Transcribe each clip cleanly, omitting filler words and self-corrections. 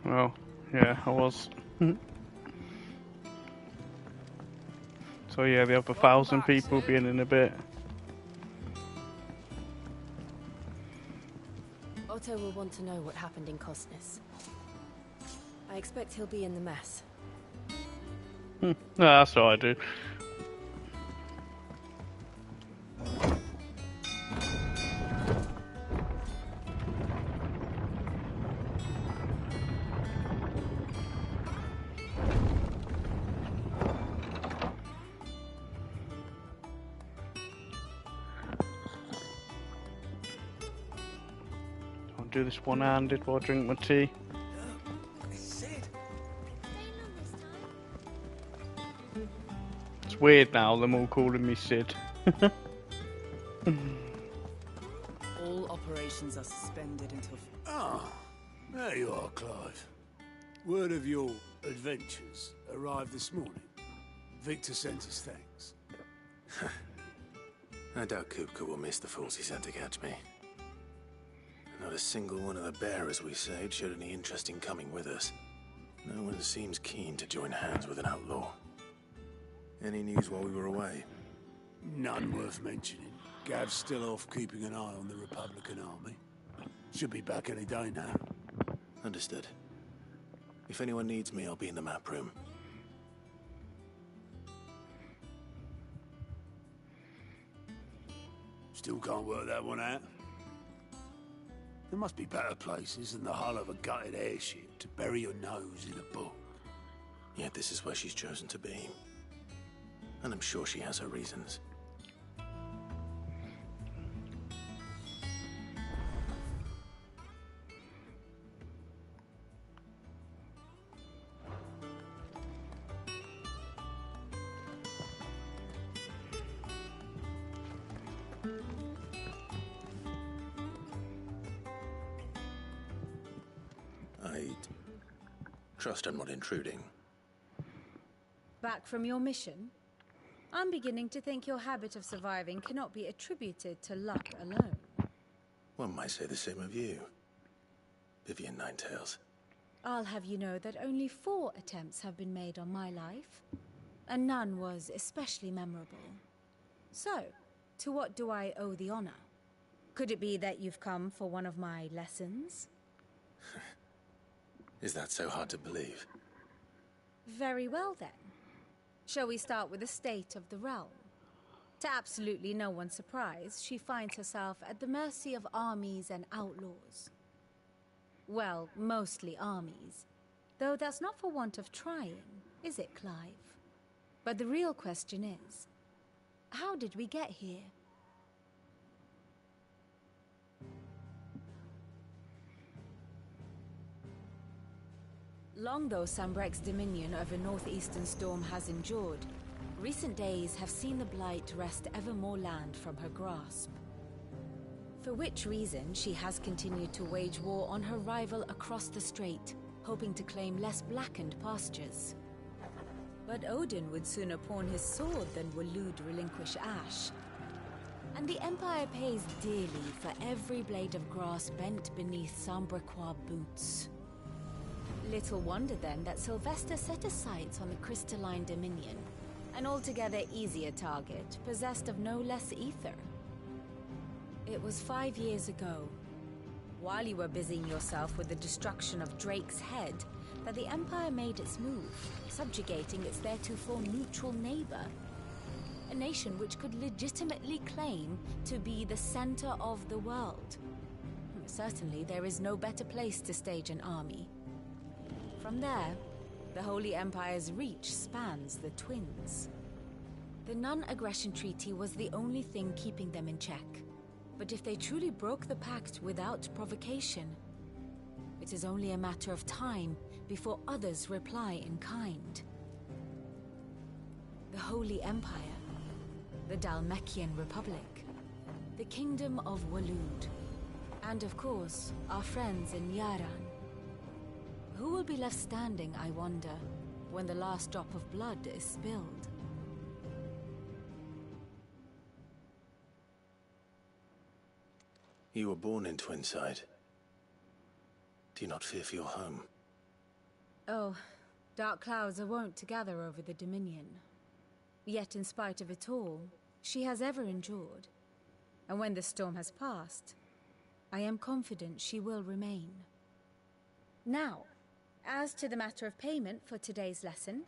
Well, yeah, I was. So yeah, the other Welcome 1,000 back, people Sid. being in a bit. Otto will want to know what happened in Cosnes. I expect he'll be in the mess. No, that's what I do. I'll do this one-handed while I drink my tea. Sid. It's weird now, them all calling me Sid. All operations are suspended until... Ah, there you are, Clive. Word of your adventures arrived this morning. Victor sent us thanks. I doubt Kupka will miss the fools he sent to catch me. Not a single one of the bearers we saved showed any interest in coming with us. No one seems keen to join hands with an outlaw. Any news while we were away? None worth mentioning. Gav's still off keeping an eye on the Republican army. Should be back any day now. Understood. If anyone needs me, I'll be in the map room. Still can't work that one out. There must be better places than the hull of a gutted airship to bury your nose in a book. Yet this is where she's chosen to be. And I'm sure she has her reasons. I trust I'm not intruding. Back from your mission? I'm beginning to think your habit of surviving cannot be attributed to luck alone. One might say the same of you, Vivian Ninetails. I'll have you know that only 4 attempts have been made on my life, and none was especially memorable. So, to what do I owe the honor? Could it be that you've come for one of my lessons? Is that so hard to believe? Very well then. Shall we start with the state of the realm? To absolutely no one's surprise, she finds herself at the mercy of armies and outlaws. Well, mostly armies. Though that's not for want of trying, is it, Clive? But the real question is, how did we get here? Long though Sambrek's dominion over northeastern Storm has endured, recent days have seen the Blight wrest ever more land from her grasp. For which reason she has continued to wage war on her rival across the strait, hoping to claim less blackened pastures. But Odin would sooner pawn his sword than Waloed relinquish Ash. And the Empire pays dearly for every blade of grass bent beneath Sambrequois boots. Little wonder then that Sylvester set his sights on the Crystalline Dominion, an altogether easier target, possessed of no less ether. It was 5 years ago, while you were busying yourself with the destruction of Drake's Head, that the Empire made its move, subjugating its theretofore neutral neighbor. A nation which could legitimately claim to be the center of the world. Certainly there is no better place to stage an army. From there, the Holy Empire's reach spans the Twins. The non-aggression treaty was the only thing keeping them in check. But if they truly broke the pact without provocation, it is only a matter of time before others reply in kind. The Holy Empire, the Dhalmekian Republic, the Kingdom of Waloed, and of course, our friends in Yaran. Who will be left standing, I wonder, when the last drop of blood is spilled? You were born in Twinside. Do you not fear for your home? Oh, dark clouds are wont to gather over the Dominion. Yet in spite of it all, she has ever endured. And when the storm has passed, I am confident she will remain. Now, as to the matter of payment for today's lesson,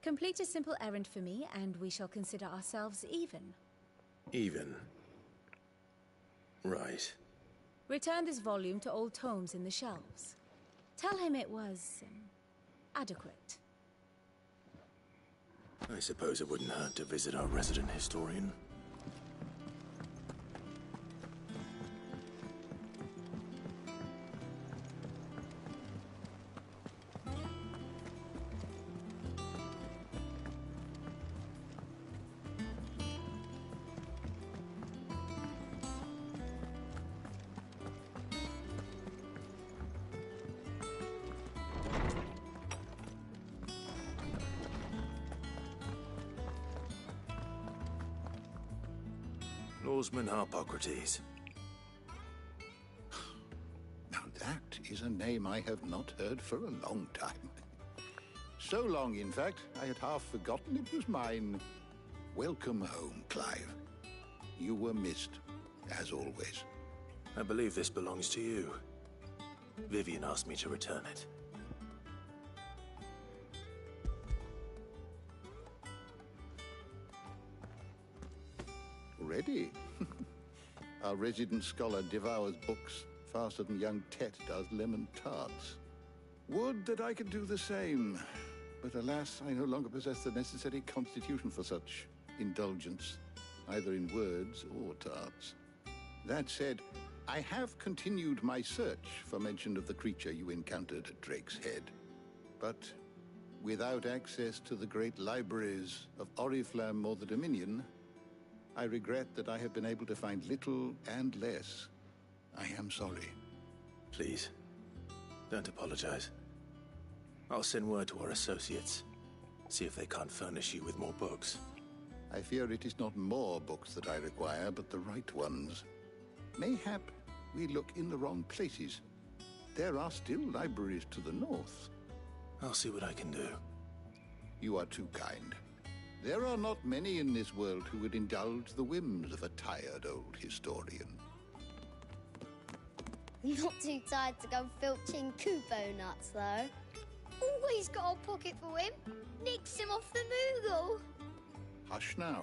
complete a simple errand for me and we shall consider ourselves even. Even? Right. Return this volume to old tomes in the shelves. Tell him it was adequate. I suppose it wouldn't hurt to visit our resident historian. Lawsman Harpocrates. Now that is a name I have not heard for a long time. So long, in fact, I had half forgotten it was mine. Welcome home, Clive. You were missed, as always. I believe this belongs to you. Vivian asked me to return it. Ready? Our resident scholar devours books faster than young Tet does lemon tarts. Would that I could do the same. But alas, I no longer possess the necessary constitution for such indulgence, either in words or tarts. That said, I have continued my search for mention of the creature you encountered at Drake's Head. But without access to the great libraries of Oriflamme or the Dominion, I regret that I have been able to find little and less. I am sorry. Please, don't apologize. I'll send word to our associates. See if they can't furnish you with more books. I fear it is not more books that I require, but the right ones. Mayhap we look in the wrong places. There are still libraries to the north. I'll see what I can do. You are too kind. There are not many in this world who would indulge the whims of a tired old historian. Not too tired to go filching Kupo nuts, though. Always got a pocket for him. Nicks him off the Moogle. Hush now.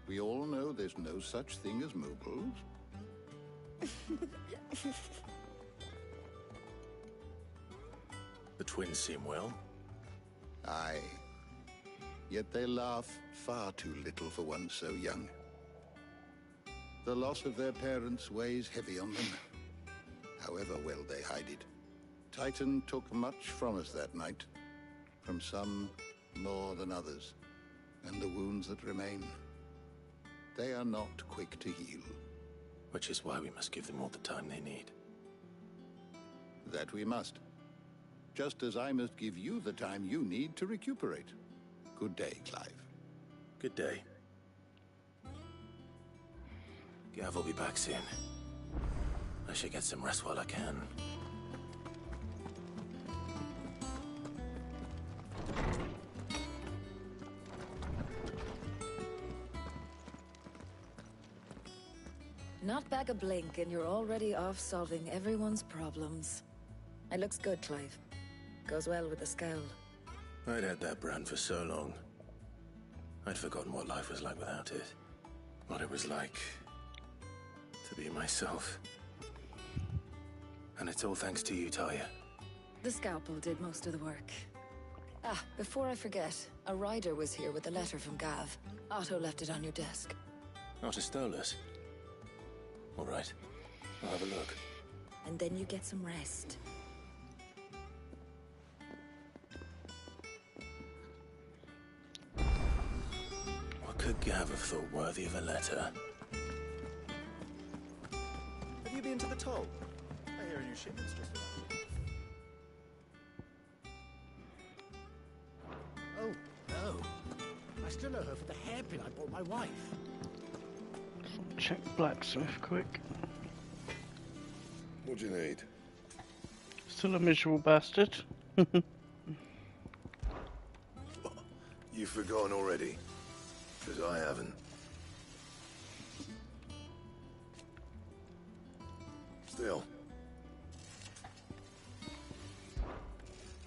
We all know there's no such thing as Moogles. The twins seem well. Aye. Yet they laugh far too little for one so young. The loss of their parents weighs heavy on them, however well they hide it. Titan took much from us that night, from some more than others, and the wounds that remain, they are not quick to heal. Which is why we must give them all the time they need. That we must. Just as I must give you the time you need to recuperate. Good day, Clive. Good day. Gav will be back soon. I should get some rest while I can. Not back a blink and you're already off solving everyone's problems. It looks good, Clive. Goes well with the scowl. I'd had that brand for so long. I'd forgotten what life was like without it. What it was like to be myself. And it's all thanks to you, Talia. The scalpel did most of the work. Ah, before I forget, a rider was here with a letter from Gav. Otto left it on your desk. Otto stole us. All right, I'll have a look. And then you get some rest. What could Gav have thought worthy of a letter? Have you been to the toll? I hear a new shipment's just arrived. Oh, no. I still owe her for the hairpin I bought my wife. Check blacksmith quick. What do you need? Still a miserable bastard. You've forgotten already? Because I haven't. Still.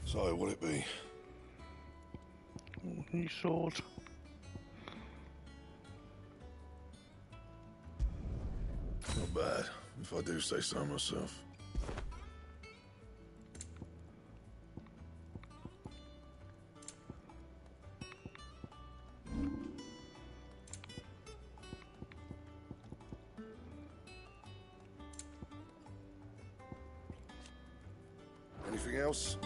So, what'll it be? New sword. Not bad, if I do say so myself. Anything else?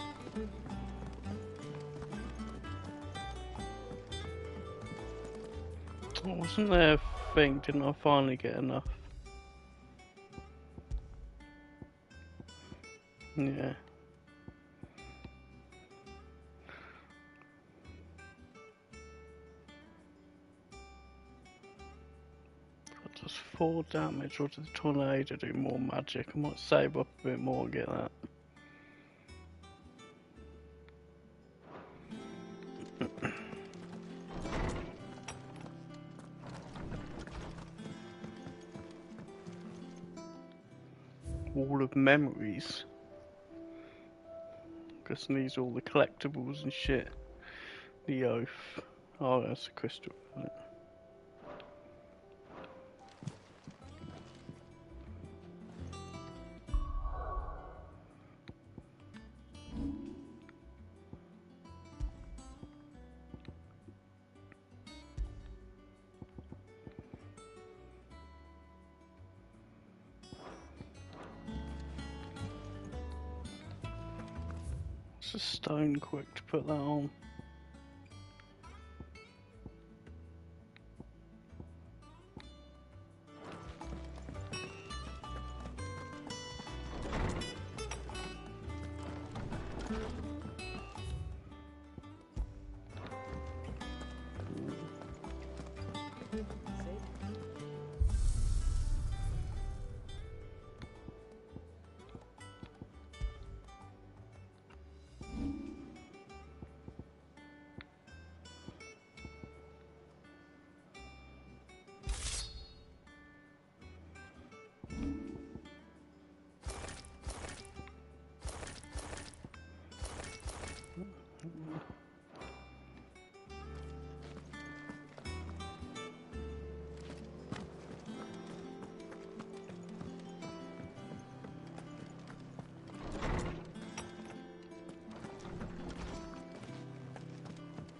Oh, wasn't there a thing? Didn't I finally get enough? Yeah. That does 4 damage, or does the tornado do more magic? I might save up a bit more and get that. Wall of Memories. Guessing these are all the collectibles and shit. The Oath. Oh, that's a crystal, isn't it? It's a stone quick to put that on.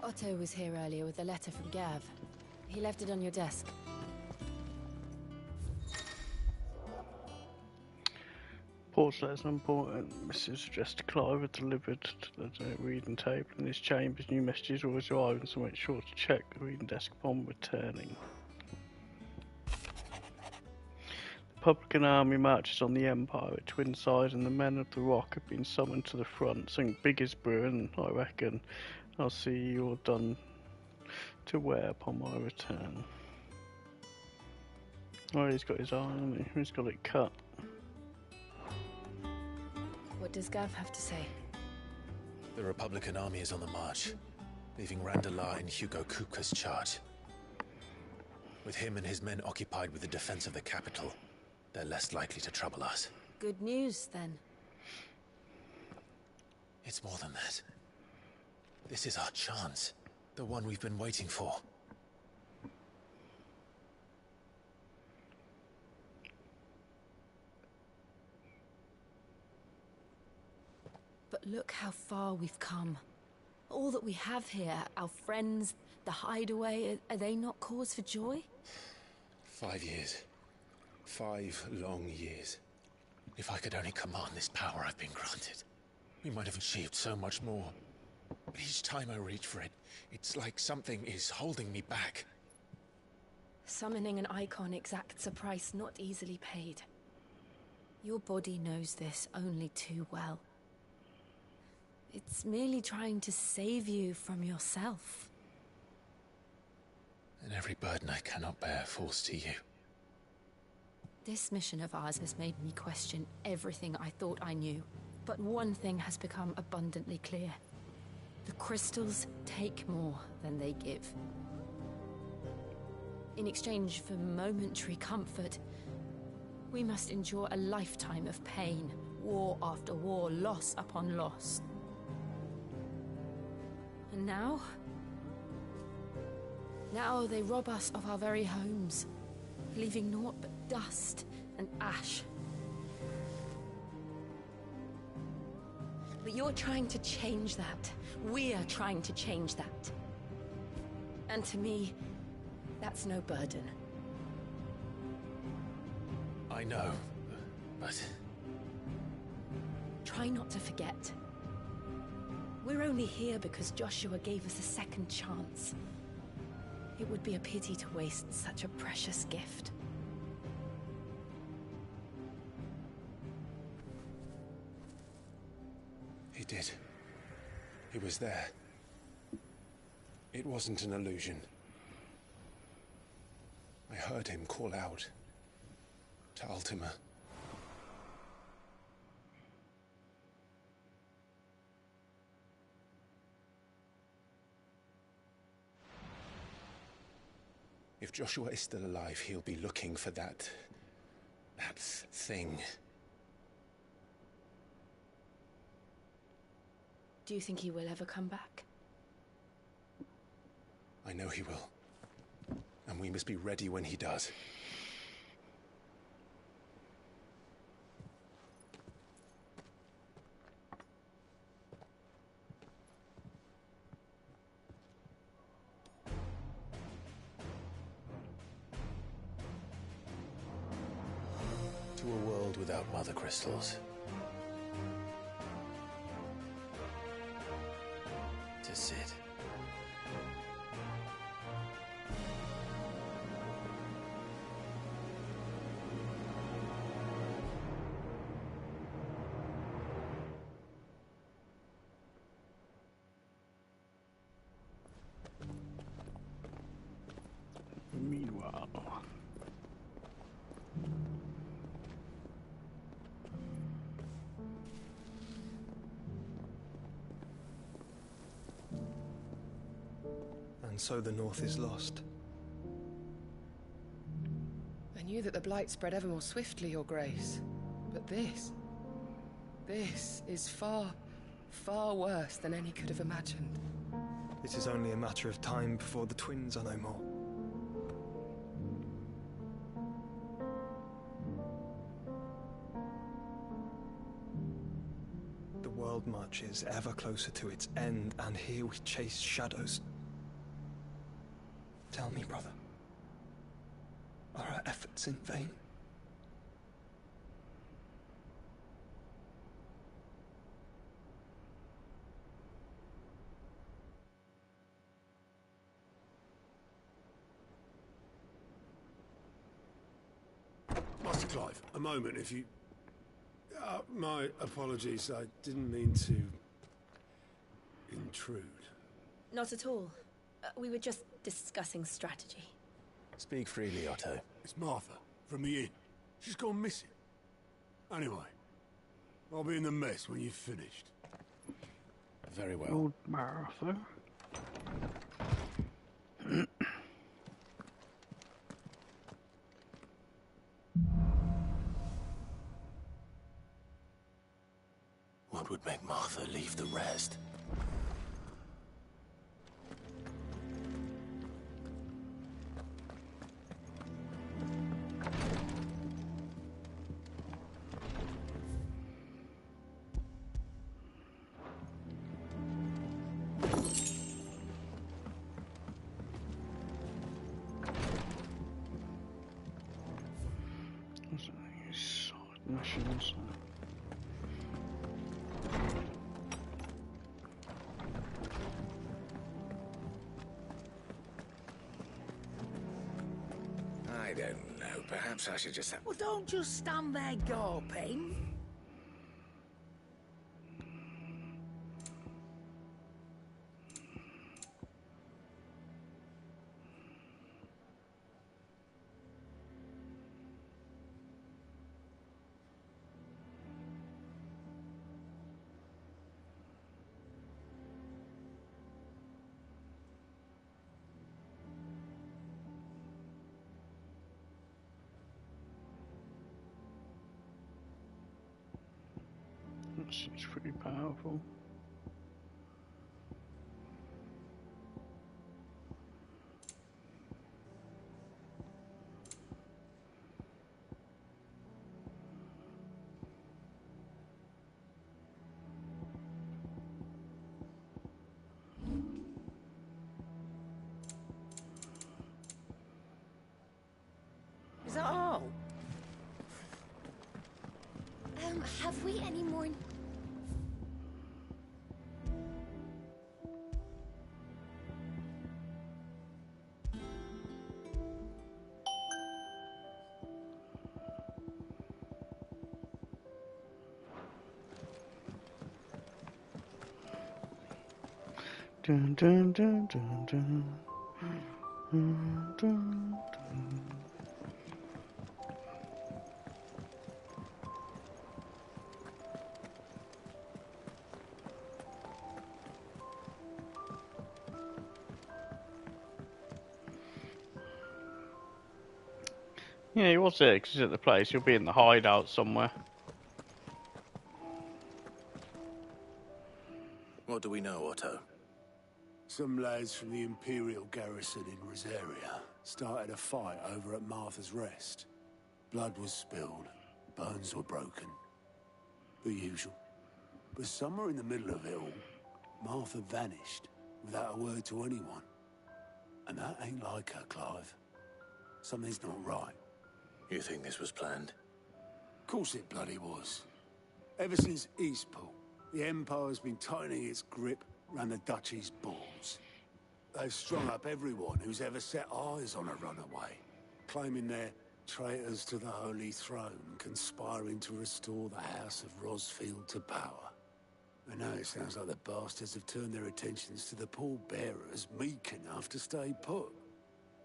Otto was here earlier with a letter from Gav. He left it on your desk. Port's letters important. Mrs. Jester Clive delivered to the reading table in his chambers. New messages always arriving, so make sure to check the reading desk upon returning. The Republican army marches on the Empire at twin sides, and the men of the Rock have been summoned to the front. Something big is brewing, I reckon. I'll see you all done to wear upon my return. Oh, he's got his arm, hasn't he? He's got it cut. What does Gav have to say? The Republican army is on the march, leaving Randalar in Hugo Kupka's charge. With him and his men occupied with the defense of the capital, they're less likely to trouble us. Good news, then. It's more than that. This is our chance. The one we've been waiting for. But look how far we've come. All that we have here, our friends, the hideaway, are they not cause for joy? 5 years. 5 long years. If I could only command this power I've been granted, we might have achieved so much more. But each time I reach for it, it's like something is holding me back. Summoning an icon exacts a price not easily paid. Your body knows this only too well. It's merely trying to save you from yourself. And every burden I cannot bear falls to you. This mission of ours has made me question everything I thought I knew. But one thing has become abundantly clear. The crystals take more than they give. In exchange for momentary comfort, we must endure a lifetime of pain, war after war, loss upon loss. And now they rob us of our very homes, leaving naught but dust and ash. But you're trying to change that. We're trying to change that. And to me, that's no burden. I know, but... Try not to forget. We're only here because Joshua gave us a second chance. It would be a pity to waste such a precious gift. He did. He was there. It wasn't an illusion. I heard him call out to Ultima. If Joshua is still alive, he'll be looking for that thing. Do you think he will ever come back? I know he will. And we must be ready when he does. To a world without mother crystals. To Cid. Meanwhile... And so the North is lost. I knew that the Blight spread ever more swiftly, Your Grace. But this is far, far worse than any could have imagined. It is only a matter of time before the twins are no more. The world marches ever closer to its end, and here we chase shadows. Tell me, brother, are our efforts in vain? Master Clive, a moment, if you... my apologies, I didn't mean to... intrude. Not at all. We were just discussing strategy. Speak freely, Otto. It's Martha, from the inn. She's gone missing. Anyway, I'll be in the mess when you've finished. Very well. Old Martha. What would make Martha leave the rest? Missions. I don't know. Perhaps I should just... Well, don't just stand there gawping. It's pretty powerful. Is that all? Have we any more? Dun, dun, dun, dun, dun. Dun, dun, dun. Yeah, he was there 'cause he's at the place. He'll be in the hideout somewhere. What do we know, Otto? Some lads from the Imperial garrison in Rosaria started a fight over at Martha's Rest. Blood was spilled, bones were broken. The usual. But somewhere in the middle of it all, Martha vanished without a word to anyone. And that ain't like her, Clive. Something's not right. You think this was planned? Of course it bloody was. Ever since Eastpool, the Empire's been tightening its grip around the Duchy's balls. They've strung up everyone who's ever set eyes on a runaway, claiming they're traitors to the Holy Throne, conspiring to restore the House of Rosfield to power. And now it sounds like the bastards have turned their attentions to the pallbearers meek enough to stay put.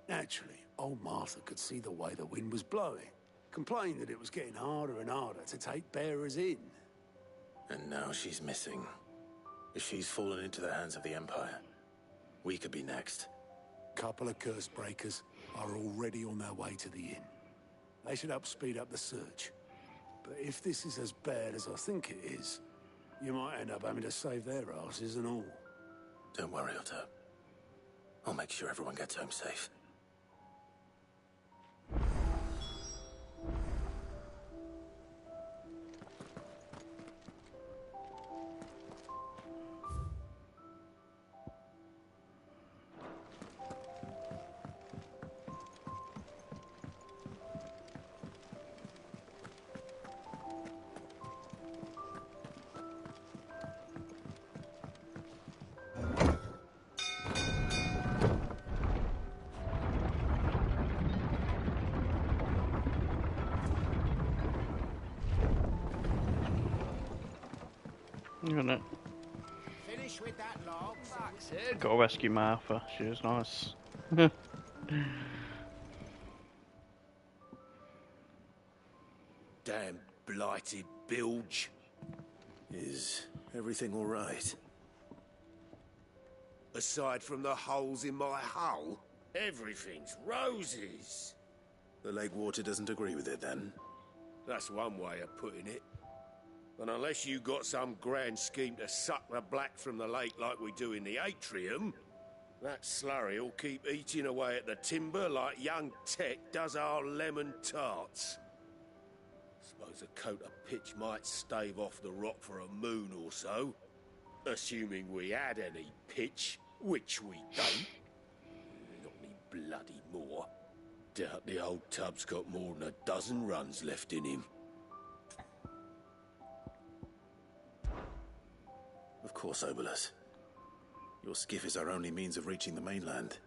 Naturally, old Martha could see the way the wind was blowing, complained that it was getting harder and harder to take bearers in. And now she's missing. If she's fallen into the hands of the Empire, we could be next. Couple of curse breakers are already on their way to the inn. They should help speed up the search. But if this is as bad as I think it is, you might end up having to save their asses and all. Don't worry, Otto. I'll make sure everyone gets home safe. Isn't it? Finish with that log. That's it. Gotta rescue Martha. She was nice. Damn blighted bilge. Is everything all right? Aside from the holes in my hull, everything's roses. The lake water doesn't agree with it, then? That's one way of putting it. And unless you got some grand scheme to suck the black from the lake like we do in the atrium, that slurry'll keep eating away at the timber like young Tech does our lemon tarts. Suppose a coat of pitch might stave off the rock for a moon or so, assuming we had any pitch, which we don't. Not any bloody more. Doubt the old tub's got more than a dozen runs left in him. Of course, Obolus. Your skiff is our only means of reaching the mainland.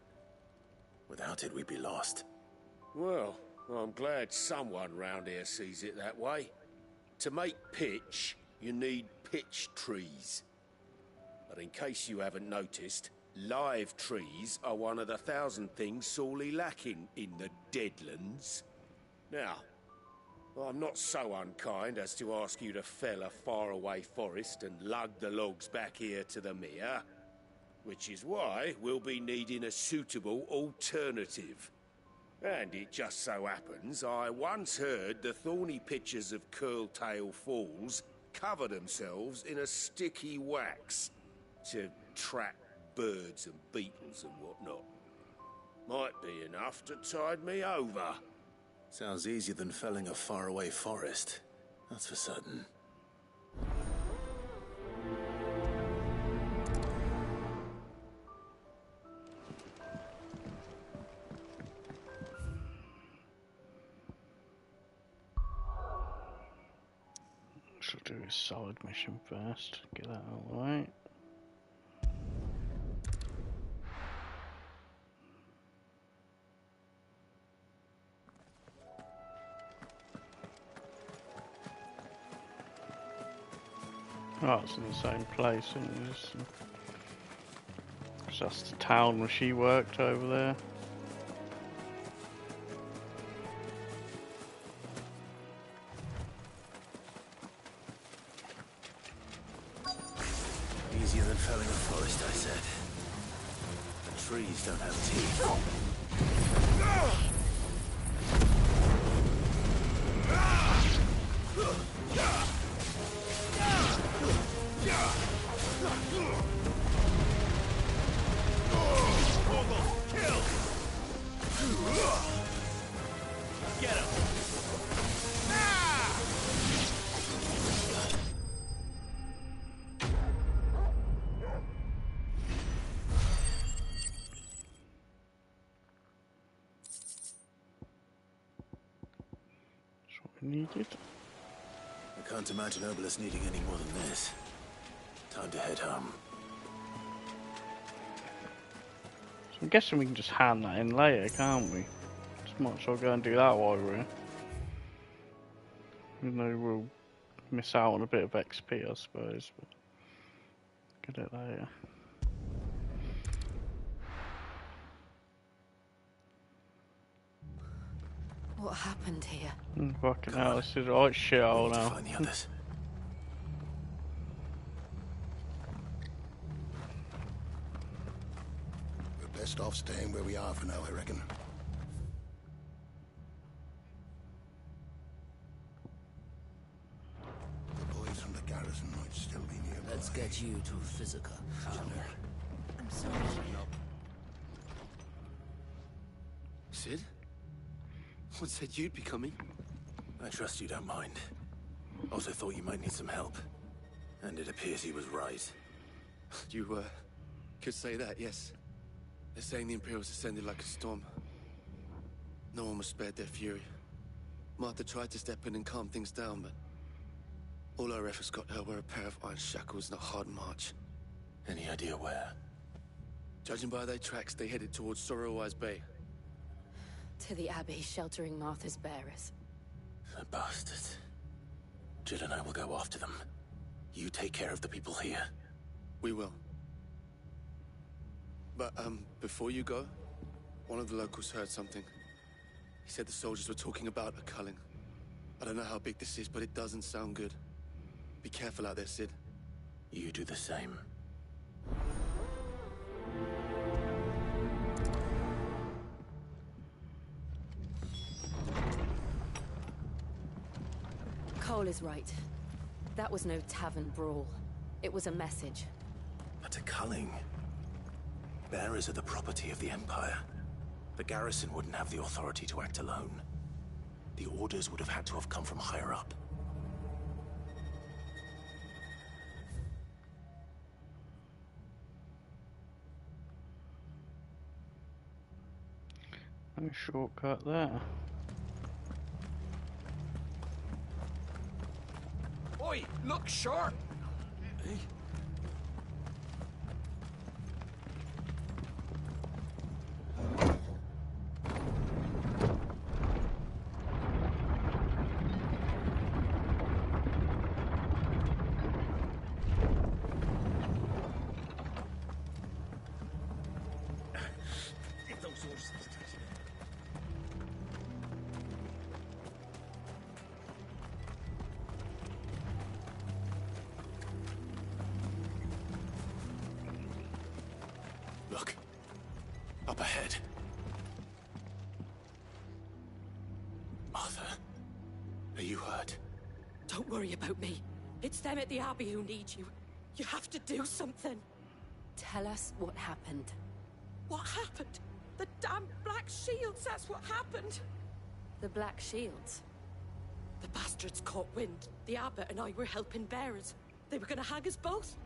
Without it, we'd be lost. Well, I'm glad someone round here sees it that way. To make pitch, you need pitch trees. But in case you haven't noticed, live trees are one of the 1,000 things sorely lacking in the Deadlands. Now, I'm not so unkind as to ask you to fell a faraway forest and lug the logs back here to the mere, which is why we'll be needing a suitable alternative. And it just so happens I once heard the thorny pitchers of Curltail Falls cover themselves in a sticky wax to trap birds and beetles and whatnot. Might be enough to tide me over. Sounds easier than felling a faraway forest. That's for certain. Should do a side mission first. Get that out of the way. Oh, it's in the same place, and it's just the town where she worked over there. Easier than felling a forest, I said. The trees don't have teeth. Get him! Needed. I can't imagine Obelisk needing any more than this. Time to head home. So I'm guessing we can just hand that in later, can't we? Just might as well go and do that while we're here. Even though we'll miss out on a bit of XP, I suppose. But get it later. What happened here? Fucking hell, this is right shithole now. Find the others. We're best off staying where we are for now, I reckon. The boys from the garrison might still be nearby. Let's get you to Physica. I'm sorry. Sid? What said you'd be coming? I trust you don't mind. Also thought you might need some help. And it appears he was right. You, could say that, yes. They're saying the Imperials descended like a storm. No one was spared their fury. Martha tried to step in and calm things down, but all our efforts got her were a pair of iron shackles and a hard march. Any idea where? Judging by their tracks, they headed towards Sorrowwise Bay. To the Abbey, sheltering Martha's bearers. The bastards. Jill and I will go after them. You take care of the people here. We will. But, before you go, one of the locals heard something. He said the soldiers were talking about a culling. I don't know how big this is, but it doesn't sound good. Be careful out there, Sid. You do the same. Cole is right. That was no tavern brawl. It was a message. But a culling. Bearers are the property of the Empire. The garrison wouldn't have the authority to act alone. The orders would have had to have come from higher up. No shortcut there. Oi, look sharp! Hey? Look. Up ahead. Martha, are you hurt? Don't worry about me. It's them at the Abbey who need you. You have to do something. Tell us what happened. What happened? The damn Black Shields, that's what happened. The Black Shields? The bastards caught wind. The abbot and I were helping bearers. They were gonna hang us both.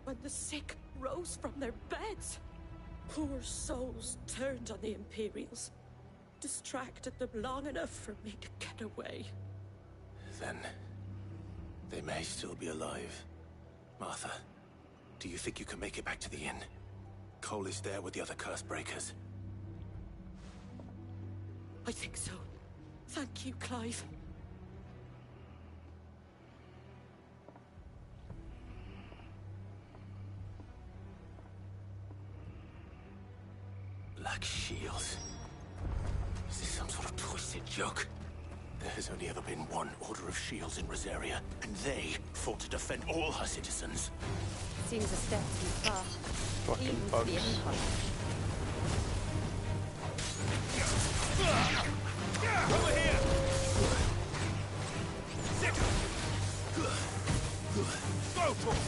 When the sick rose from their beds, poor souls turned on the Imperials. Distracted them long enough for me to get away. Then they may still be alive. Martha, do you think you can make it back to the inn? Cole is there with the other curse breakers. I think so. Thank you, Clive. Black Shields. Is this some sort of twisted joke? There has only ever been one Order of Shields in Rosaria, and they fought to defend all her citizens. Seems a step too far. Fucking Even for bugs. the Empire. Over here! Go for it!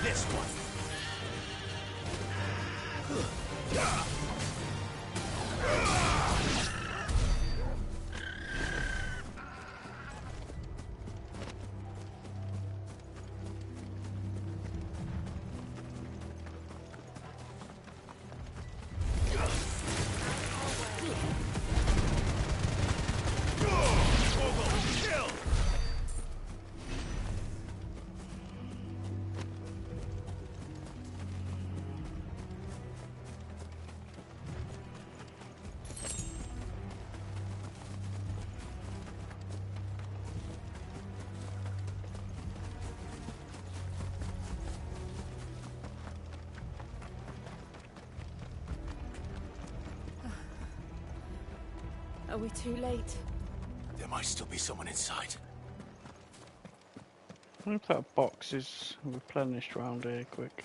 This one. Are we too late? There might still be someone inside. I wonder if that box is replenished round here quick.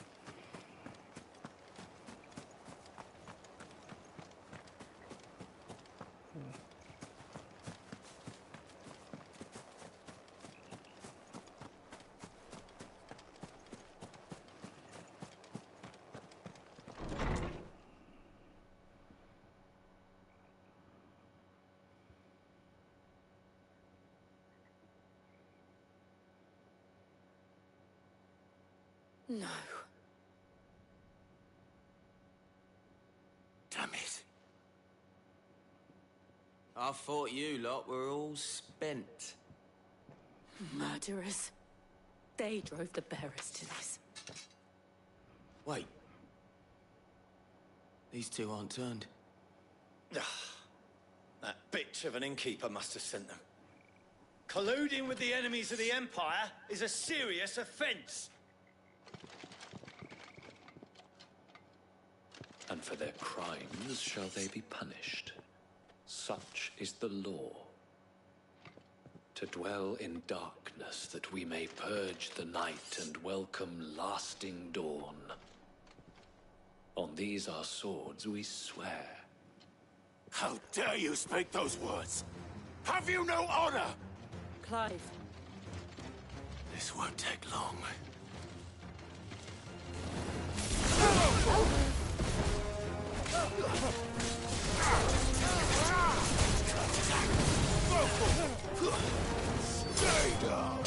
No. Damn it. I thought you lot were all spent. Murderers. They drove the bearers to this. Wait. These two aren't turned. That bitch of an innkeeper must have sent them. Colluding with the enemies of the Empire is a serious offense. And for their crimes shall they be punished. Such is the law. To dwell in darkness that we may purge the night and welcome lasting dawn. On these our swords we swear. How dare you speak those words? Have you no honor? Clive. This won't take long. Stay down.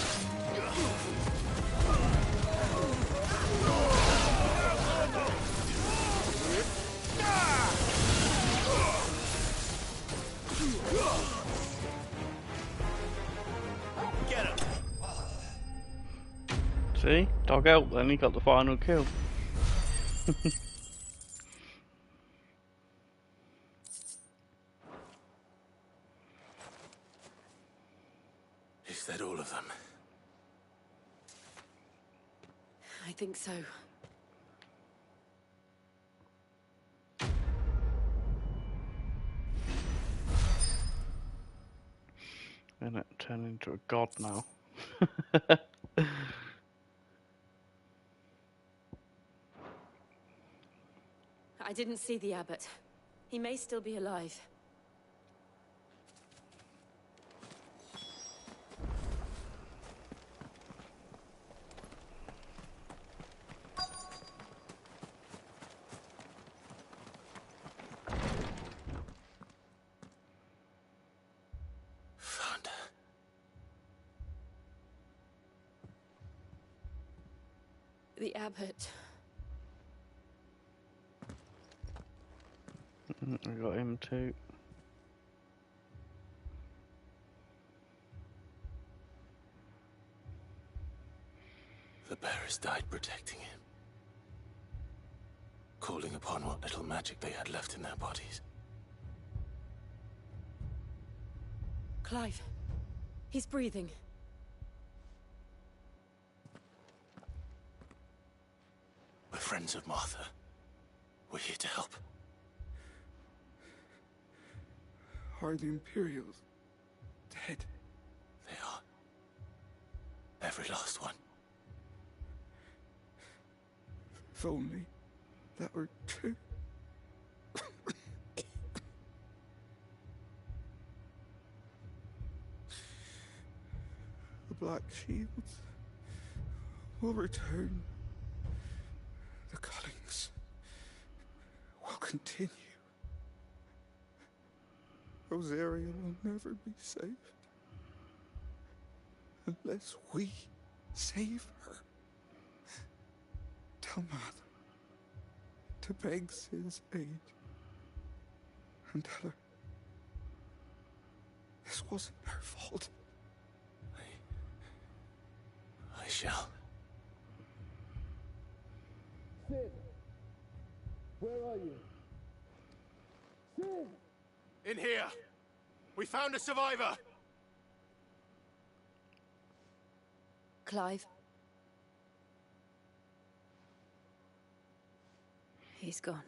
Get him. See? Dog out then, he got the final kill. Is that all of them? I think so. And it turned into a god now. I didn't see the abbot. He may still be alive. The abbot. I got him too. The bearers died protecting him, calling upon what little magic they had left in their bodies. Clive. He's breathing. We're friends of Martha. We're here to help. Are the Imperials dead? They are. Every last one. If only that were true. The Black Shields will return. The cuttings will continue. Rosaria will never be saved unless we save her. Tell Mother to beg Sid's aid and tell her this wasn't her fault. I shall. Sid, where are you? Sid! In here! We found a survivor! Clive. He's gone.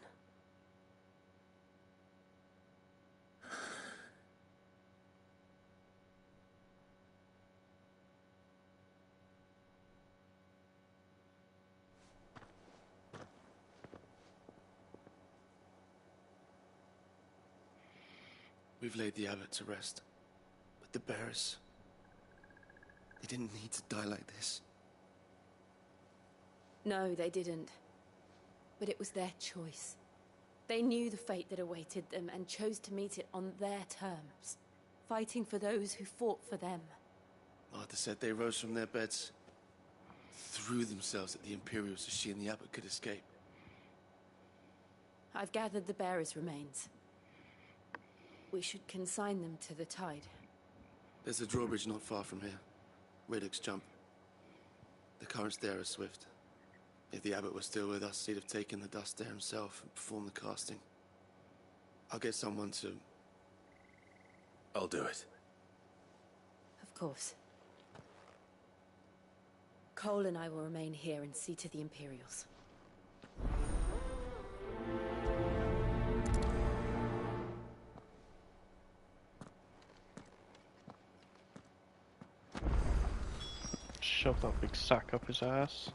We've laid the abbot to rest. But the bearers... they didn't need to die like this. No, they didn't. But it was their choice. They knew the fate that awaited them and chose to meet it on their terms, fighting for those who fought for them. Martha said they rose from their beds, threw themselves at the Imperials so she and the abbot could escape. I've gathered the bearers' remains. We should consign them to the tide. There's a drawbridge not far from here. Reddock's Jump. The currents there are swift. If the abbot was still with us, he'd have taken the dust there himself and performed the casting. I'll get someone to... I'll do it. Of course. Cole and I will remain here and see to the Imperials. Shove that big sack up his ass.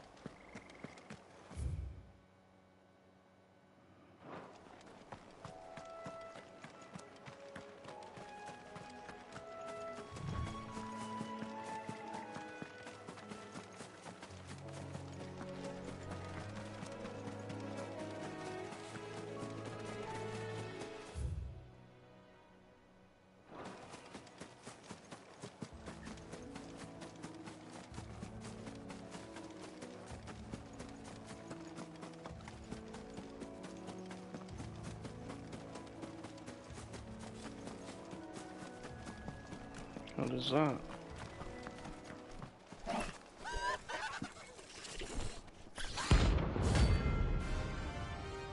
What is that?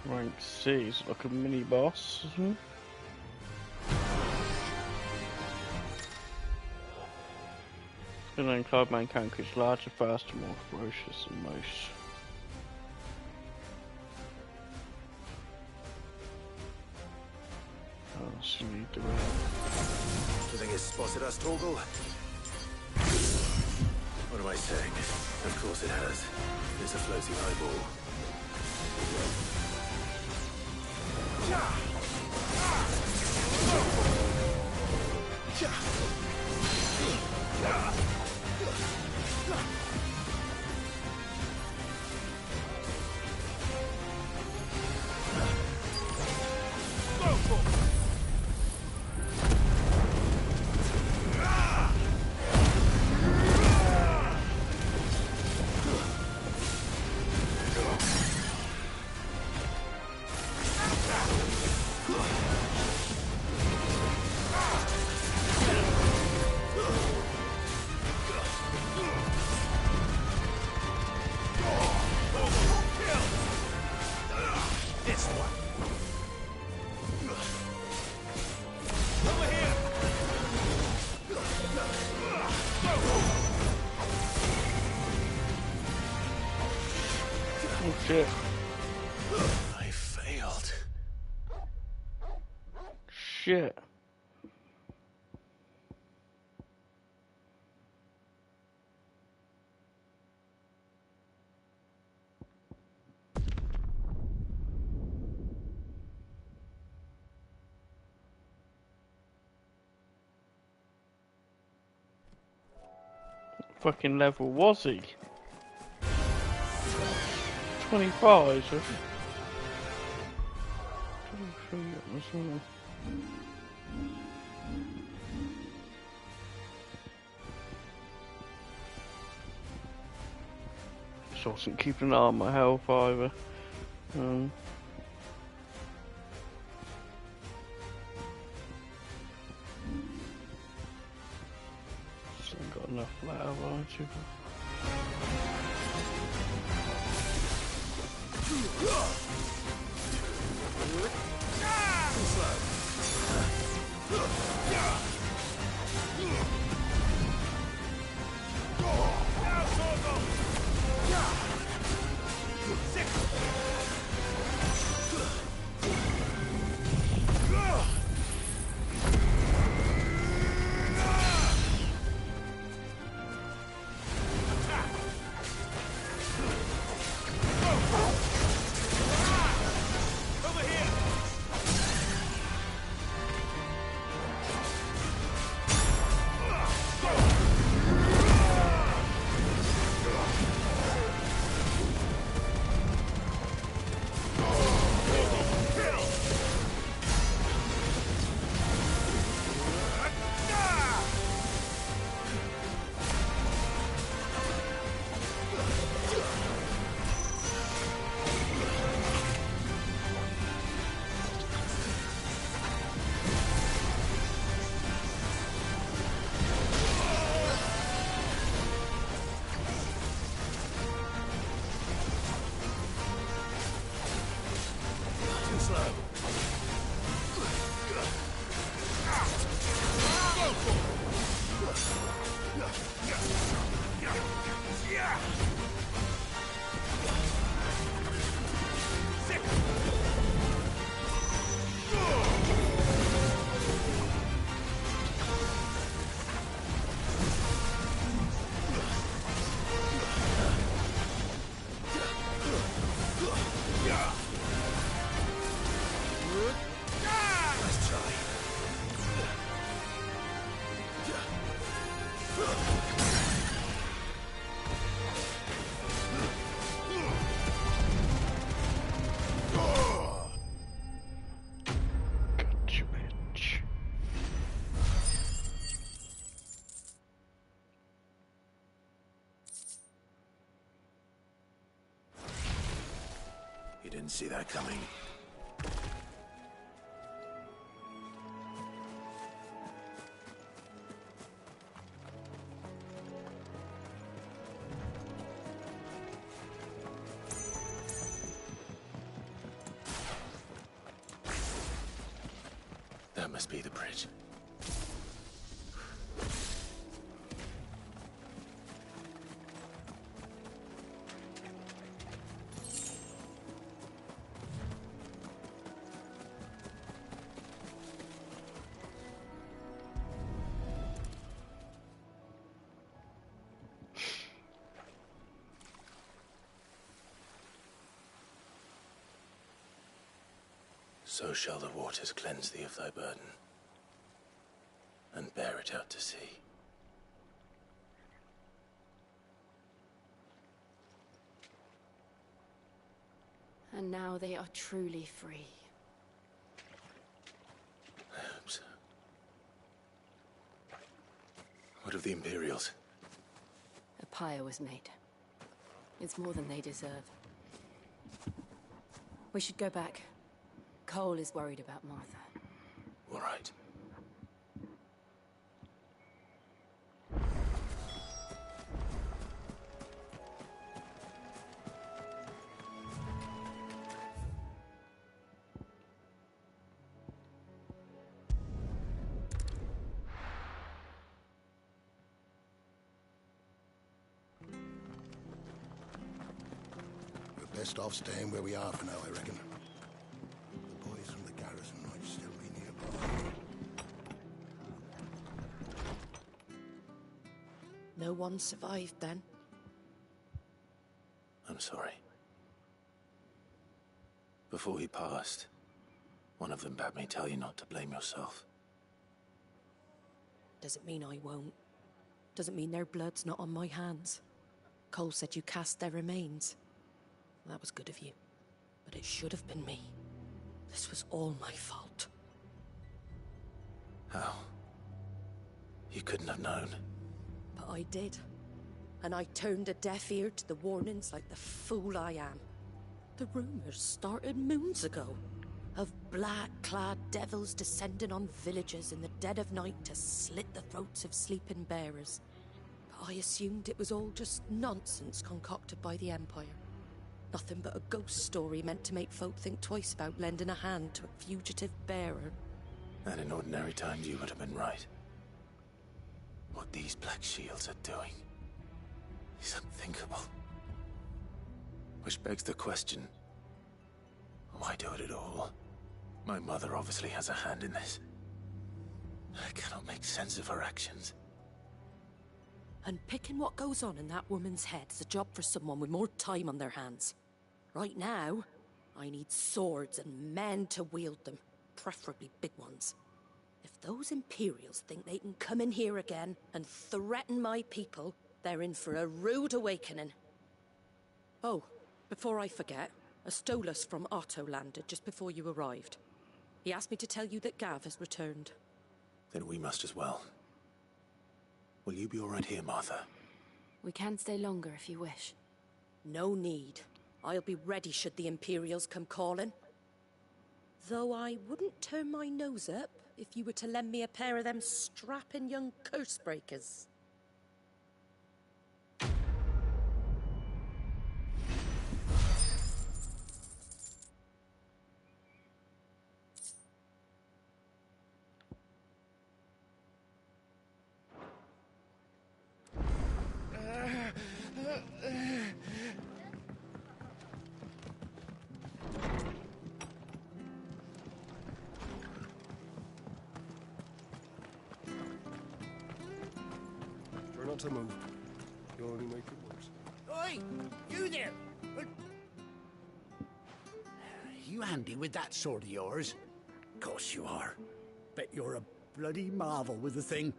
Rank C is like a mini boss, isn't it? The name Cloudman Canker is larger, faster, more ferocious than most. Oh, so you need to Do you think it's spotted us, Torgal? What am I saying? Of course it has. It's a floating eyeball. Shit. I failed. Shit. Fucking level was he? 25. 23 as well. Just wasn't keeping an eye on my health either. Still ain't got enough flour, aren't you? Didn't see that coming. That must be the bridge. So shall the waters cleanse thee of thy burden, and bear it out to sea. And now they are truly free. I hope so. What of the Imperials? A pyre was made. It's more than they deserve. We should go back. Cole is worried about Martha. All right. We're best off staying where we are for now, I reckon. The boys from the garrison might still be nearby. No one survived then? I'm sorry. Before he passed, one of them bade me tell you not to blame yourself. Doesn't mean I won't. Doesn't mean their blood's not on my hands. Cole said you cast their remains. That was good of you. But it should have been me. This was all my fault. How? You couldn't have known. But I did. And I turned a deaf ear to the warnings like the fool I am. The rumors started moons ago. Of black-clad devils descending on villages in the dead of night to slit the throats of sleeping bearers. But I assumed it was all just nonsense concocted by the Empire. Nothing but a ghost story meant to make folk think twice about lending a hand to a fugitive bearer. And in ordinary times you would have been right. What these Black Shields are doing is unthinkable. Which begs the question, why do it at all? My mother obviously has a hand in this. I cannot make sense of her actions. And picking what goes on in that woman's head is a job for someone with more time on their hands. Right now, I need swords and men to wield them, preferably big ones. If those Imperials think they can come in here again and threaten my people, they're in for a rude awakening. Oh, before I forget, a Stolas from Otto landed just before you arrived. He asked me to tell you that Gav has returned. Then we must as well. Will you be all right here, Martha? We can stay longer if you wish. No need. I'll be ready should the Imperials come calling. Though I wouldn't turn my nose up if you were to lend me a pair of them strapping young curse breakers. Try not to move. You'll only make it worse. Oi! You there! You handy with that sword of yours? Course you are. Bet you're a bloody marvel with the thing.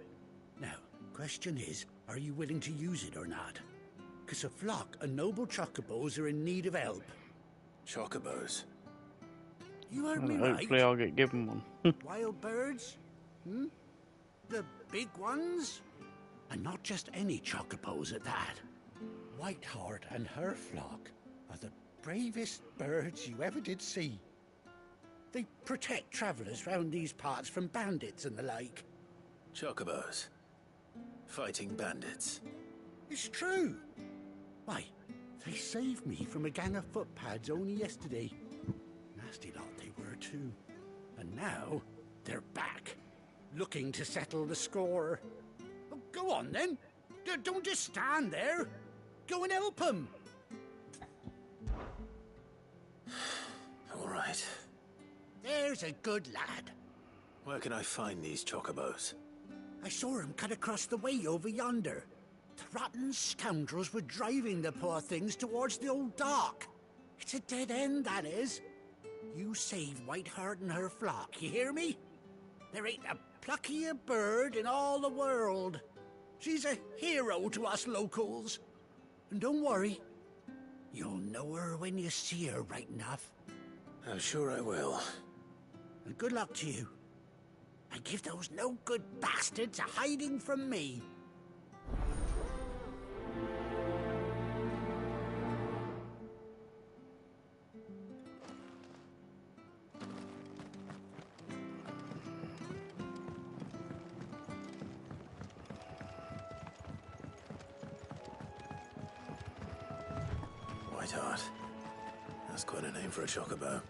Now, question is, are you willing to use it or not? 'Cause a flock of noble chocobos are in need of help. Chocobos? You heard me right. Hopefully I'll get given one. Wild birds? Hmm? The big ones? And not just any chocobos at that. Whiteheart and her flock are the bravest birds you ever did see. They protect travellers round these parts from bandits and the like. Chocobos? Fighting bandits? It's true. Why, they saved me from a gang of footpads only yesterday. Nasty lot they were too. And now, they're back, looking to settle the score. Oh, go on then. Don't just stand there. Go and help them. All right. There's a good lad. Where can I find these chocobos? I saw him cut across the way over yonder. The rotten scoundrels were driving the poor things towards the old dock. It's a dead end, that is. you save Whiteheart and her flock, you hear me? There ain't a pluckier bird in all the world. She's a hero to us locals. And don't worry, you'll know her when you see her right enough. I'm sure I will. And good luck to you. And give those no-good bastards a hiding from me. Whiteheart. That's quite a name for a chocobo.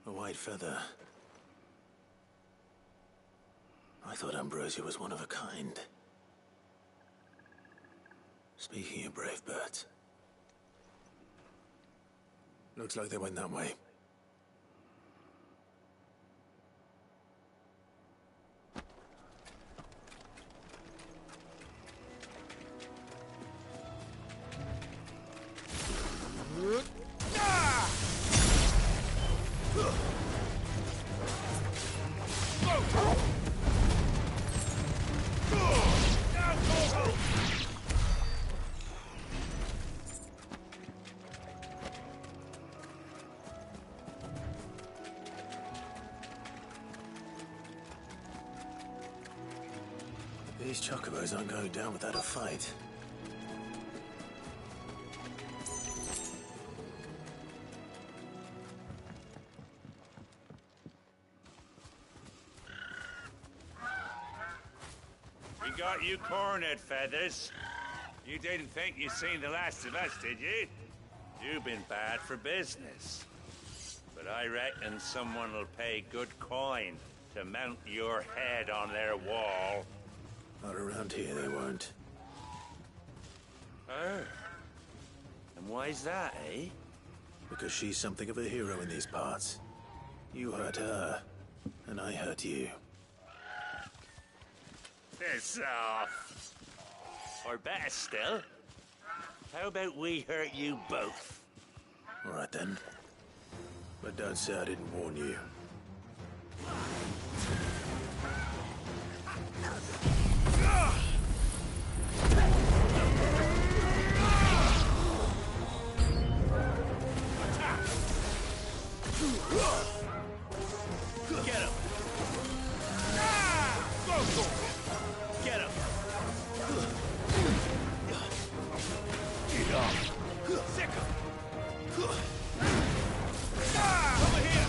A white feather. I thought Ambrosia was one of a kind. Speaking of brave birds, looks like they went that way. These chocobos aren't going down without a fight. We got you cornered, Feathers. You didn't think you'd seen the last of us, did you? You've been bad for business. But I reckon someone will pay good coin to mount your head on their wall. Not around here, they won't. Oh. And why's that, eh? Because she's something of a hero in these parts. You hurt her, and I hurt you. Piss off. Or better still, how about we hurt you both? All right then. But don't say I didn't warn you. Get him! Get him! Get up! Sick him! Over here!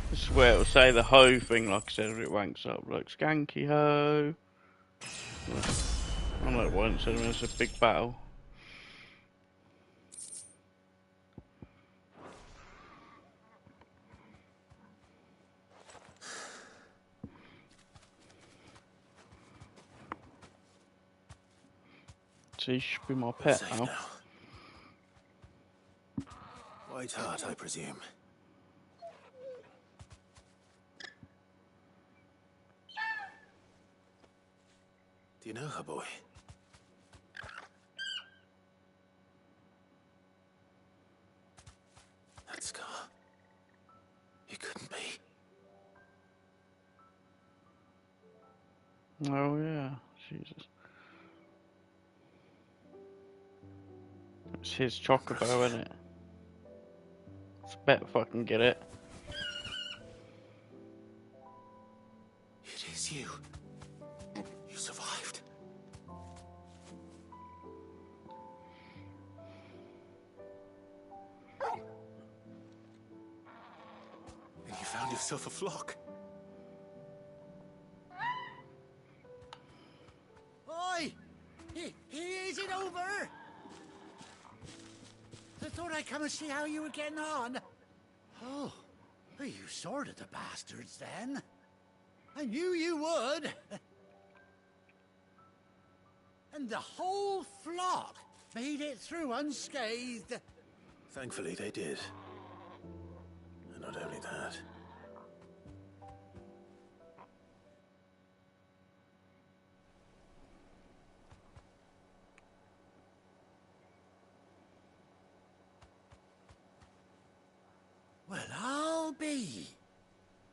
This is where it'll say the hoe thing, like I said, it ranks up, like Skanky Ho. I know it won't, so there's a big battle. so he should be my pet Safe now. White Hart, I presume. Do you know her, boy? That scar. It couldn't be. Oh yeah, Jesus. It's his chocobo, isn't it? I bet if I can get it. It is you. You survived. And you found yourself a flock. Oi! Is it over? I thought I'd come and see how you were getting on. Oh, you sorted the bastards then. I knew you would. And the whole flock made it through unscathed. Thankfully, they did. And not only that. Well, I'll be.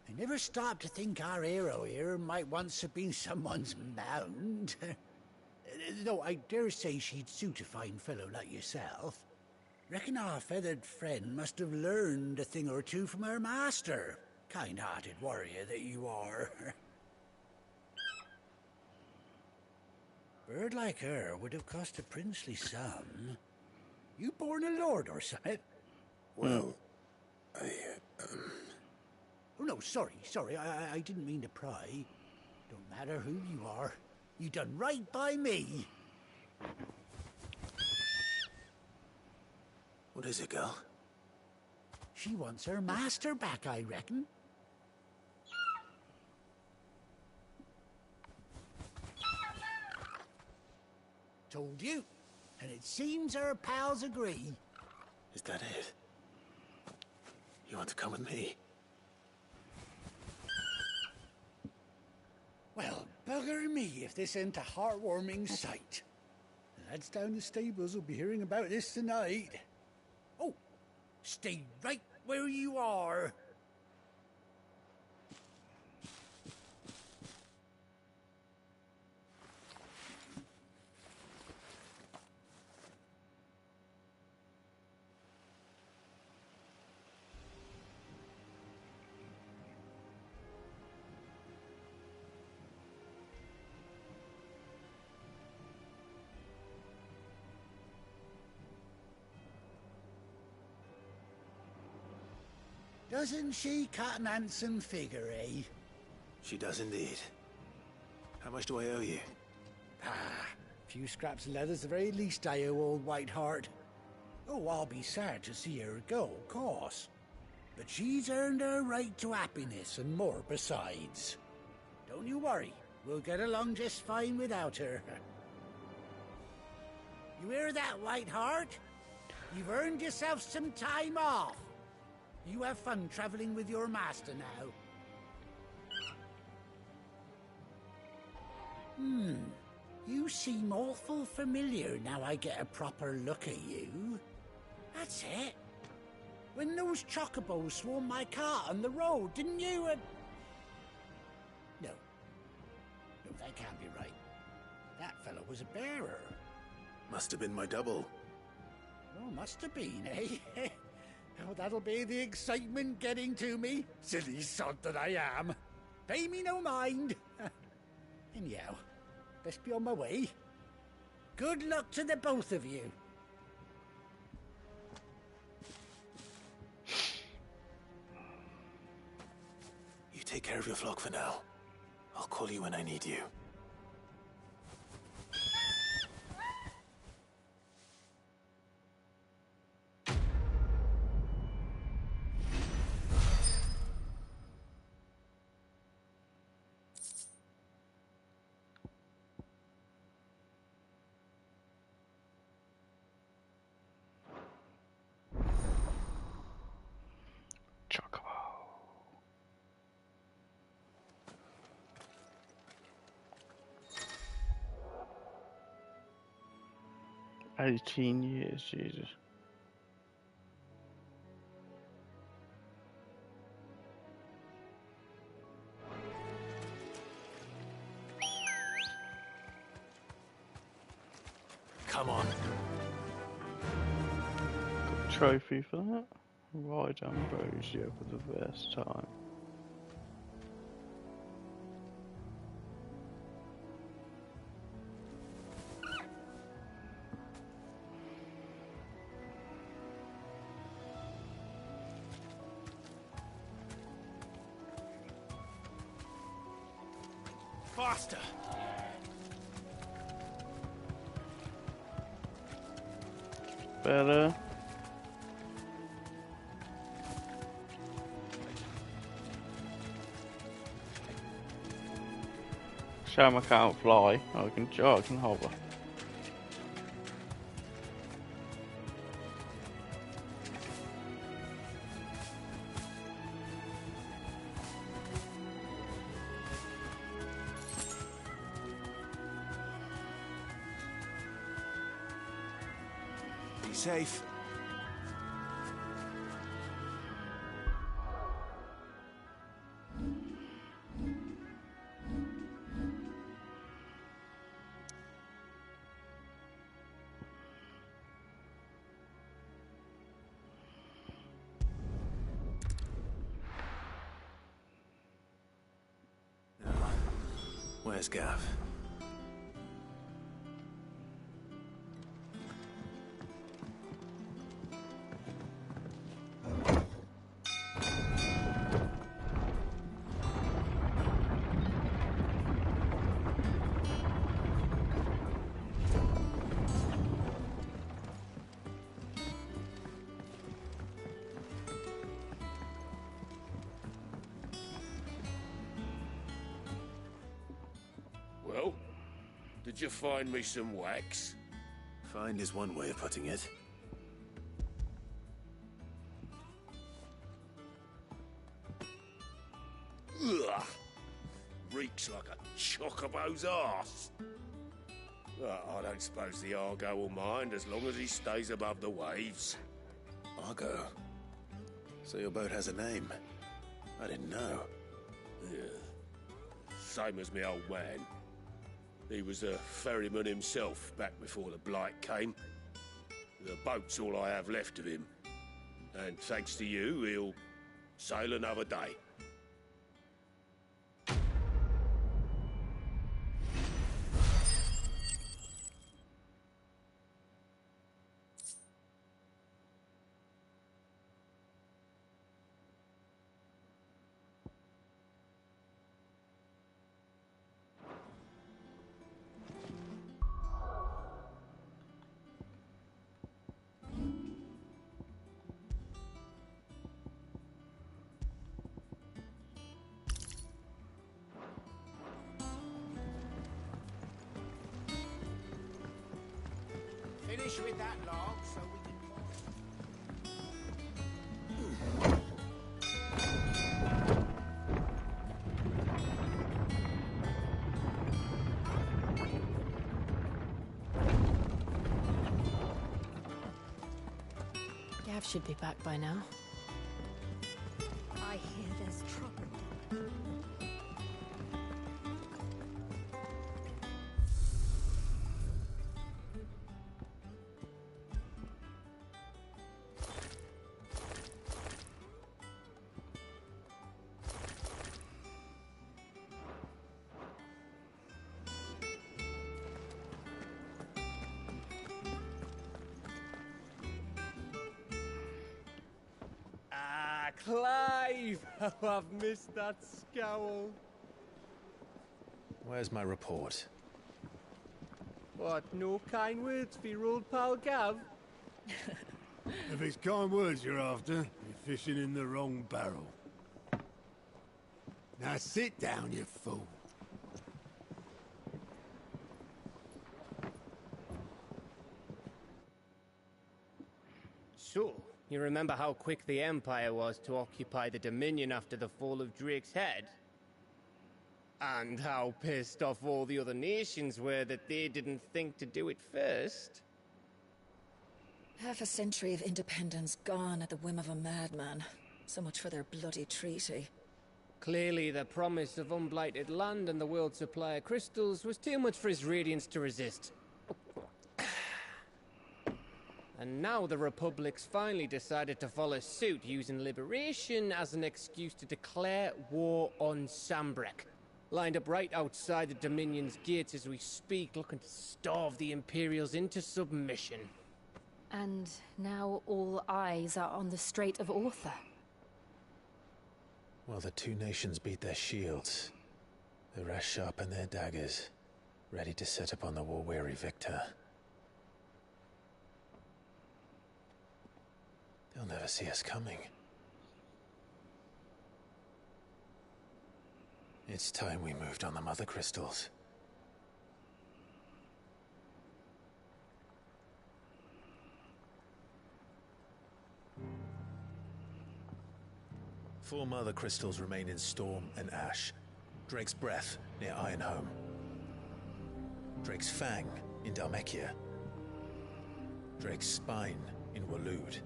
I never stopped to think our hero here might once have been someone's mount. Though I dare say she'd suit a fine fellow like yourself. Reckon our feathered friend must have learned a thing or two from her master. Kind-hearted warrior that you are. Bird like her would have cost a princely sum. You born a lord or something? Well, Oh, no, sorry. I didn't mean to pry. Don't matter who you are. You done right by me. What is it, girl? She wants her master back, I reckon. Told you. And it seems her pals agree. Is that it? You want to come with me? Well, bugger me if this ain't a heartwarming sight. The lads down the stables will be hearing about this tonight. Oh, stay right where you are. Doesn't she cut an handsome figure, eh? She does indeed. How much do I owe you? A few scraps of leather's the very least I owe old White Hart. Oh, I'll be sad to see her go, of course. But she's earned her right to happiness and more besides. Don't you worry, we'll get along just fine without her. You hear that, White Hart? You've earned yourself some time off. You have fun traveling with your master now. You seem awful familiar now I get a proper look at you. That's it. When those chocobos swarmed my cart on the road, didn't you? No, that can't be right. That fellow was a bearer. Must have been my double. Oh, must have been, eh? Oh, that'll be the excitement getting to me. Silly sod that I am. Pay me no mind. Anyhow, best be on my way. Good luck to the both of you. You take care of your flock for now. I'll call you when I need you. 18 years, Jesus. Come on. Got a trophy for that. Ride Ambrosia for the first time. Faster! Better. Shame I can't fly. I can hover. Be safe. Where's Gav? Well, did you find me some wax? Find is one way of putting it. Ugh! Reeks like a chocobo's arse. I don't suppose the Argo will mind as long as he stays above the waves. Argo? So your boat has a name? I didn't know. Yeah. Same as me old man. He was a ferryman himself back before the Blight came. The boat's all I have left of him. And thanks to you, he'll sail another day. Finish with that log so we can... Gav should be back by now. I hear there's trouble. Clive! Oh, I've missed that scowl. Where's my report? What, no kind words for your old pal Gav? If it's kind words you're after, you're fishing in the wrong barrel. Now sit down, you fool. So, you remember how quick the Empire was to occupy the Dominion after the fall of Drake's Head? And how pissed off all the other nations were that they didn't think to do it first? Half a century of independence gone at the whim of a madman. So much for their bloody treaty. Clearly, the promise of unblighted land and the world's supply of crystals was too much for his radiance to resist. And now the Republic's finally decided to follow suit, using liberation as an excuse to declare war on Sanbreque. Lined up right outside the Dominion's gates as we speak, looking to starve the Imperials into submission. And now all eyes are on the Strait of Author. While the two nations beat their shields, the rest sharpen their daggers, ready to set upon the war-weary victor. They'll never see us coming. It's time we moved on the Mother Crystals. Four Mother Crystals remain in Storm and Ash. Drake's Breath near Ironhome. Drake's Fang in Dhalmekia. Drake's Spine in Waloed.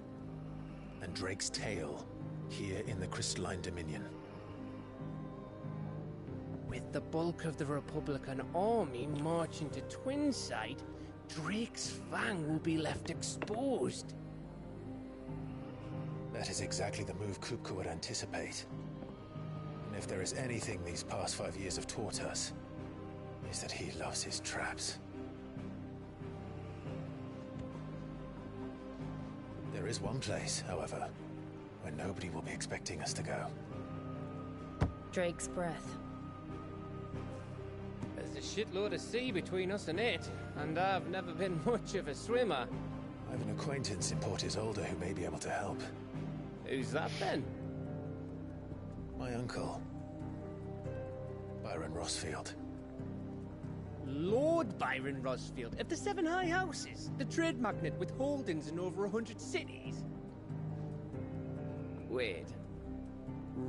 And Drake's Tail here in the Crystalline Dominion. With the bulk of the Republican army marching to Twinside, Drake's Fang will be left exposed. That is exactly the move Kupka would anticipate. And if there is anything these past 5 years have taught us, is that he loves his traps. There is one place, however, where nobody will be expecting us to go. Drake's Breath. There's a shitload of sea between us and it, and I've never been much of a swimmer. I have an acquaintance in Port Isolde who may be able to help. Who's that then? My uncle, Byron Rosfield. Lord Byron Rosfield of the Seven High Houses, the trade magnate with holdings in over 100 cities. Wait,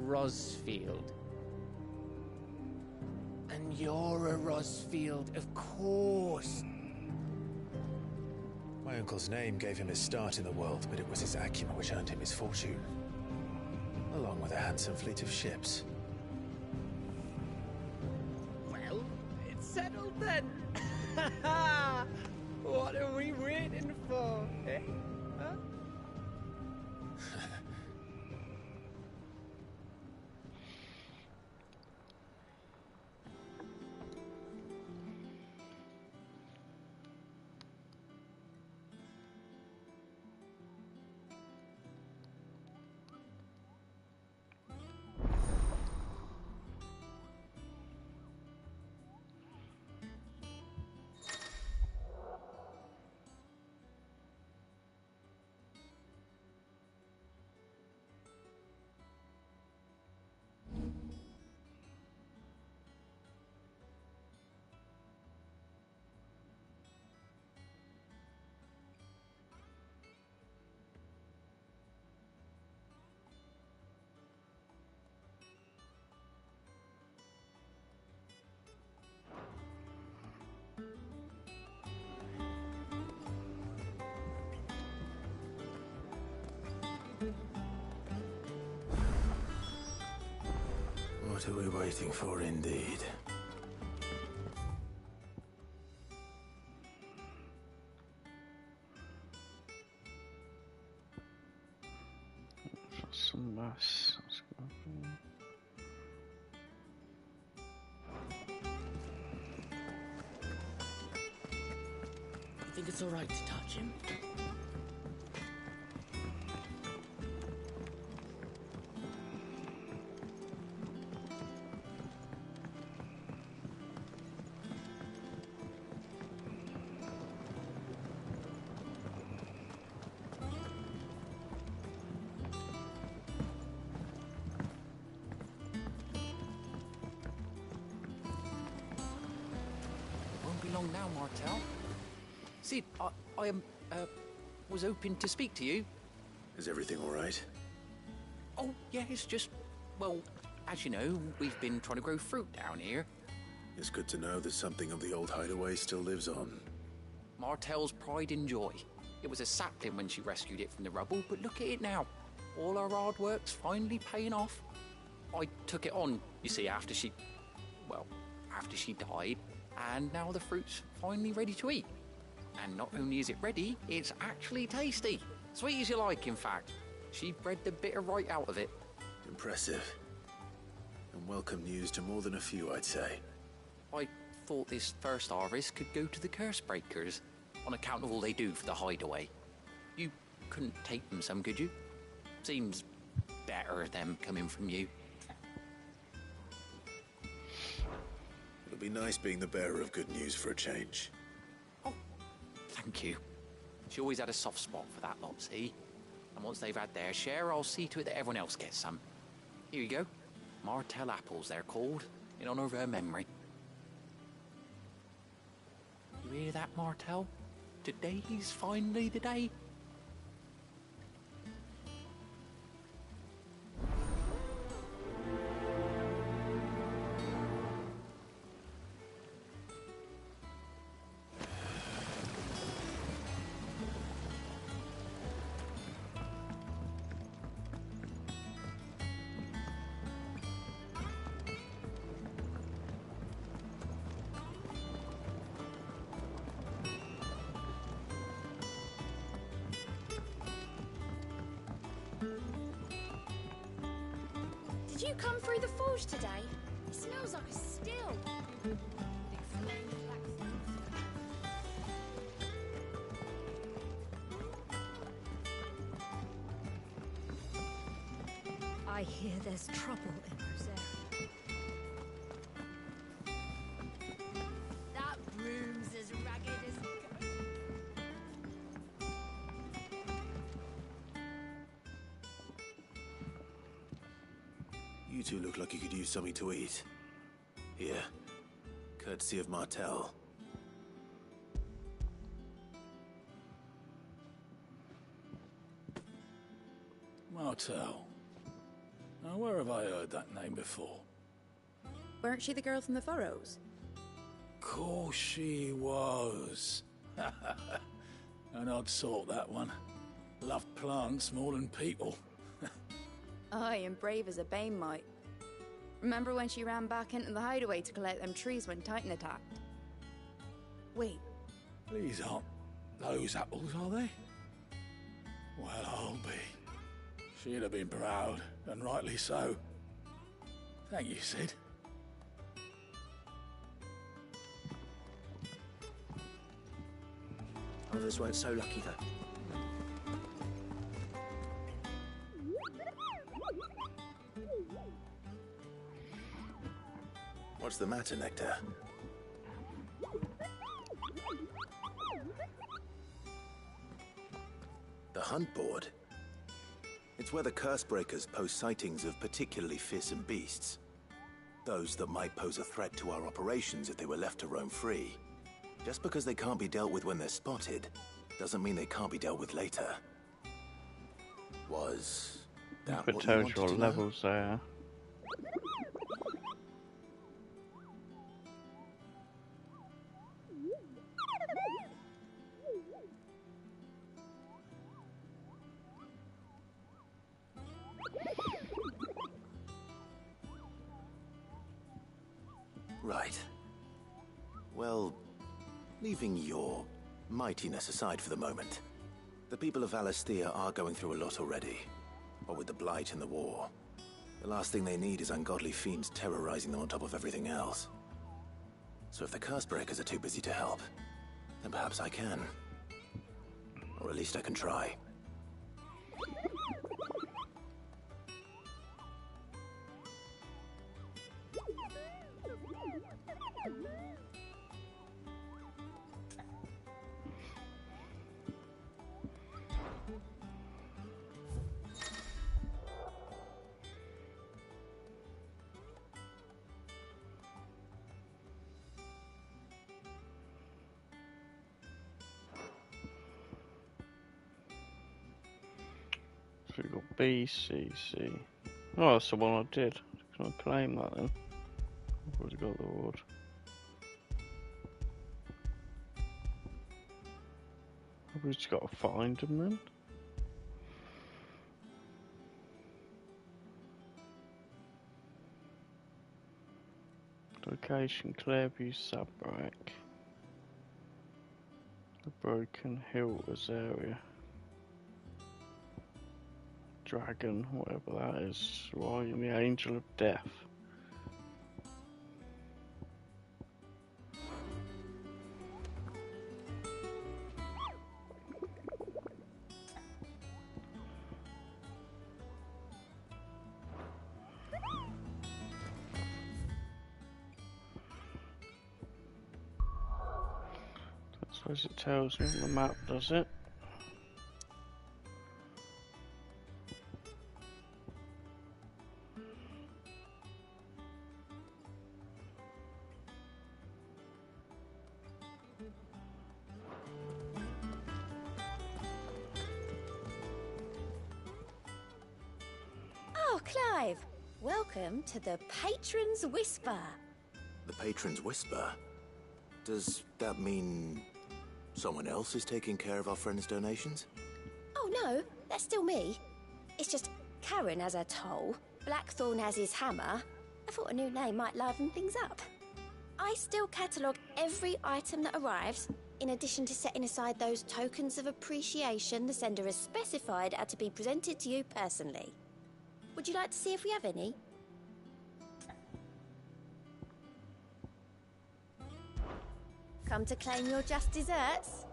Rosfield. And you're a Rosfield, of course. My uncle's name gave him his start in the world, but it was his acumen which earned him his fortune. Along with a handsome fleet of ships. Well, it's settled then. What are we waiting for, eh? Huh? What are we waiting for, indeed? Some mass. You think it's all right to touch him? Long now, Martel. See, I was hoping to speak to you. Is everything all right? Oh, yeah, it's just, well, as you know, we've been trying to grow fruit down here. It's good to know that something of the old hideaway still lives on. Martel's pride and joy. It was a sapling when she rescued it from the rubble, but look at it now. All her hard work's finally paying off. I took it on, you see, after she died, and now the fruit's finally ready to eat. And not only is it ready, it's actually tasty. Sweet as you like, in fact. She bred the bitter right out of it. Impressive. And welcome news to more than a few, I'd say. I thought this first harvest could go to the curse breakers, on account of all they do for the hideaway. You couldn't take them some, could you? Seems better them coming from you. It'll be nice being the bearer of good news for a change. Thank you. She always had a soft spot for that lot, see? And once they've had their share, I'll see to it that everyone else gets some. Here you go. Martell apples, they're called, in honor of her memory. You hear that, Martell? Today's finally the day. Did you come through the forge today? It smells like a still. I hear there's trouble in Rosaria. That broom's as ragged as... You two look like you could use something to eat. Here, courtesy of Martell. Martell. Now, where have I heard that name before? Weren't she the girl from the Furrows? Course she was. An odd sort, that one. Loved plants more than people. Aye, and brave as a bane might. Remember when she ran back into the hideaway to collect them trees when Titan attacked? Wait. These aren't those apples, are they? Well, I'll be. She'd have been proud, and rightly so. Thank you, Sid. Others weren't so lucky, though. What's the matter, Nectar? The hunt board? It's where the curse breakers post sightings of particularly fearsome beasts. Those that might pose a threat to our operations if they were left to roam free. Just because they can't be dealt with when they're spotted, doesn't mean they can't be dealt with later. Was that what you wanted to know? Levels there. Right. Well, leaving your mightiness aside for the moment, the people of Valisthea are going through a lot already. What with the Blight and the war, the last thing they need is ungodly fiends terrorizing them on top of everything else. So if the Cursebreakers are too busy to help, then perhaps I can. Or at least I can try. So we've got BCC. Oh, that's the one I did. Can I claim that then? I've already got the award. Probably just got to find them then. Location: Clairview, Sabrak. The Broken Hills area. Dragon, whatever that is. Ryan, the Angel of Death. I suppose it tells me on the map, does it? Oh, Clive! Welcome to the Patron's Whisper. The Patron's Whisper? Does that mean someone else is taking care of our friend's donations? Oh no, that's still me. It's just Karen has her toll, Blackthorn has his hammer. I thought a new name might liven things up. I still catalogue every item that arrives, in addition to setting aside those tokens of appreciation the sender has specified are to be presented to you personally. Would you like to see if we have any? Come to claim your just desserts?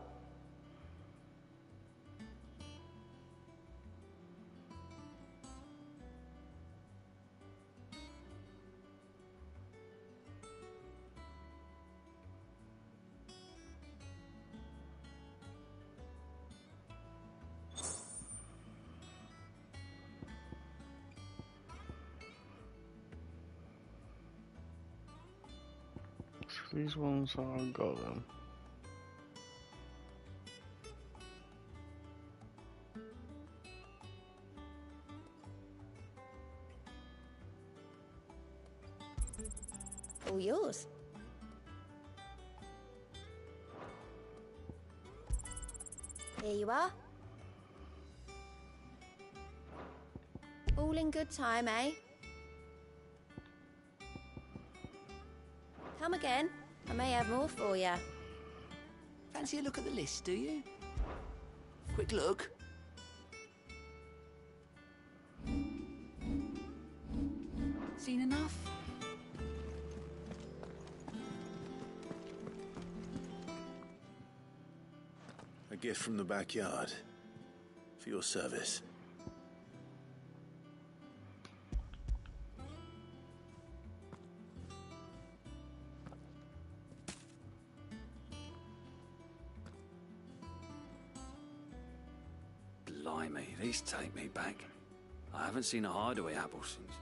These ones haven't got them. All yours. Here you are. All in good time, eh? Come again. I may have more for you. Fancy a look at the list, do you? Quick look. Seen enough? A gift from the backyard. For your service. Blimey, these take me back. I haven't seen a hideaway apple since.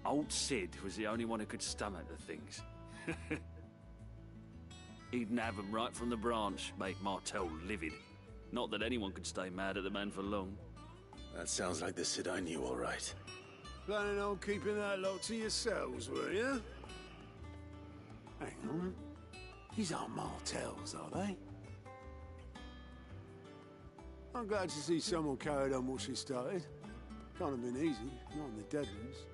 Old Sid was the only one who could stomach the things. He'd nab 'em right from the branch, make Martell livid. Not that anyone could stay mad at the man for long. That sounds like the Sid I knew, all right. Planning on keeping that lot to yourselves, were you? Hang on. These aren't Martells, are they? I'm glad to see someone carried on what she started. Can't have been easy, not in the Deadlands.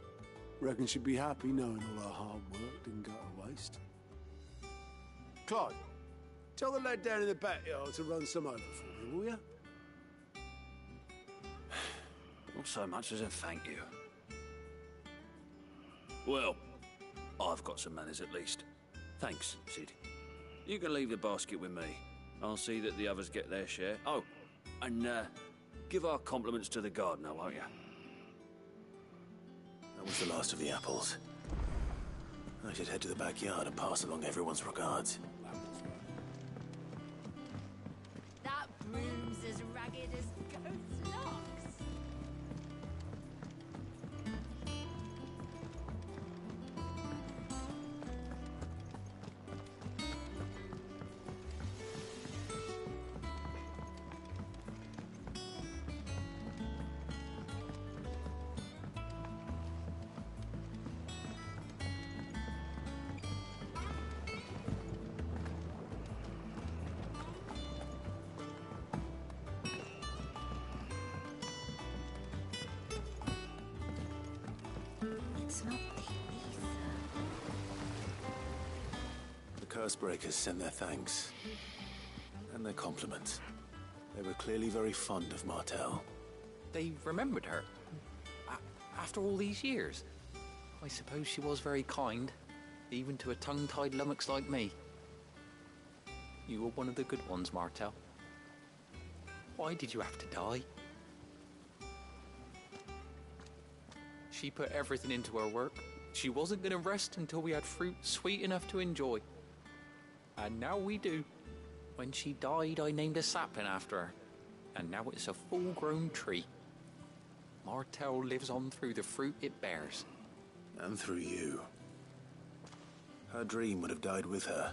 Reckon she'd be happy knowing all her hard work didn't go to waste. Clive, tell the lad down in the backyard to run some over for me, will you? Not so much as a thank you. Well, I've got some manners at least. Thanks, Sid. You can leave the basket with me. I'll see that the others get their share. Oh, and give our compliments to the gardener, won't you? That was the last of the apples. I should head to the backyard and pass along everyone's regards. That broom's as ragged as goat's locks. It's not the ether. The Cursebreakers send their thanks. And their compliments. They were clearly very fond of Martell. They remembered her. After all these years. I suppose she was very kind, even to a tongue-tied lummox like me. You were one of the good ones, Martell. Why did you have to die? She put everything into her work. She wasn't going to rest until we had fruit sweet enough to enjoy. And now we do. When she died, I named a sapling after her. And now it's a full-grown tree. Martell lives on through the fruit it bears. And through you. Her dream would have died with her,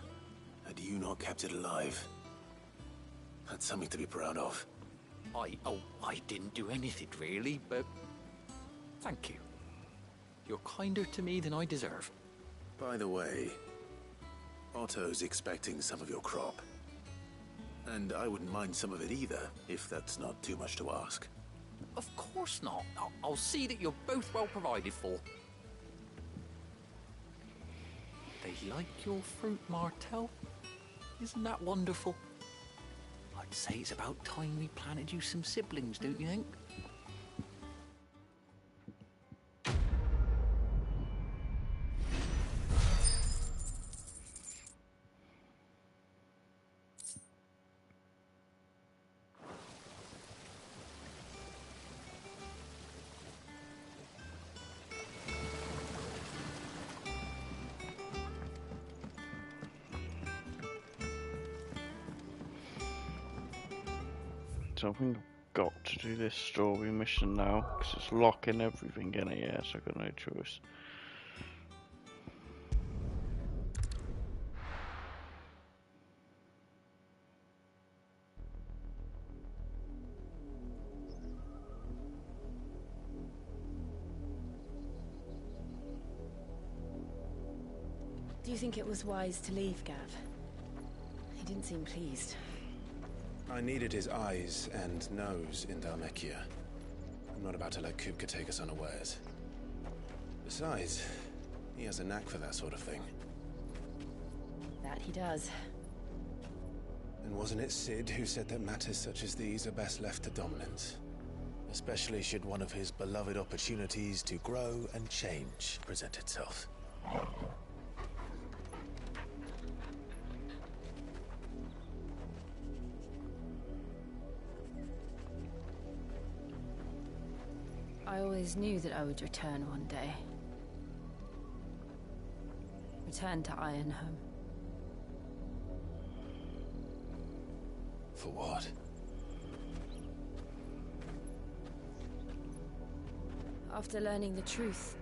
had you not kept it alive. That's something to be proud of. I didn't do anything really, but thank you. You're kinder to me than I deserve. By the way, Otto's expecting some of your crop. And I wouldn't mind some of it either, if that's not too much to ask. Of course not. I'll see that you're both well provided for. They like your fruit, Martell. Isn't that wonderful? I'd say it's about time we planted you some siblings, don't you think? So I think I've got to do this story mission now, because it's locking everything in here, so I've got no choice. Do you think it was wise to leave, Gav? He didn't seem pleased. I needed his eyes and nose in Dhalmekia. I'm not about to let Kupka take us unawares. Besides, he has a knack for that sort of thing. That he does. And wasn't it Cid who said that matters such as these are best left to dominance? Especially should one of his beloved opportunities to grow and change present itself. I always knew that I would return one day. Return to Ironhome. For what? After learning the truth,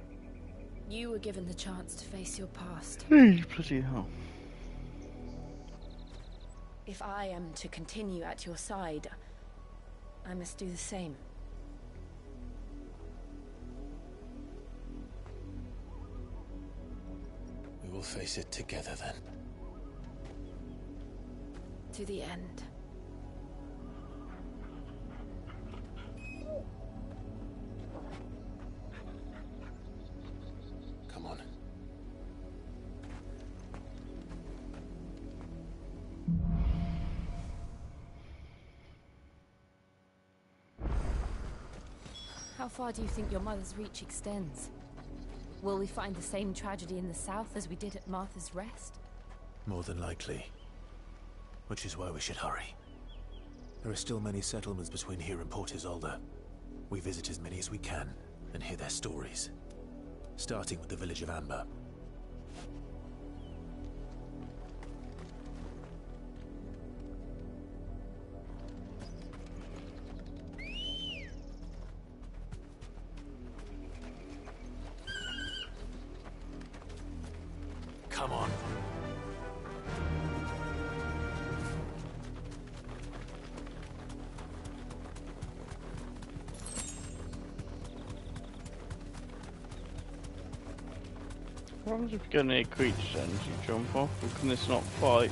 you were given the chance to face your past. Bloody hell. If I am to continue at your side, I must do the same. We will face it together then. To the end. Come on. How far do you think your mother's reach extends? Will we find the same tragedy in the south as we did at Martha's Rest? More than likely. Which is why we should hurry. There are still many settlements between here and Port Isolde. We visit as many as we can and hear their stories. Starting with the village of Amber. Come on. What happens if you get near creatures then? Do you jump off? Or can this not fight?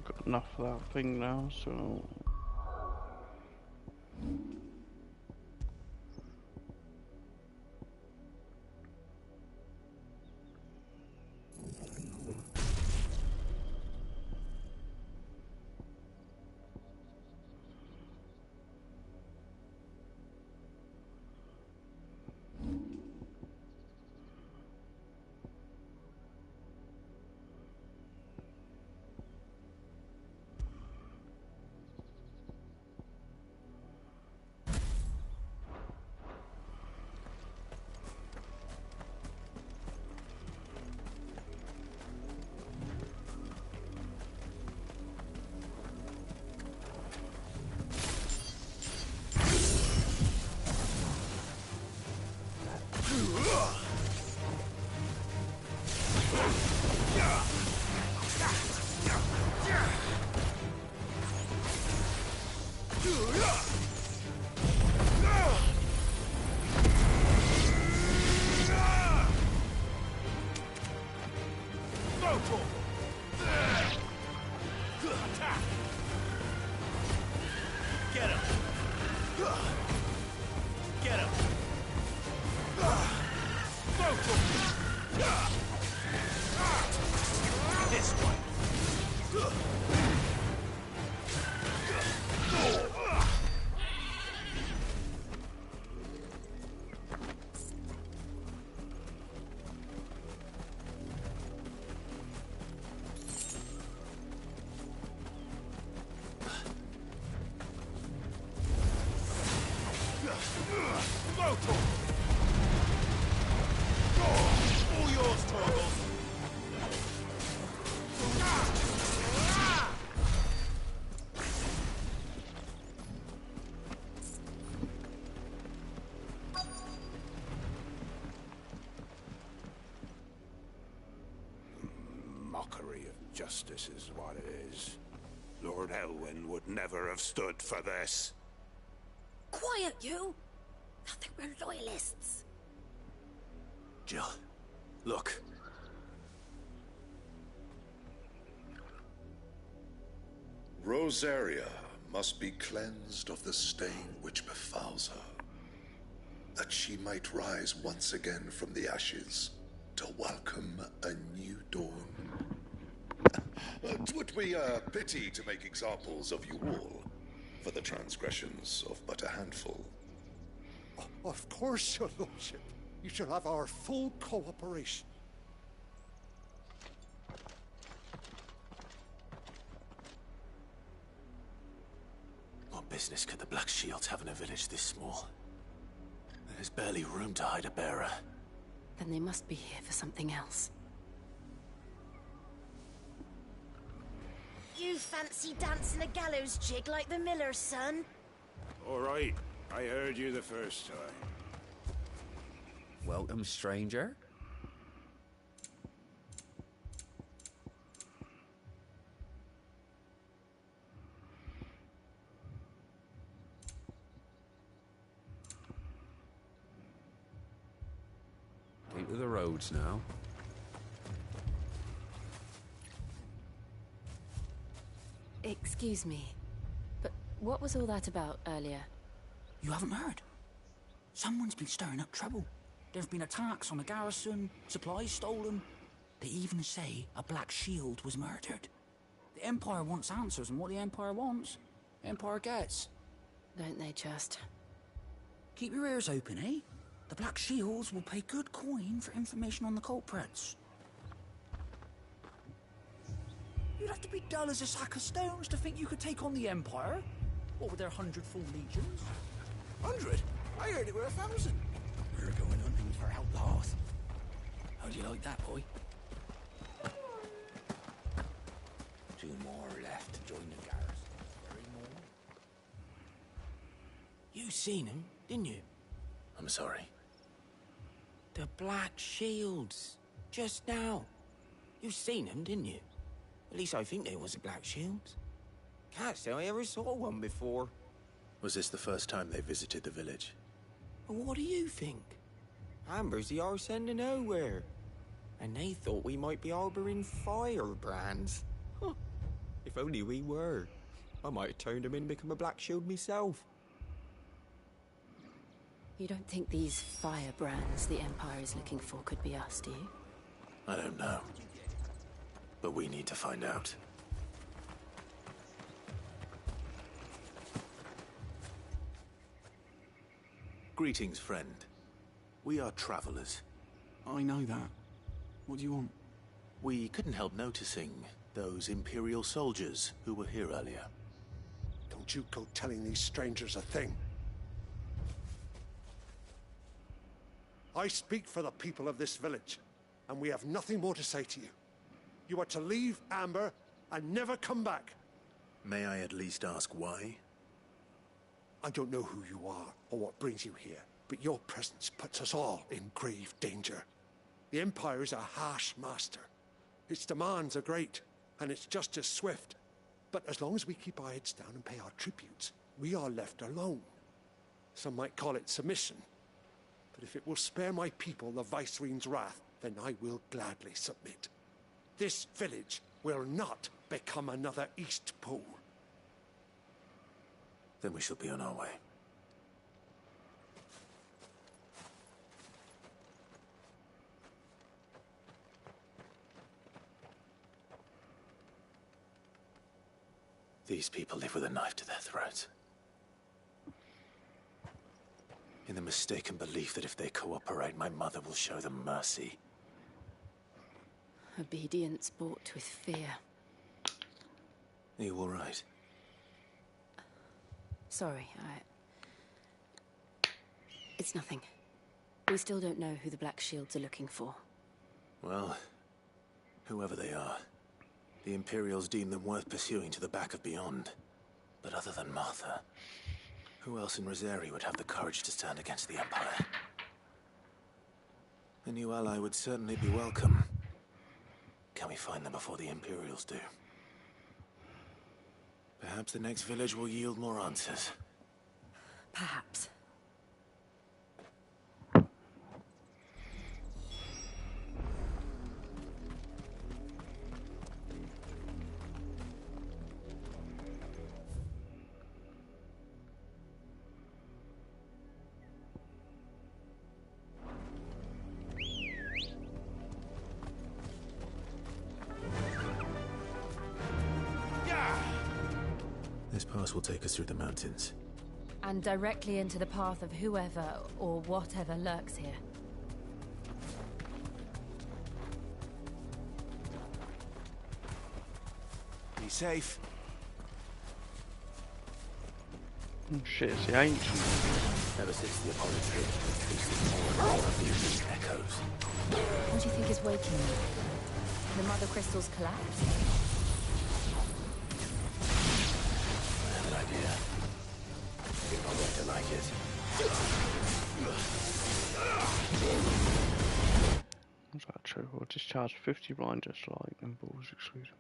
Got enough of that thing now, so... All yours, Torgal. Mockery of justice is what it is. Lord Elwyn would never have stood for this. Quiet, you! I think we're loyalists. Jill, look. Rosaria must be cleansed of the stain which befouls her, that she might rise once again from the ashes to welcome a new dawn. 'Twould be a pity to make examples of you all for the transgressions of but a handful. Of course, your lordship. You shall have our full cooperation. What business could the Black Shields have in a village this small? There's barely room to hide a bearer. Then they must be here for something else. You fancy dancing a gallows jig like the miller's son? All right, I heard you the first time. Welcome, stranger. Keep to the roads now. Excuse me, but what was all that about earlier? You haven't heard? Someone's been stirring up trouble. There've been attacks on the garrison, supplies stolen. They even say a Black Shield was murdered. The Empire wants answers, and what the Empire wants, the Empire gets. Don't they just? Keep your ears open, eh? The Black Shields will pay good coin for information on the culprits. You'd have to be dull as a sack of stones to think you could take on the Empire. What with their 100 full legions? 100? I heard it were 1,000. We're going hunting for outlaws. How do you like that, boy? 2 more left to join the garrison. 3 more. You seen him, didn't you? I'm sorry. The Black Shields. Just now. You seen them, didn't you? At least I think they was the Black Shields. Can't say I ever saw one before. Was this the first time they visited the village? But what do you think? Amber's the arse end of nowhere. And they thought we might be harboring firebrands. Huh. If only we were. I might have turned them in and become a Black Shield myself. You don't think these firebrands the Empire is looking for could be us, do you? I don't know. But we need to find out. Greetings, friend. We are travelers. I know that. What do you want? We couldn't help noticing those Imperial soldiers who were here earlier. Don't you go telling these strangers a thing. I speak for the people of this village, and we have nothing more to say to you. You are to leave Amber and never come back. May I at least ask why? I don't know who you are or what brings you here, but your presence puts us all in grave danger. The Empire is a harsh master. Its demands are great, and its justice swift. But as long as we keep our heads down and pay our tributes, we are left alone. Some might call it submission. But if it will spare my people the Viceroy's wrath, then I will gladly submit. This village will not become another Eastpool. Then we shall be on our way. These people live with a knife to their throats. In the mistaken belief that if they cooperate, my mother will show them mercy. Obedience bought with fear. Are you all right? Sorry, It's nothing. We still don't know who the Black Shields are looking for. Well, whoever they are, the Imperials deem them worth pursuing to the back of beyond. But other than Martha, who else in Rosari would have the courage to stand against the Empire? A new ally would certainly be welcome. Can we find them before the Imperials do? Perhaps the next village will yield more answers. Perhaps. This pass will take us through the mountains. And directly into the path of whoever or whatever lurks here. Be safe. Oh shit, it's the ancient. Ever since the opponent's hit, we've seen more and more of these echoes. What do you think is waking you? The mother crystals collapse? I have an idea. You're not going to like it. Is that true? Or discharge 50 blind just like and balls exclusion.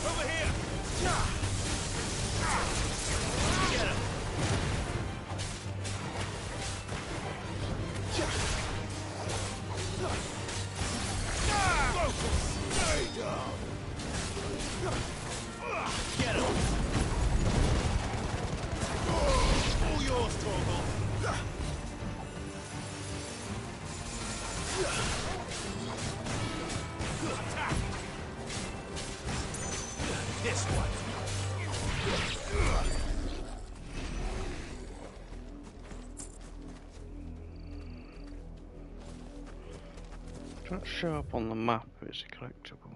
Over here! Get him! It's not show up on the map, it's a collectible.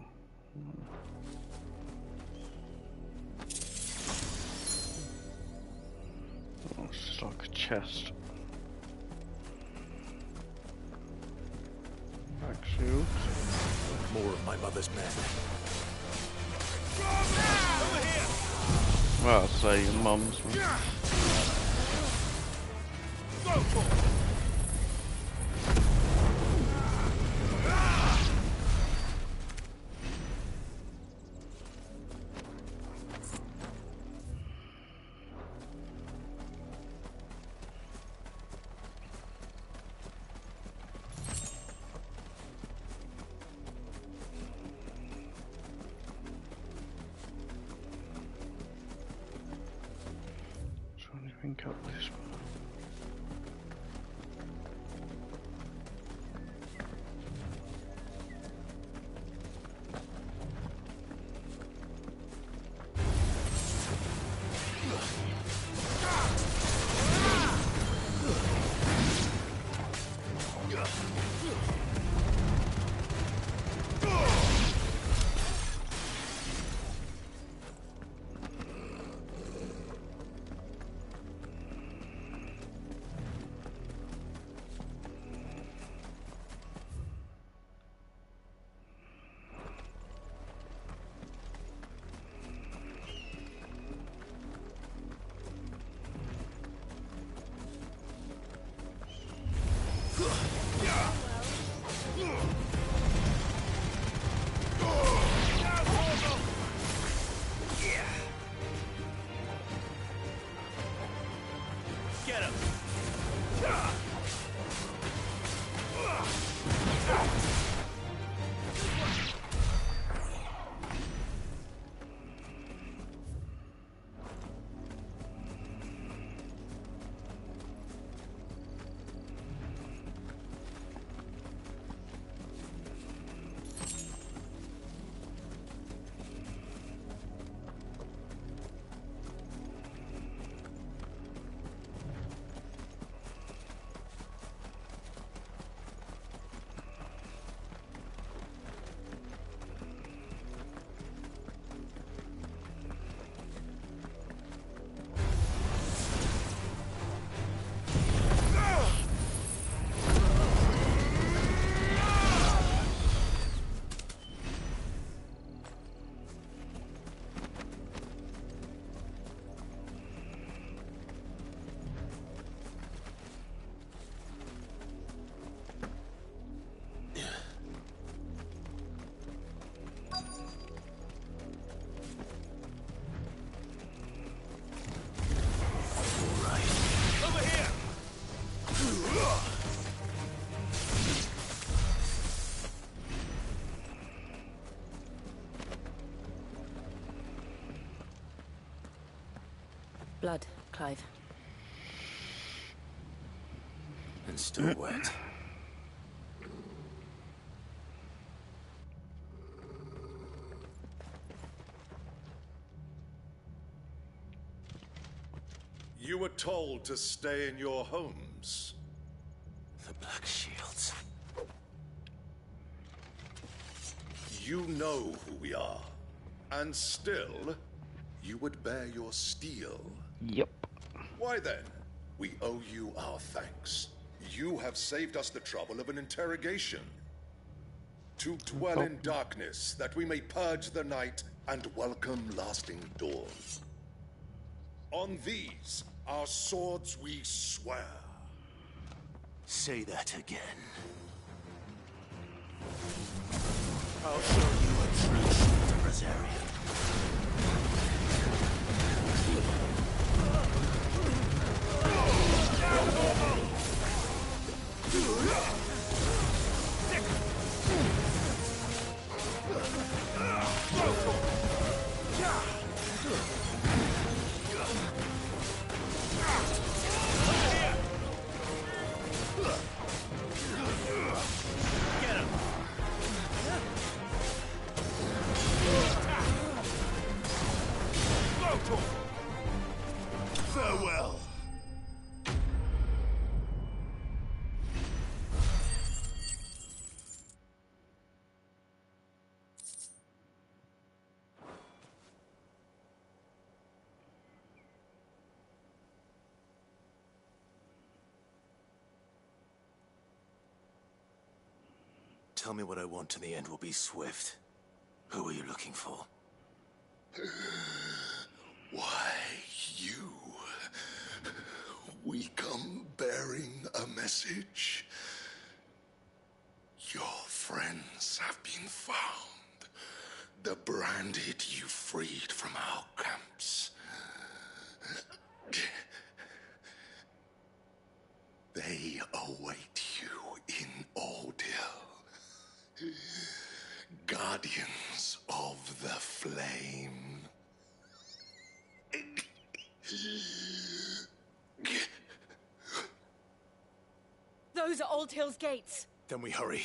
Oh, it's like a chest. Back shield. More of my mother's men. Well, I'll say your mum's man. Trying to link up this one. Get him! Blood, Clive. And still wet. You were told to stay in your homes. The Black Shields. You know who we are. And still, you would bear your steel. Yep. Why then? We owe you our thanks. You have saved us the trouble of an interrogation. To dwell in darkness, that we may purge the night and welcome lasting dawn. On these, our swords we swear. Say that again. I'll show you a true Santa Rosarian. Farewell. tell me what I want and the end will be swift. Who are you looking for? Why, you. We come bearing a message. Your friends have been found. The branded you freed from our camps. They await you in Aldil. Guardians of the Flame. Those are Old Hill's gates. Then we hurry.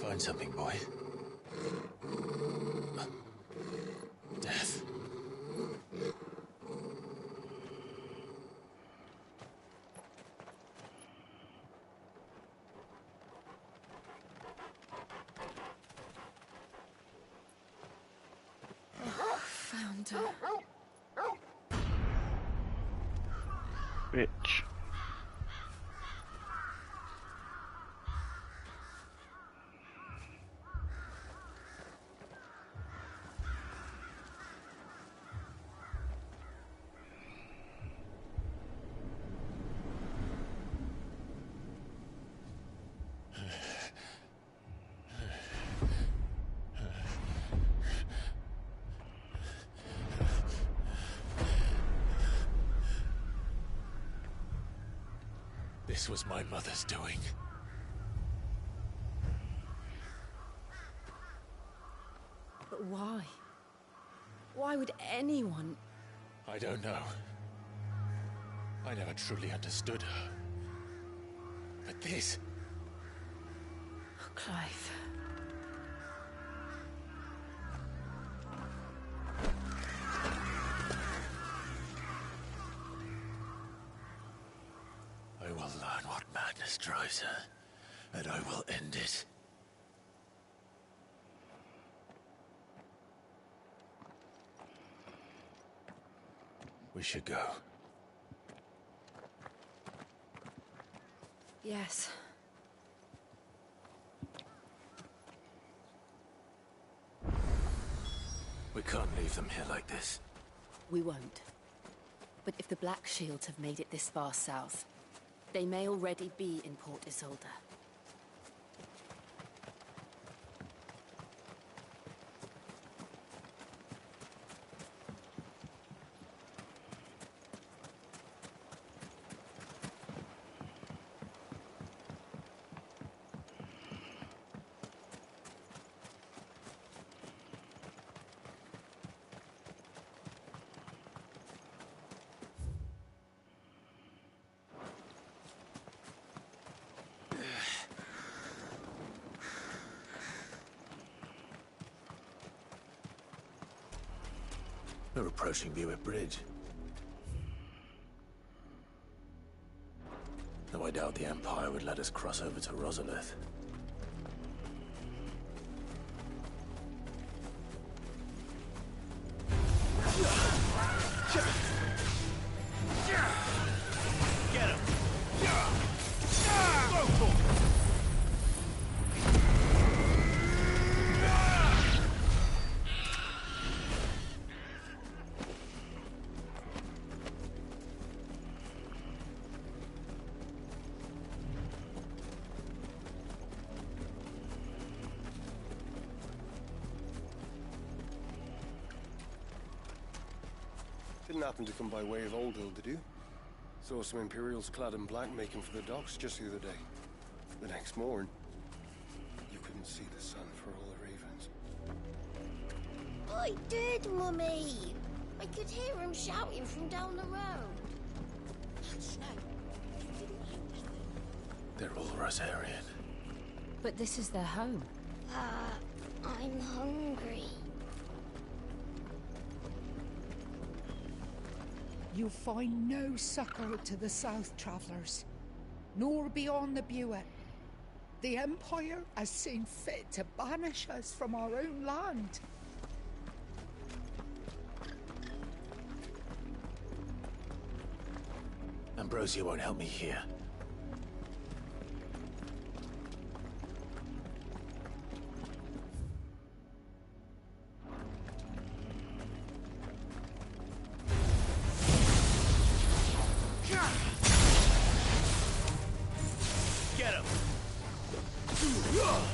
Find something, boy. Death. Found her. Bitch. This was my mother's doing. But why? Why would anyone... I don't know. I never truly understood her. But this... Oh, Clive. I will learn what madness drives her, and I will end it. We should go. Yes. We can't leave them here like this. We won't. But if the Black Shields have made it this far south, they may already be in Port Isolde. We're approaching Buick Bridge. Though I doubt the Empire would let us cross over to Rosalith. Get him! Didn't happen to come by way of Oldhill, did you? Saw some Imperials clad in black making for the docks just the other day. The next morn, you couldn't see the sun for all the ravens. I did, Mummy. I could hear him shouting from down the road. Snow, Rosarian. But this is their home. I'm hungry. You find no succor to the South Travellers, nor beyond the Buet. The Empire has seen fit to banish us from our own land. Ambrosia won't help me here. Get him! Get him! Over here!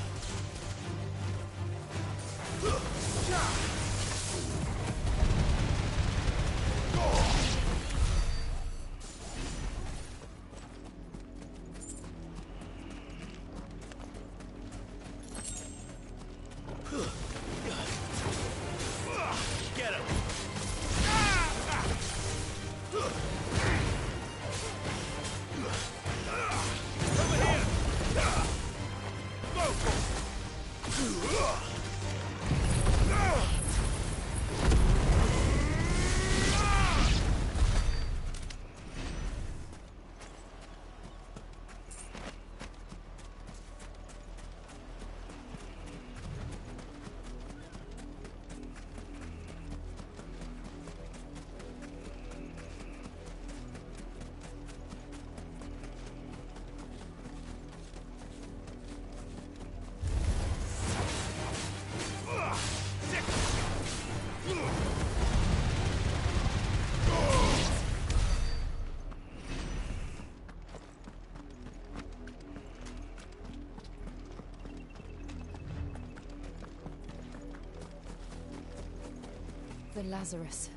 The Lazarus.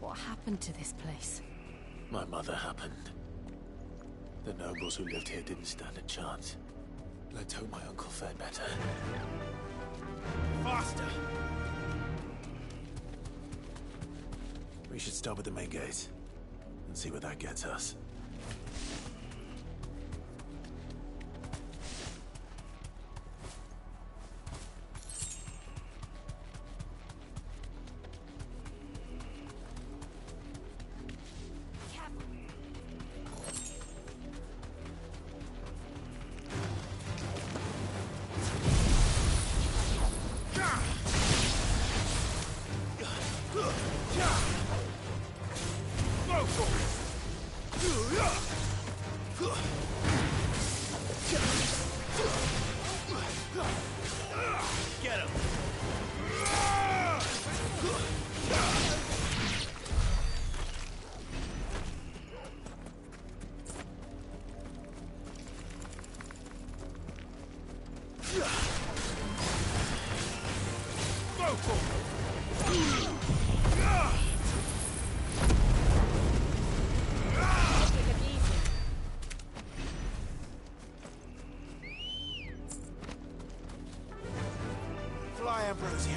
What happened to this place? My mother happened. The nobles who lived here didn't stand a chance. Let's hope my uncle fared better. Faster! We should start with the main gate and see where that gets us. Get him! Fly, Ambrosia.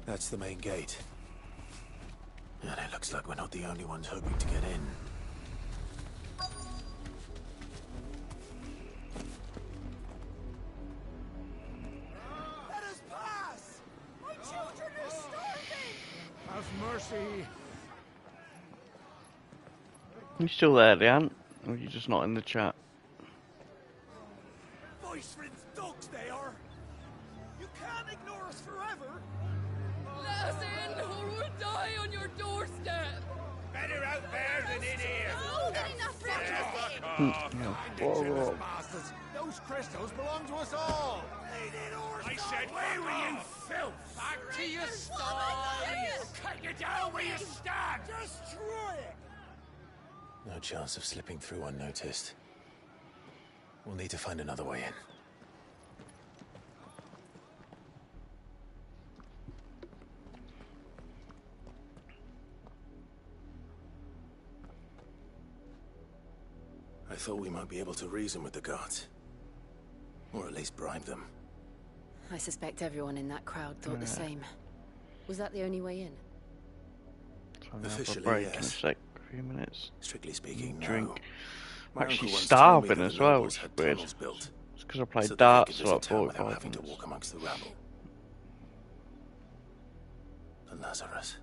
That's the main gate. And it looks like we're not the only ones hoping to get in. Let us pass! My children are starving! Have mercy. You still there, Leanne? Or are you just not in the chat? Voice-ridden dogs they are! You can't ignore us forever! Let us in, or we'll die on your doorstep! Better out there than in here! Oh, good enough for Ridiculous bastards! Those crystals belong to us all! I said, away with you, filth! Back to your sties! Cut you down where you stand! Destroy it! No chance of slipping through unnoticed. We'll need to find another way in. I thought we might be able to reason with the guards. Or at least bribe them. I suspect everyone in that crowd thought the same. Was that the only way in? Officially, yes. few minutes. Strictly speaking, Drink. no. I'm My actually uncle once told me starving that as the well, nobles which is had weird. tunnels built, It's because I played so that they darts could a lot visit town for without 5 having to minutes. walk amongst the rabble. The Lazarus.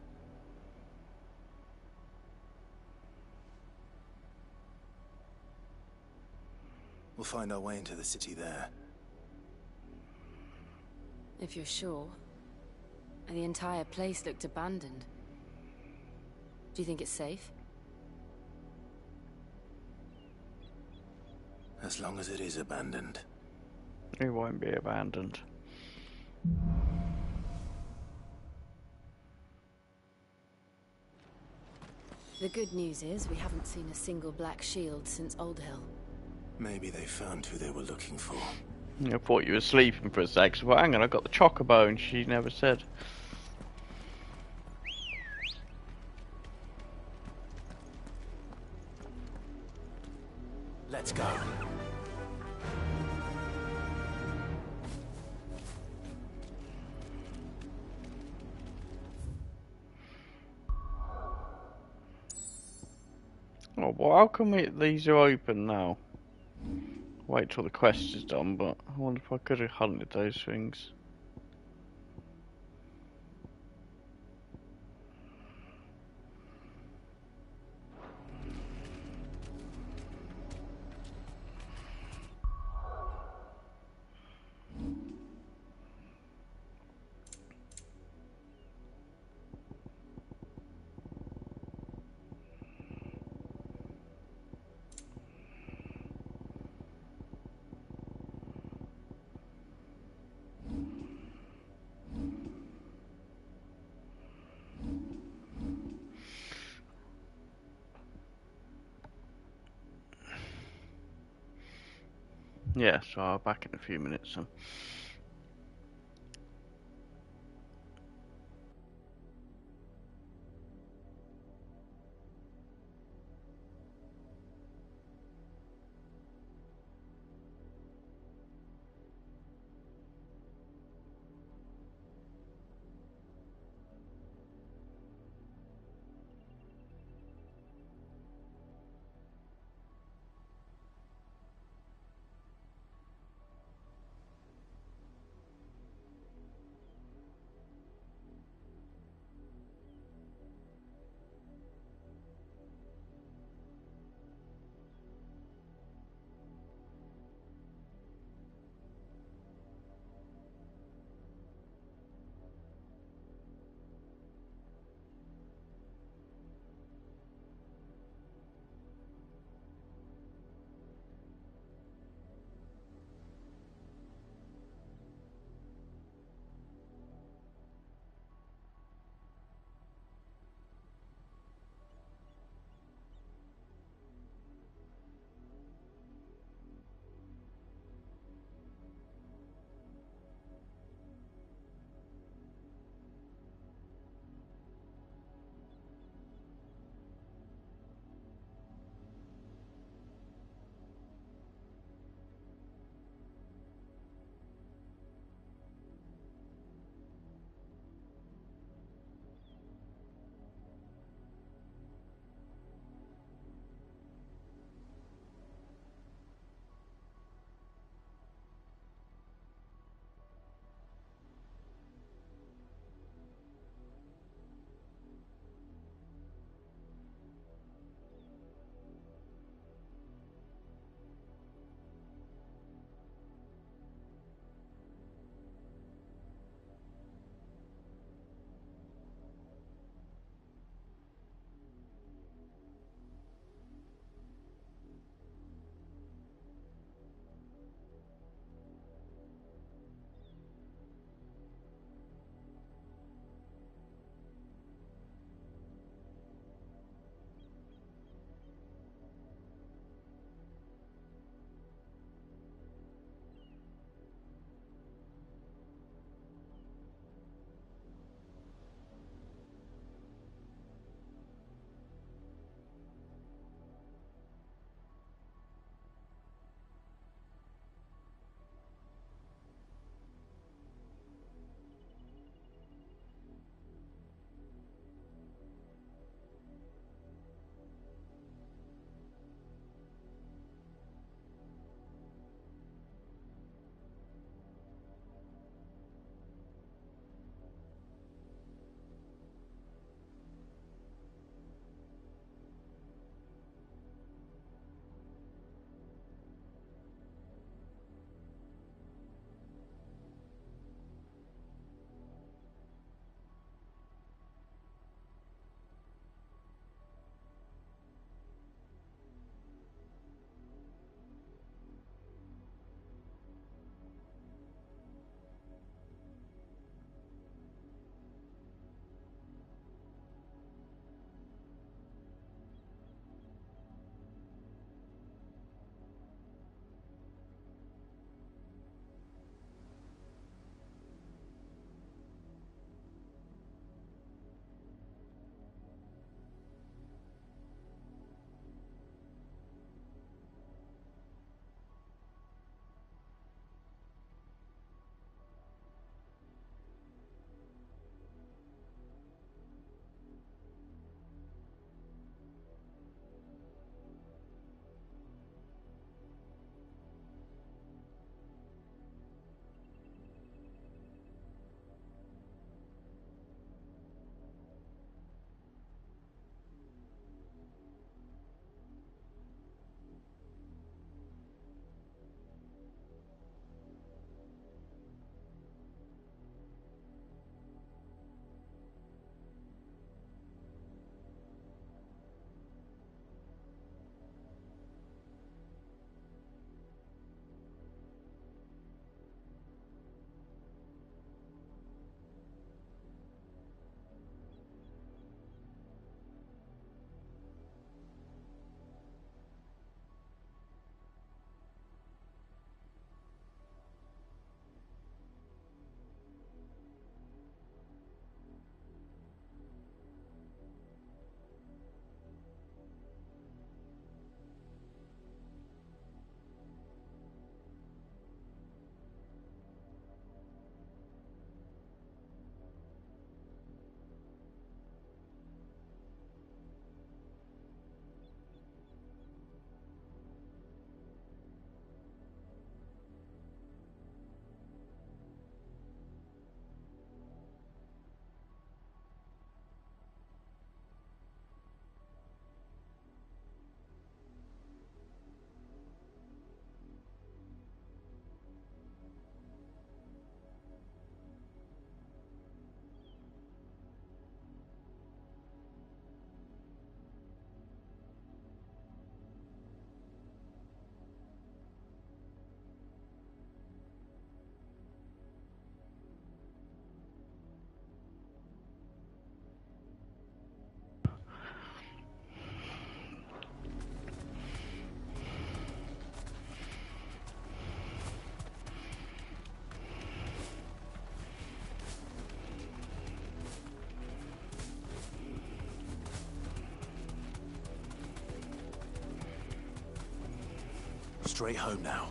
We'll find our way into the city there. If you're sure. The entire place looked abandoned. Do you think it's safe? As long as it is abandoned. It won't be abandoned. The good news is we haven't seen a single black shield since Old Hill. Maybe they found who they were looking for. I thought you were sleeping for a sec, so hang on, I got the chocobo and she never said. Let's go. Oh, well, how come these are open now? Wait till the quest is done, but I wonder if I could have hunted those things. Yeah, so I'll be back in a few minutes. So. straight home now.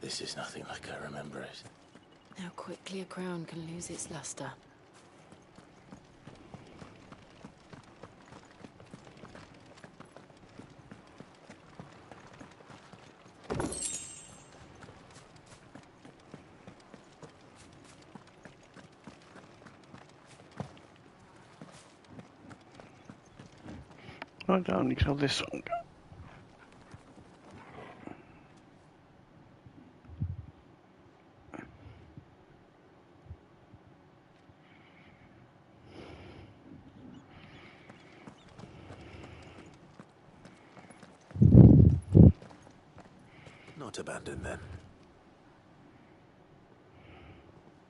This is nothing like I remember it. How quickly a crown can lose its luster. I don't need to have this one. Not abandoned then.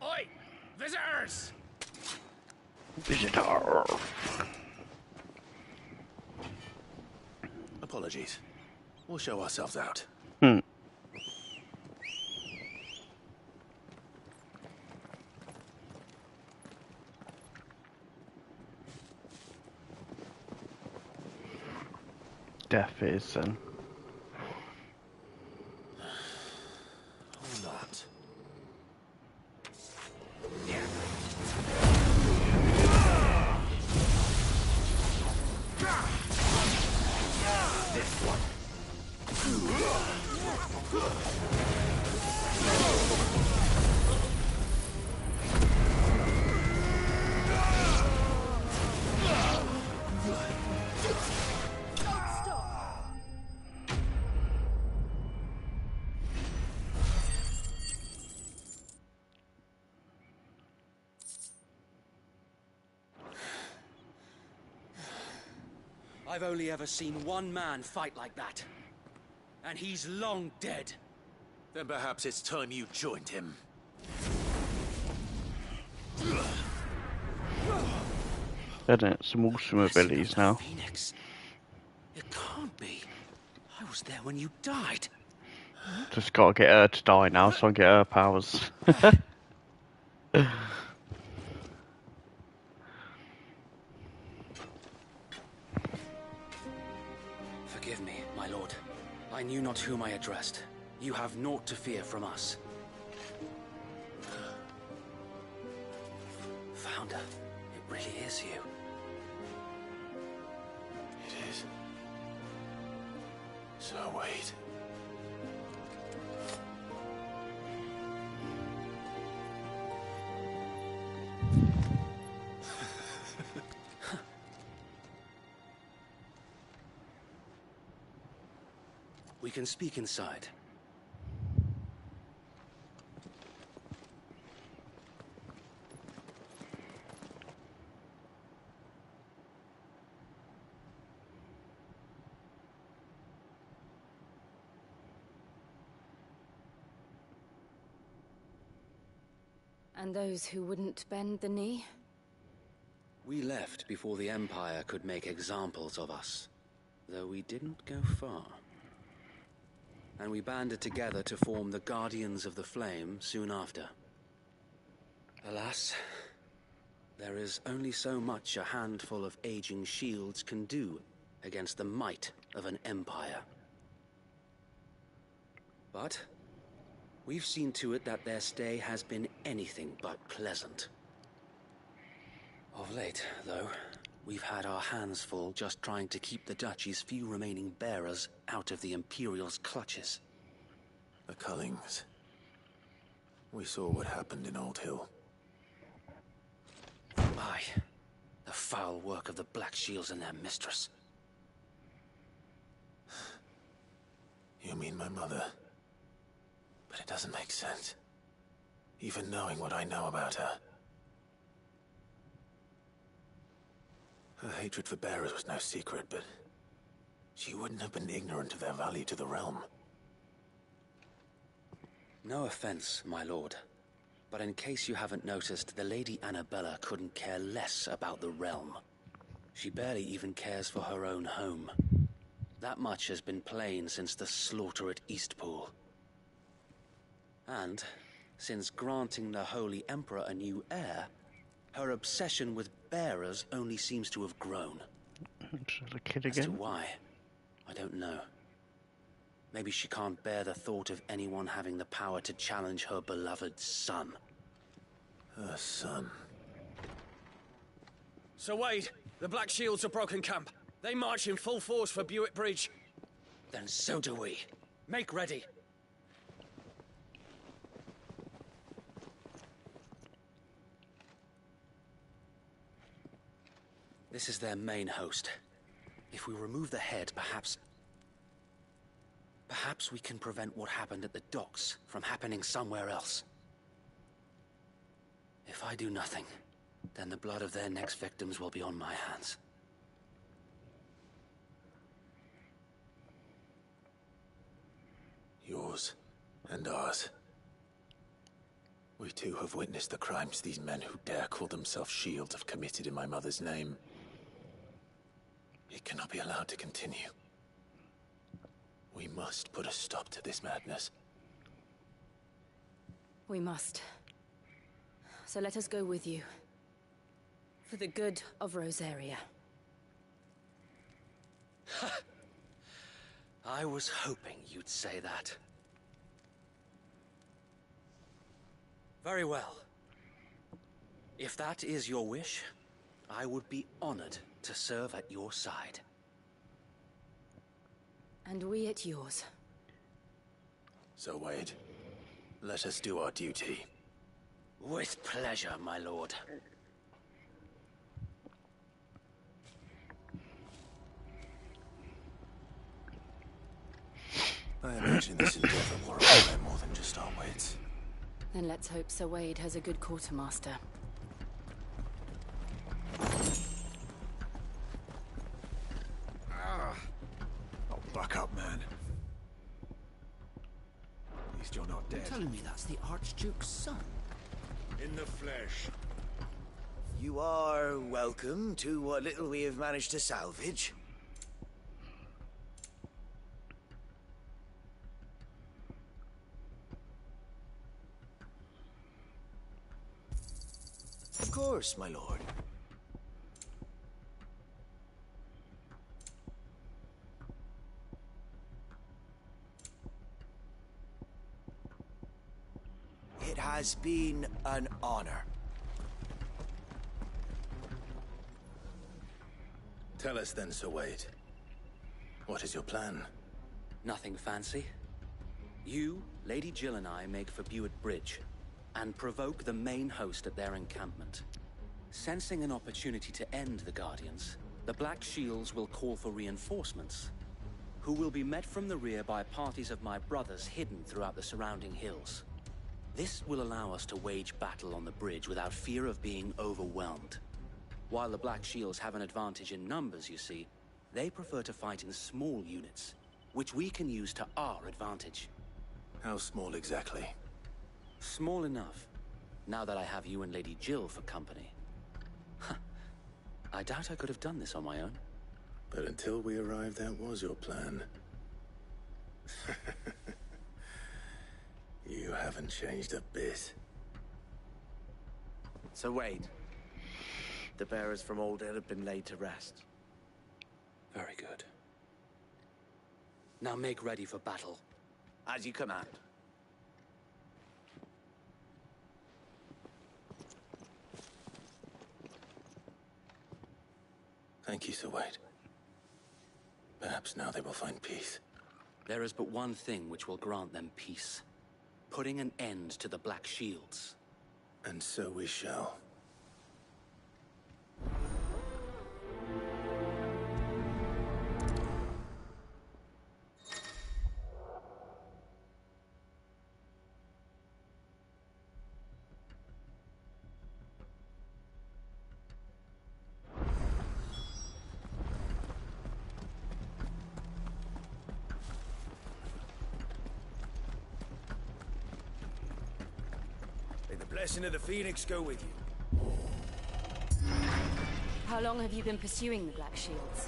Oi! Visitors! Visitor. Apologies. We'll show ourselves out. Death is then. Or not. I've only ever seen one man fight like that. And he's long dead. Then perhaps it's time you joined him. Isn't it? Some awesome abilities now. Phoenix. It can't be. I was there when you died. Just gotta get her to die now so I get her powers. Forgive me, my lord. I knew not whom I addressed. You have naught to fear from us. Founder, it really is you. It is. So wait. We can speak inside. And those who wouldn't bend the knee? We left before the Empire could make examples of us, though we didn't go far. And we banded together to form the Guardians of the Flame soon after. Alas, there is only so much a handful of aging shields can do against the might of an empire. But we've seen to it that their stay has been anything but pleasant. Of late, though, we've had our hands full just trying to keep the Duchy's few remaining bearers out of the Imperial's clutches. The Cullings. We saw what happened in Old Hill. Aye. The foul work of the Black Shields and their mistress. You mean my mother? But it doesn't make sense. Even knowing what I know about her. Her hatred for bearers was no secret, but she wouldn't have been ignorant of their value to the realm. No offense, my lord. But in case you haven't noticed, the Lady Annabella couldn't care less about the realm. She barely even cares for her own home. That much has been plain since the slaughter at Eastpool. And, since granting the Holy Emperor a new heir, her obsession with bearers only seems to have grown. The kid As to again. why, I don't know. Maybe she can't bear the thought of anyone having the power to challenge her beloved son. Her son. Sir Wade, the Black Shields have broken camp. They march in full force for Buick Bridge. Then so do we. Make ready. This is their main host. If we remove the head, perhaps we can prevent what happened at the docks from happening somewhere else. If I do nothing, then the blood of their next victims will be on my hands. Yours and ours. We too have witnessed the crimes these men who dare call themselves Shields have committed in my mother's name. It cannot be allowed to continue. We must put a stop to this madness. We must. So let us go with you. For the good of Rosaria. I was hoping you'd say that. Very well. If that is your wish, I would be honored to serve at your side. And we at yours. So, Wade, let us do our duty. With pleasure, my lord. I imagine this endeavor will require more than just our wits. Then let's hope Sir Wade has a good quartermaster. Oh, buck up, man. At least you're not dead. You're telling me that's the Archduke's son? In the flesh. You are welcome to what little we have managed to salvage. Of course, my lord. It has been an honor. Tell us then, Sir Wade. What is your plan? Nothing fancy. You, Lady Jill and I make for Buick Bridge and provoke the main host at their encampment. Sensing an opportunity to end the Guardians, the Black Shields will call for reinforcements, who will be met from the rear by parties of my brothers hidden throughout the surrounding hills. This will allow us to wage battle on the bridge without fear of being overwhelmed. While the Black Shields have an advantage in numbers, you see, they prefer to fight in small units, which we can use to our advantage. How small exactly? Small enough, now that I have you and Lady Jill for company. I doubt I could have done this on my own. But until we arrived, that was your plan. You haven't changed a bit. Sir Wade, the bearers from Oldale have been laid to rest. Very good. Now make ready for battle. As you command. Thank you, Sir Wade. Perhaps now they will find peace. There is but one thing which will grant them peace. Putting an end to the Black Shields. And so we shall. May the blessing of the Phoenix go with you. How long have you been pursuing the Black Shields?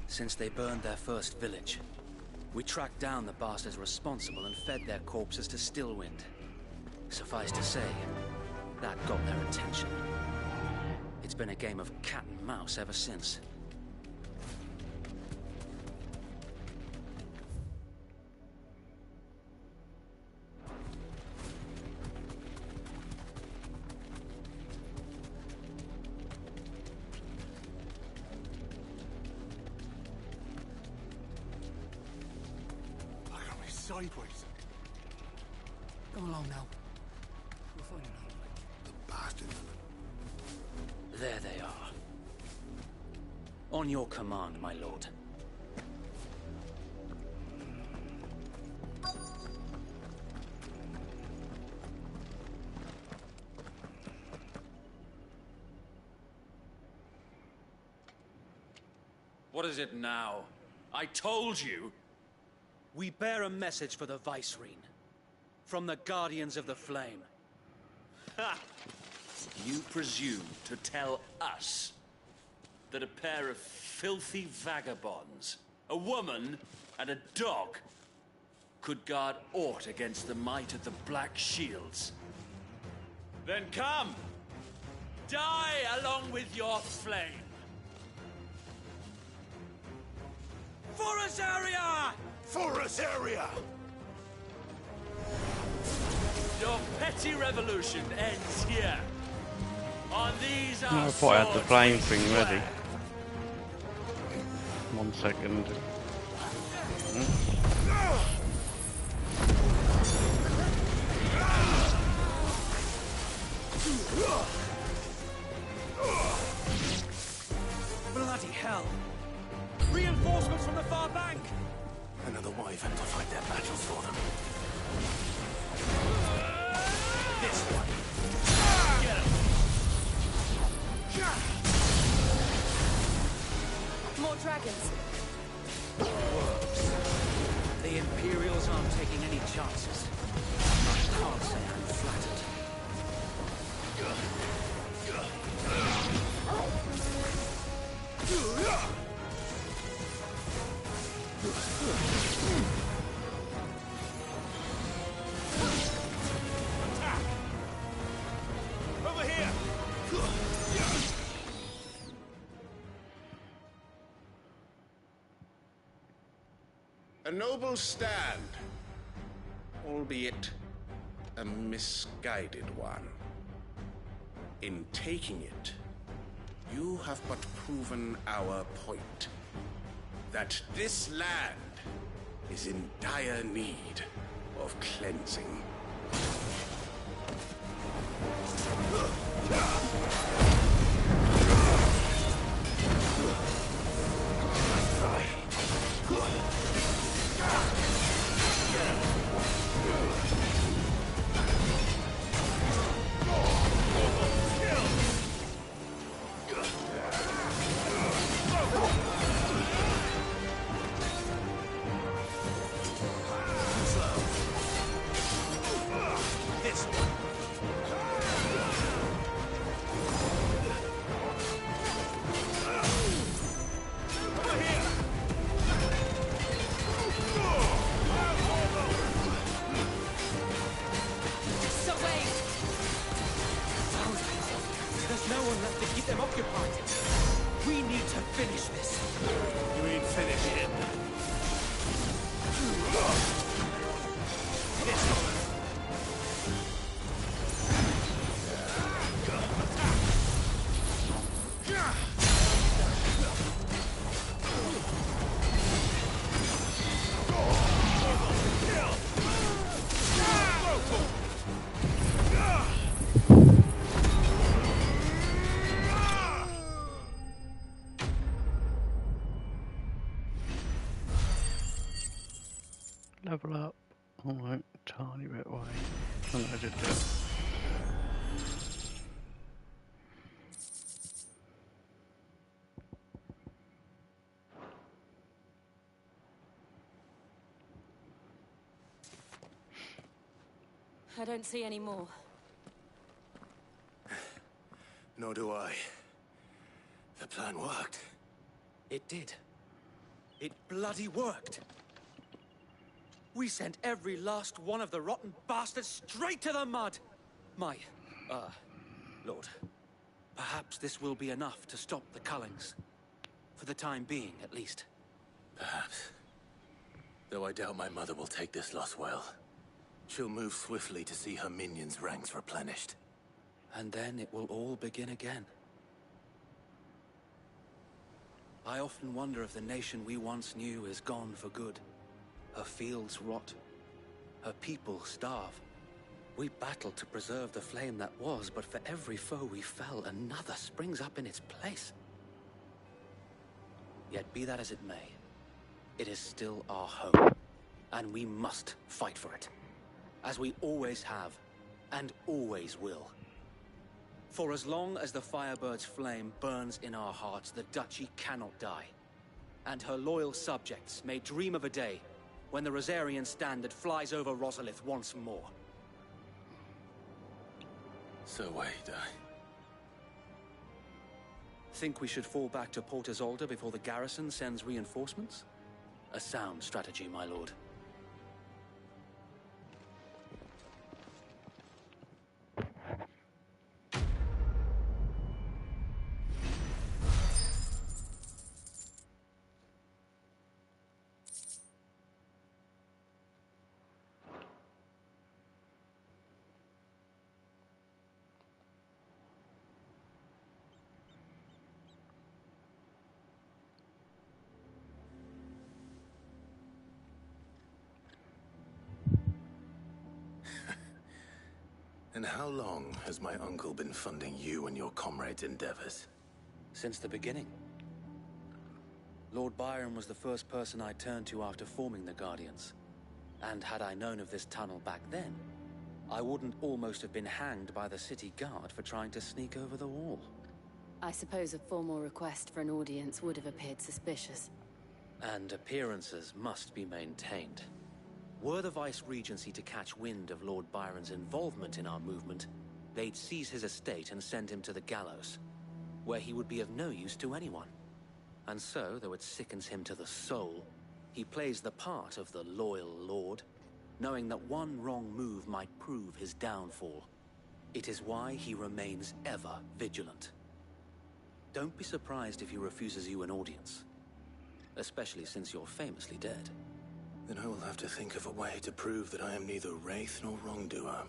Since they burned their first village, we tracked down the bastards responsible and fed their corpses to Stillwind. Suffice to say, that got their attention. It's been a game of cat and mouse ever since. Sideways. Go along now. We'll find another way. The bastard. There they are. On your command, my lord. What is it now? I told you! We bear a message for the Vicereine. From the Guardians of the Flame. Ha! You presume to tell us that a pair of filthy vagabonds, a woman and a dog, could guard aught against the might of the Black Shields? Then come! Die along with your flame! For Azaria! For Azaria! Your petty revolution ends here. On these No, I thought I had the flame thing ready. 1 second. Bloody hell! Reinforcements from the far bank! Another wyvern to fight their battle for them. This one! Get him! More dragons. The Imperials aren't taking any chances. I can't say I'm flattered. Attack! Over here! A noble stand, albeit a misguided one. In taking it, you have but proven our point. That this land is in dire need of cleansing. Level up. Alright, tiny bit away. I know I did that. I don't see any more. Nor do I. The plan worked. It did. 'Cause the Vicereine was right. The Imperials are not going to stand still. They will use every opportunity to take the city. It bloody worked. We sent every last one of the rotten bastards straight to the mud. Lord, perhaps this will be enough to stop the Cullings. For the time being, at least. Perhaps. Though I doubt my mother will take this loss well. She'll move swiftly to see her minions' ranks replenished. And then it will all begin again. I often wonder if the nation we once knew is gone for good. Her fields rot. Her people starve. We battled to preserve the flame that was, but for every foe we fell, another springs up in its place. Yet be that as it may, it is still our home, and we must fight for it, as we always have, and always will. For as long as the Firebird's flame burns in our hearts, the Duchy cannot die, and her loyal subjects may dream of a day when the Rosarian standard flies over Rosalith once more. So wait, Think we should fall back to Port Isolde before the garrison sends reinforcements? A sound strategy, my lord. And how long has my uncle been funding you and your comrades' endeavors? Since the beginning. Lord Byron was the first person I turned to after forming the Guardians. And had I known of this tunnel back then, I wouldn't almost have been hanged by the city guard for trying to sneak over the wall. I suppose a formal request for an audience would have appeared suspicious. And appearances must be maintained. Were the Vice-Regency to catch wind of Lord Byron's involvement in our movement, they'd seize his estate and send him to the gallows, where he would be of no use to anyone. And so, though it sickens him to the soul, he plays the part of the loyal lord, knowing that one wrong move might prove his downfall. It is why he remains ever vigilant. Don't be surprised if he refuses you an audience, especially since you're famously dead. Then I will have to think of a way to prove that I am neither wraith nor wrongdoer.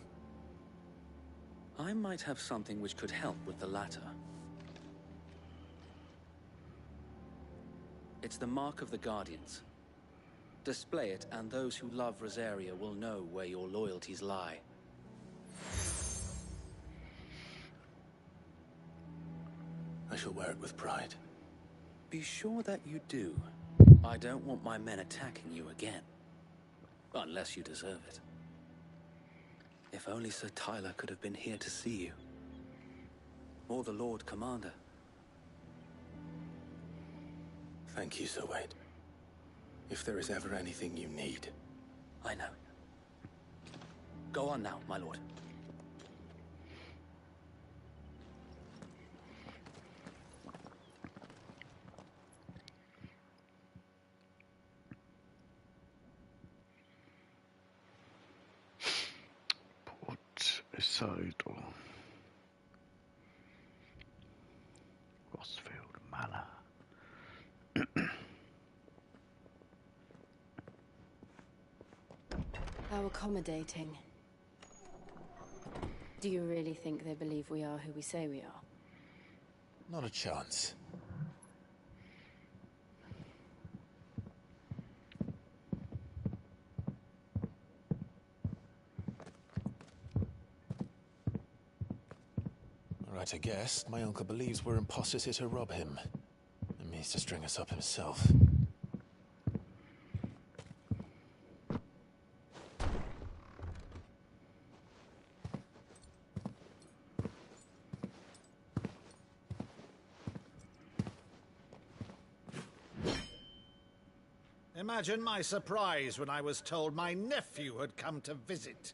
I might have something which could help with the latter. It's the mark of the Guardians. Display it, and those who love Rosaria will know where your loyalties lie. I shall wear it with pride. Be sure that you do. I don't want my men attacking you again. Unless you deserve it. If only Sir Tyler could have been here to see you. Or the Lord Commander. Thank you, Sir Wade. If there is ever anything you need. I know. Go on now, my lord. Port Isolde. Rossfield Manor. How accommodating. Do you really think they believe we are who we say we are? Not a chance. Right, I guess. My uncle believes we're imposters here to rob him. And means to string us up himself. Imagine my surprise when I was told my nephew had come to visit.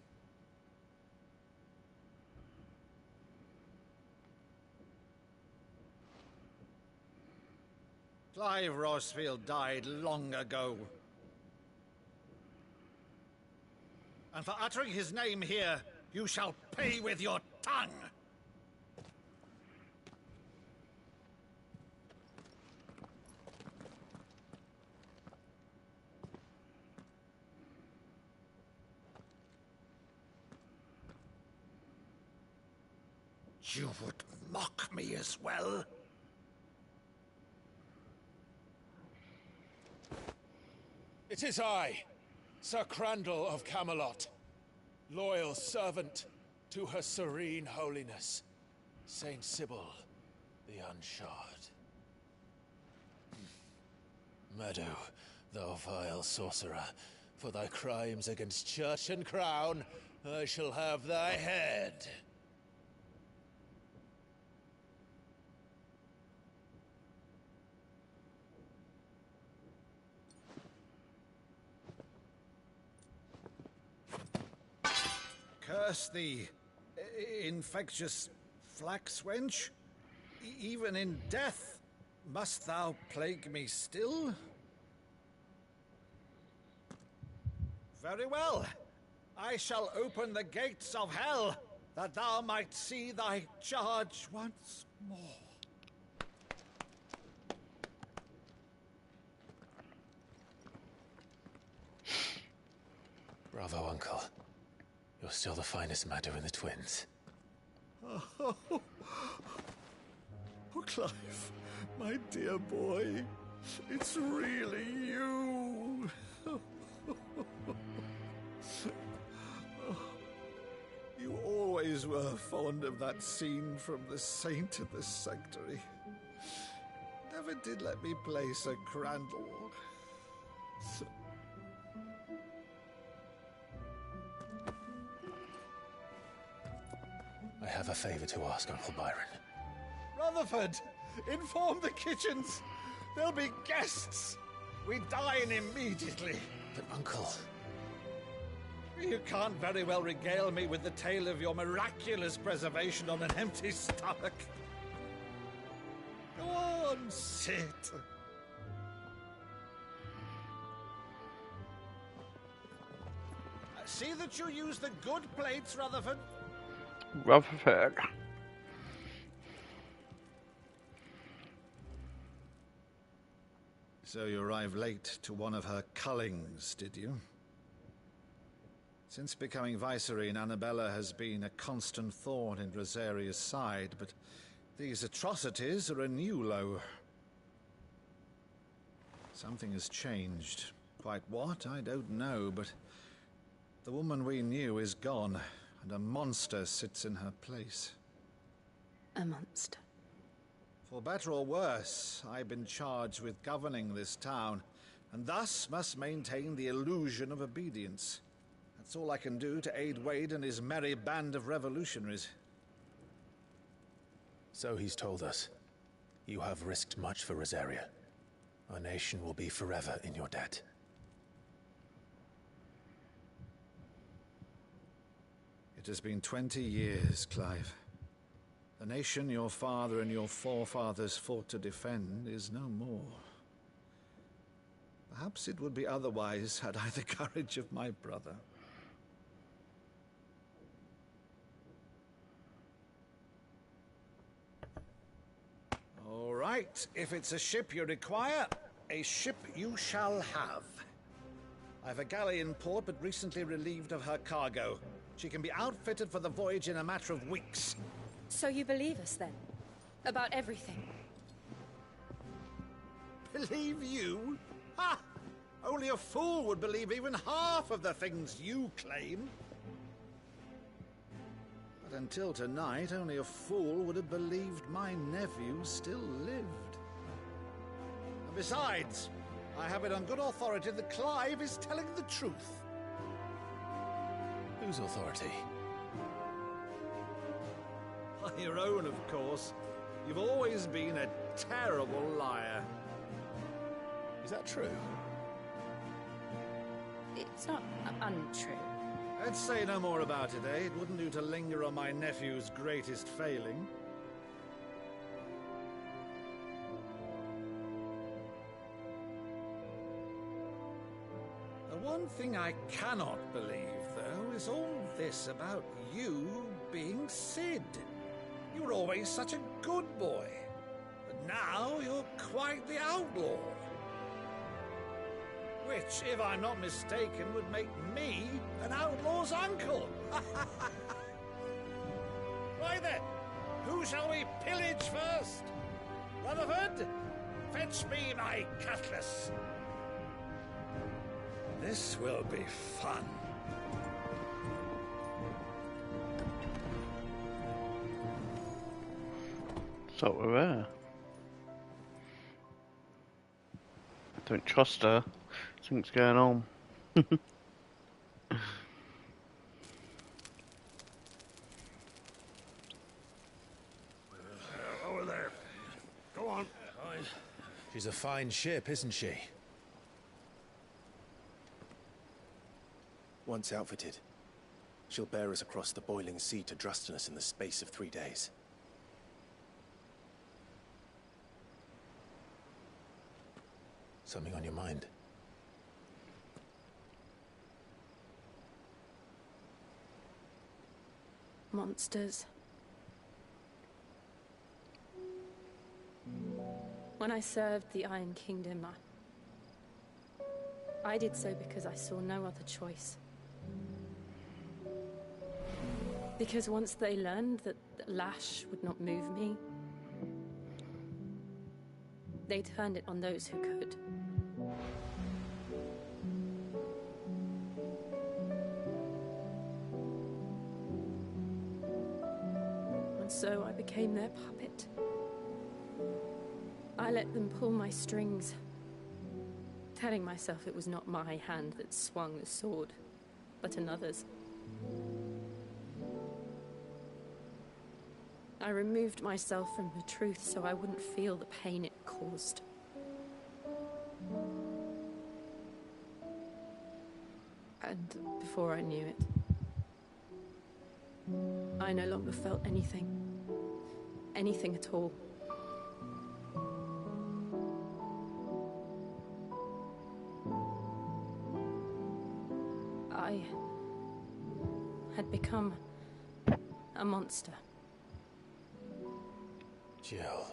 Clive Rosfield died long ago. And for uttering his name here, you shall pay with your tongue! You would mock me as well? It is I, Sir Crandall of Camelot, loyal servant to Her Serene Holiness, Saint Sybil the Unshod. Meadow, thou vile sorcerer, for thy crimes against church and crown, I shall have thy head. Curse thee, infectious flax wench. Even in death, must thou plague me still? Very well. I shall open the gates of hell, that thou might see thy charge once more. Bravo, Uncle. You're still the finest Meadow in the twins. Oh, Clive, my dear boy, it's really you. You always were fond of that scene from The Saint in the Sanctuary. Never did let me play Sir Crandall. I have a favor to ask, Uncle Byron. Rutherford, inform the kitchens. There'll be guests. We dine immediately. But, Uncle... You can't very well regale me with the tale of your miraculous preservation on an empty stomach. Go on, sit. See that you use the good plates, Rutherford. Rutherford. So you arrived late to one of her cullings, did you? Since becoming Vicereine, Annabella has been a constant thorn in Rosaria's side, but these atrocities are a new low. Something has changed. Quite what, I don't know, but the woman we knew is gone, and a monster sits in her place. A monster? For better or worse, I've been charged with governing this town, and thus must maintain the illusion of obedience. That's all I can do to aid Wade and his merry band of revolutionaries. So he's told us. You have risked much for Rosaria. Our nation will be forever in your debt. It has been 20 years, Clive. The nation your father and your forefathers fought to defend is no more. Perhaps it would be otherwise had I the courage of my brother. All right, if it's a ship you require, a ship you shall have. I've a galley in port, but recently relieved of her cargo. She can be outfitted for the voyage in a matter of weeks. So you believe us, then? About everything? Believe you? Ha! Only a fool would believe even half of the things you claim. But until tonight, only a fool would have believed my nephew still lived. And besides, I have it on good authority that Clive is telling the truth. Whose authority? Your own, of course. You've always been a terrible liar. Is that true? It's not untrue. Let's say no more about it, eh? It wouldn't do to linger on my nephew's greatest failing. thing I cannot believe, though, is all this about you being Cid. You were always such a good boy, but now you're quite the outlaw. Which, if I'm not mistaken, would make me an outlaw's uncle. Why then, who shall we pillage first? Rutherford, fetch me my cutlass. This will be fun. So we're there. I don't trust her. Something's going on. Over there. Go on. She's a fine ship, isn't she? Once outfitted, she'll bear us across the boiling sea to Drustinus in the space of 3 days. Something on your mind? Monsters. When I served the Iron Kingdom, I did so because I saw no other choice. Because once they learned that Lash would not move me, they turned it on those who could. And so I became their puppet. I let them pull my strings, telling myself it was not my hand that swung the sword, but another's. I removed myself from the truth so I wouldn't feel the pain it caused. And before I knew it, I no longer felt anything. Anything at all. I had become a monster. Jill.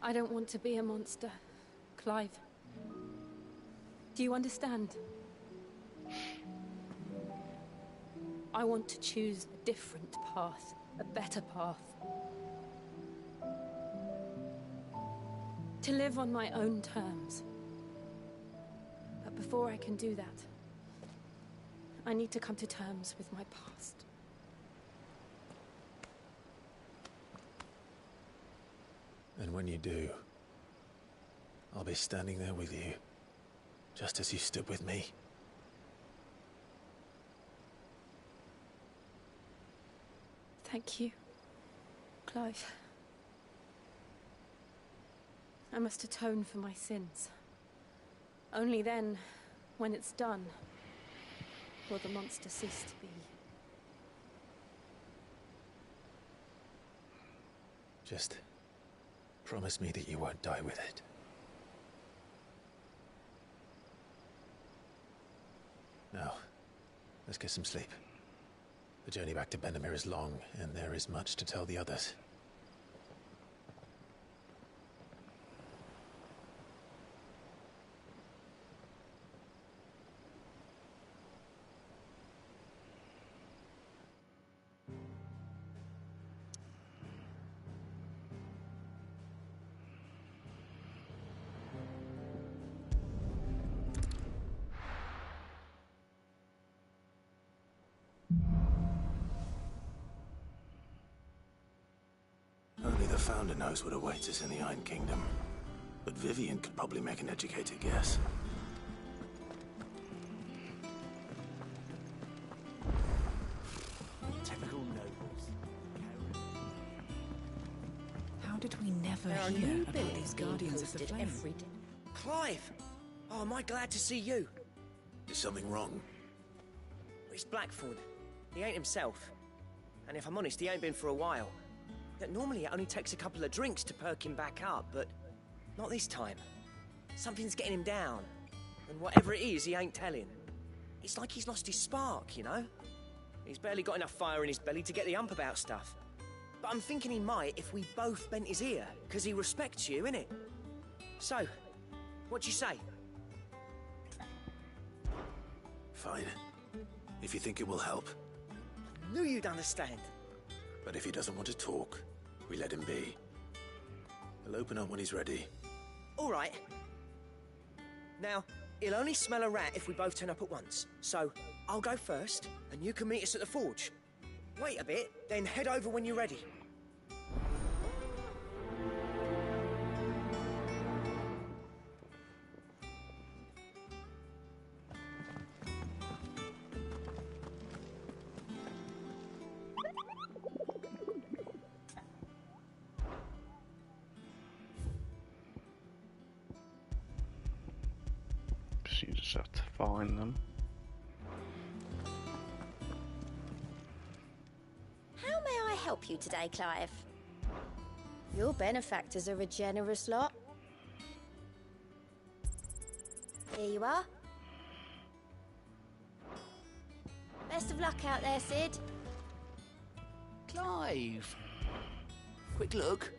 I don't want to be a monster, Clive. Do you understand? I want to choose a different path, a better path. To live on my own terms. But before I can do that, I need to come to terms with my past. And when you do, I'll be standing there with you, just as you stood with me. Thank you, Clive. I must atone for my sins. Only then, when it's done, will the monster cease to be. Just promise me that you won't die with it. Now, let's get some sleep. The journey back to Benamir is long, and there is much to tell the others. Only the Founder knows what awaits us in the Iron Kingdom. But Vivian could probably make an educated guess. Typical nobles. How did we never There are hear new about buildings these being Guardians of the posted Flame? every day. Clive! Oh, am I glad to see you? Is something wrong? It's Blackthorn. He ain't himself. And if I'm honest, he ain't been for a while. that normally it only takes a couple of drinks to perk him back up, but not this time. Something's getting him down, and whatever it is, he ain't telling. It's like he's lost his spark, you know? He's barely got enough fire in his belly to get the ump about stuff. But I'm thinking he might if we both bent his ear, because he respects you, innit? So, what do you say? Fine. If you think it will help. Knew you'd understand. But if he doesn't want to talk, we let him be. He'll open up when he's ready. All right. Now, he'll only smell a rat if we both turn up at once. So, I'll go first, and you can meet us at the forge. Wait a bit, then head over when you're ready. So you just have to find them. How may I help you today, Clive? Your benefactors are a generous lot. Here you are. Best of luck out there, Sid. Clive! Quick look.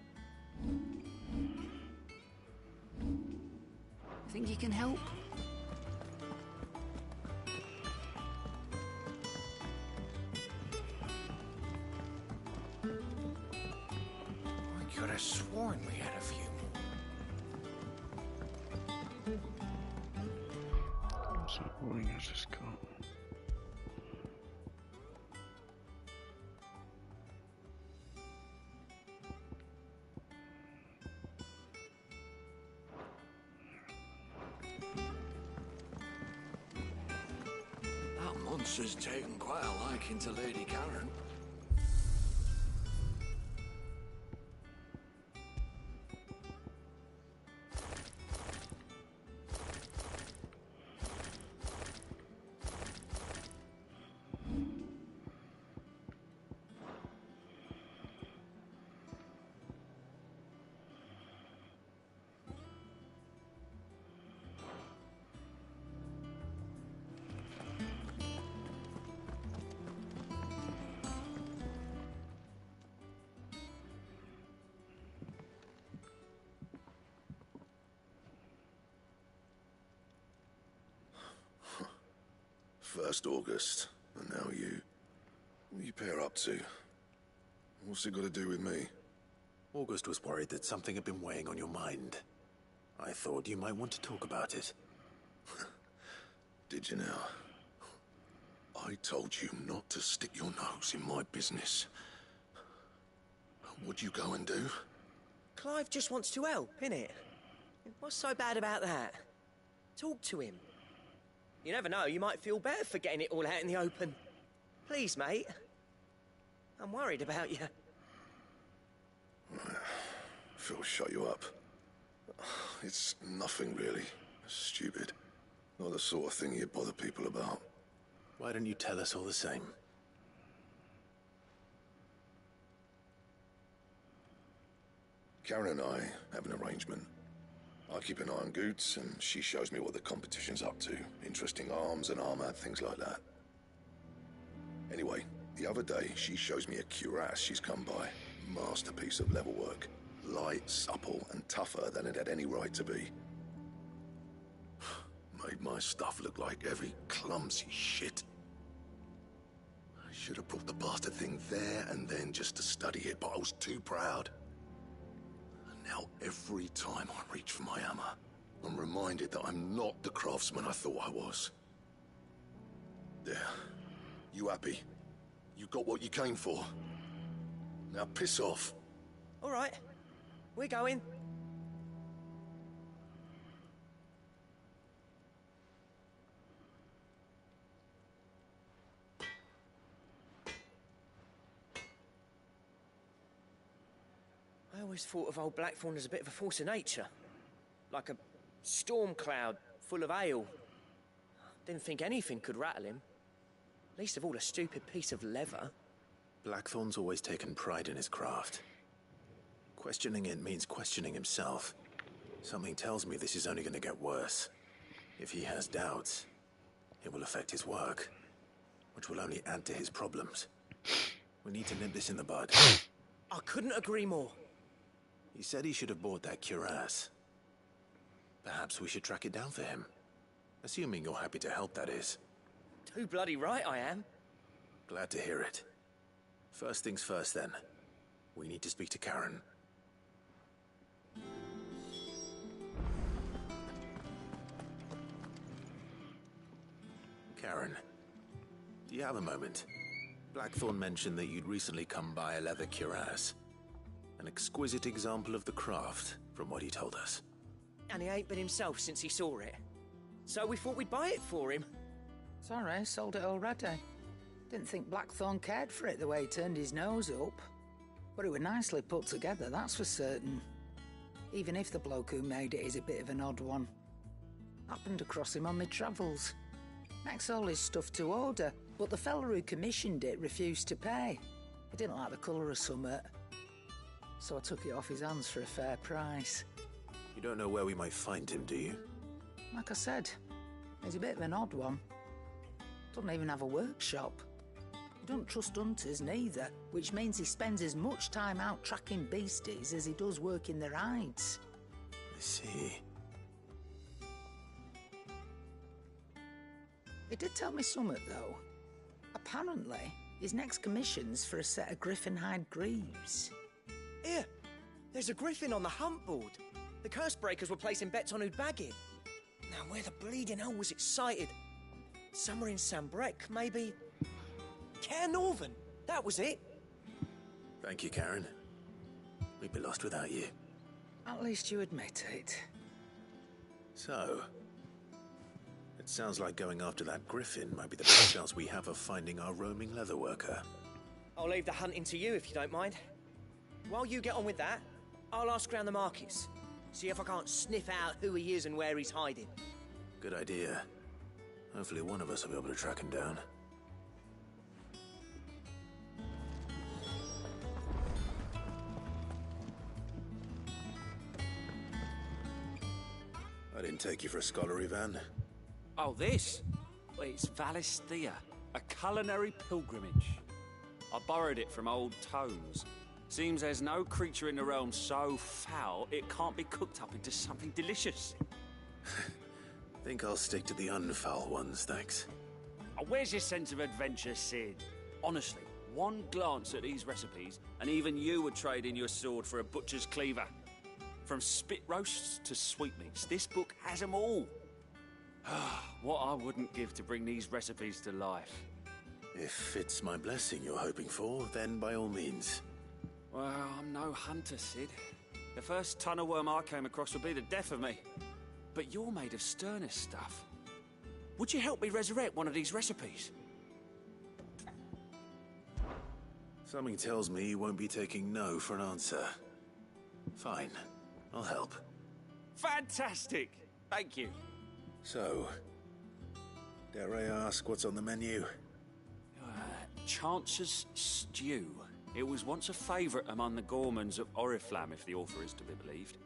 Think you can help? I could have sworn we had a few more. What's that ring I just got? That monster's taken quite a liking to Lady Karen. First August, and now you. What are you pair up to? What's it got to do with me? August was worried that something had been weighing on your mind. I thought you might want to talk about it. Did you now? I told you not to stick your nose in my business. What'd you go and do? Clive just wants to help, innit? What's so bad about that? Talk to him. You never know, you might feel better for getting it all out in the open. Please, mate. I'm worried about you. Phil shut you up. It's nothing really. Stupid. Not the sort of thing you bother people about. Why don't you tell us all the same? Karen and I have an arrangement. I keep an eye on Goots, and she shows me what the competition's up to. Interesting arms and armor, things like that. Anyway, the other day, she shows me a cuirass she's come by. Masterpiece of level work. Light, supple, and tougher than it had any right to be. Made my stuff look like heavy, clumsy shit. I should have brought the bastard thing there and then just to study it, but I was too proud. Now, every time I reach for my hammer, I'm reminded that I'm not the craftsman I thought I was. There. You happy? You got what you came for? Now piss off. All right. We're going. I always thought of old Blackthorn as a bit of a force of nature. Like a storm cloud full of hail. Didn't think anything could rattle him. Least of all a stupid piece of leather. Blackthorn's always taken pride in his craft. Questioning it means questioning himself. Something tells me this is only going to get worse. If he has doubts, it will affect his work, which will only add to his problems. We need to nip this in the bud. I couldn't agree more. He said he should have bought that cuirass. Perhaps we should track it down for him. Assuming you're happy to help, that is. Too bloody right I am. Glad to hear it. First things first, then. We need to speak to Karen. Karen, do you have a moment? Blackthorn mentioned that you'd recently come by a leather cuirass. An exquisite example of the craft, from what he told us. And he ain't been himself since he saw it. So we thought we'd buy it for him. Sorry, sold it already. Didn't think Blackthorn cared for it the way he turned his nose up. But it was nicely put together, that's for certain. Even if the bloke who made it is a bit of an odd one. Happened across him on my travels. Makes all his stuff to order, but the fella who commissioned it refused to pay. He didn't like the colour of summit. So I took it off his hands for a fair price. You don't know where we might find him, do you? Like I said, he's a bit of an odd one. Doesn't even have a workshop. He don't trust hunters neither, which means he spends as much time out tracking beasties as he does working their hides. I see. He did tell me something, though. Apparently, his next commission's for a set of griffin hide greaves. Here, there's a griffin on the hunt board. The curse breakers were placing bets on who'd bag it. Now, where the bleeding hell was it sighted? Somewhere in Sambrec, maybe? Caer Northern, that was it. Thank you, Karen. We'd be lost without you. At least you admit it. So, it sounds like going after that griffin might be the best chance we have of finding our roaming leatherworker. I'll leave the hunting to you if you don't mind. While you get on with that, I'll ask around the markets. See if I can't sniff out who he is and where he's hiding. Good idea. Hopefully one of us will be able to track him down. I didn't take you for a scholar, Ivan. Oh, this? Well, it's Valisthea, a culinary pilgrimage. I borrowed it from old tomes. Seems there's no creature in the realm so foul it can't be cooked up into something delicious. Think I'll stick to the unfoul ones, thanks. Oh, where's your sense of adventure, Sid? Honestly, one glance at these recipes, and even you would trade in your sword for a butcher's cleaver. From spit roasts to sweetmeats, this book has them all. What I wouldn't give to bring these recipes to life. If it's my blessing you're hoping for, then by all means. Well, I'm no hunter, Sid. The first tunnel worm I came across would be the death of me. But you're made of sterner stuff. Would you help me resurrect one of these recipes? Something tells me you won't be taking no for an answer. Fine, I'll help. Fantastic! Thank you. So, dare I ask what's on the menu? Chance's Stew. It was once a favourite among the Gormans of Oriflamme, if the author is to be believed.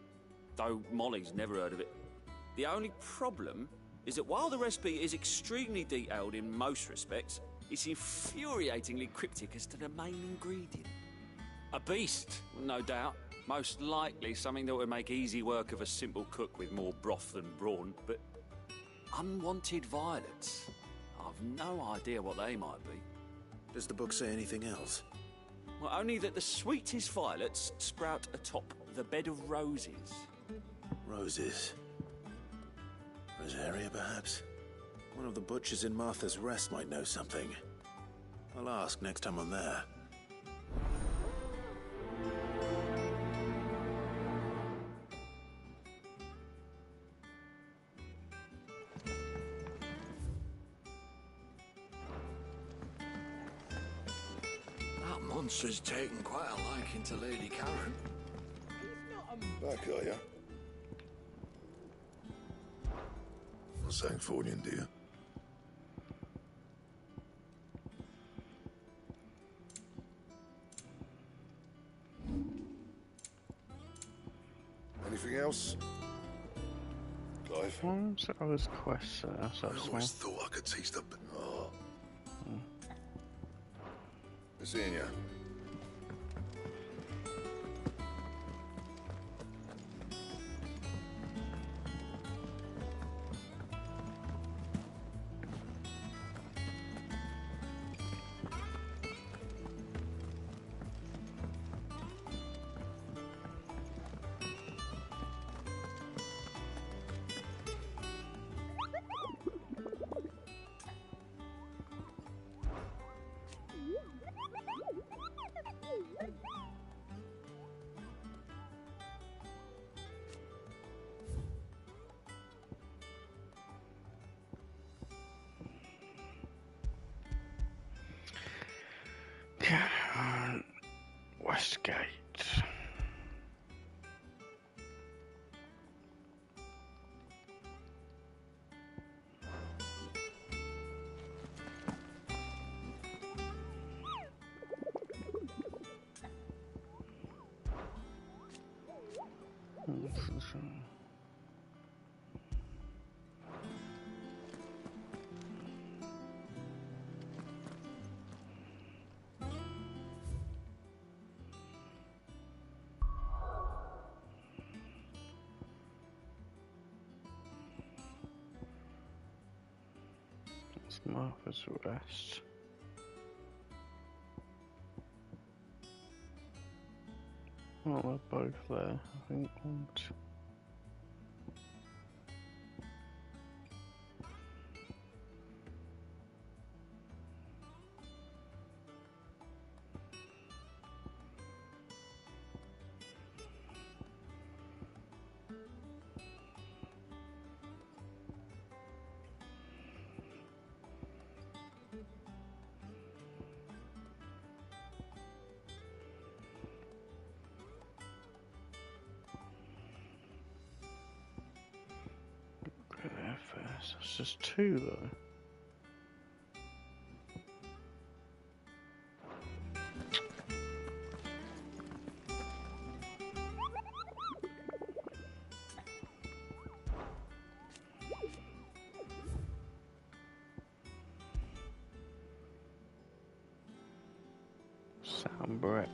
Though Molly's never heard of it. The only problem is that while the recipe is extremely detailed in most respects, it's infuriatingly cryptic as to the main ingredient. A beast, no doubt. Most likely something that would make easy work of a simple cook with more broth than brawn, but unwanted violets. I've no idea what they might be. Does the book say anything else? Well, only that the sweetest violets sprout atop the bed of roses. Roses. Rosaria, perhaps? One of the butchers in Martha's Rest might know something. I'll ask next time I'm there. That monster's taken quite a liking to Lady Karen. Back, are ya? A Sancthornian, dear. else? Clive? So I was quests there, so I always thought I could taste the... Oh. Good seeing you. Westgate. Martha's Rest. Well, they're both there, I think. It's just two though. Soundbreak.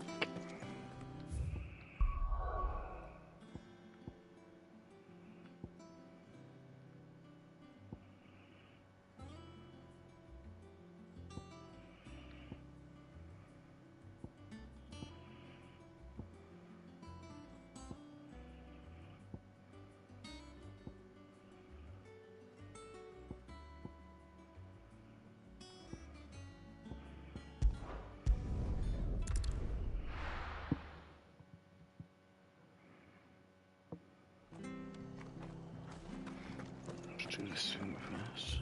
Let's do this thing first.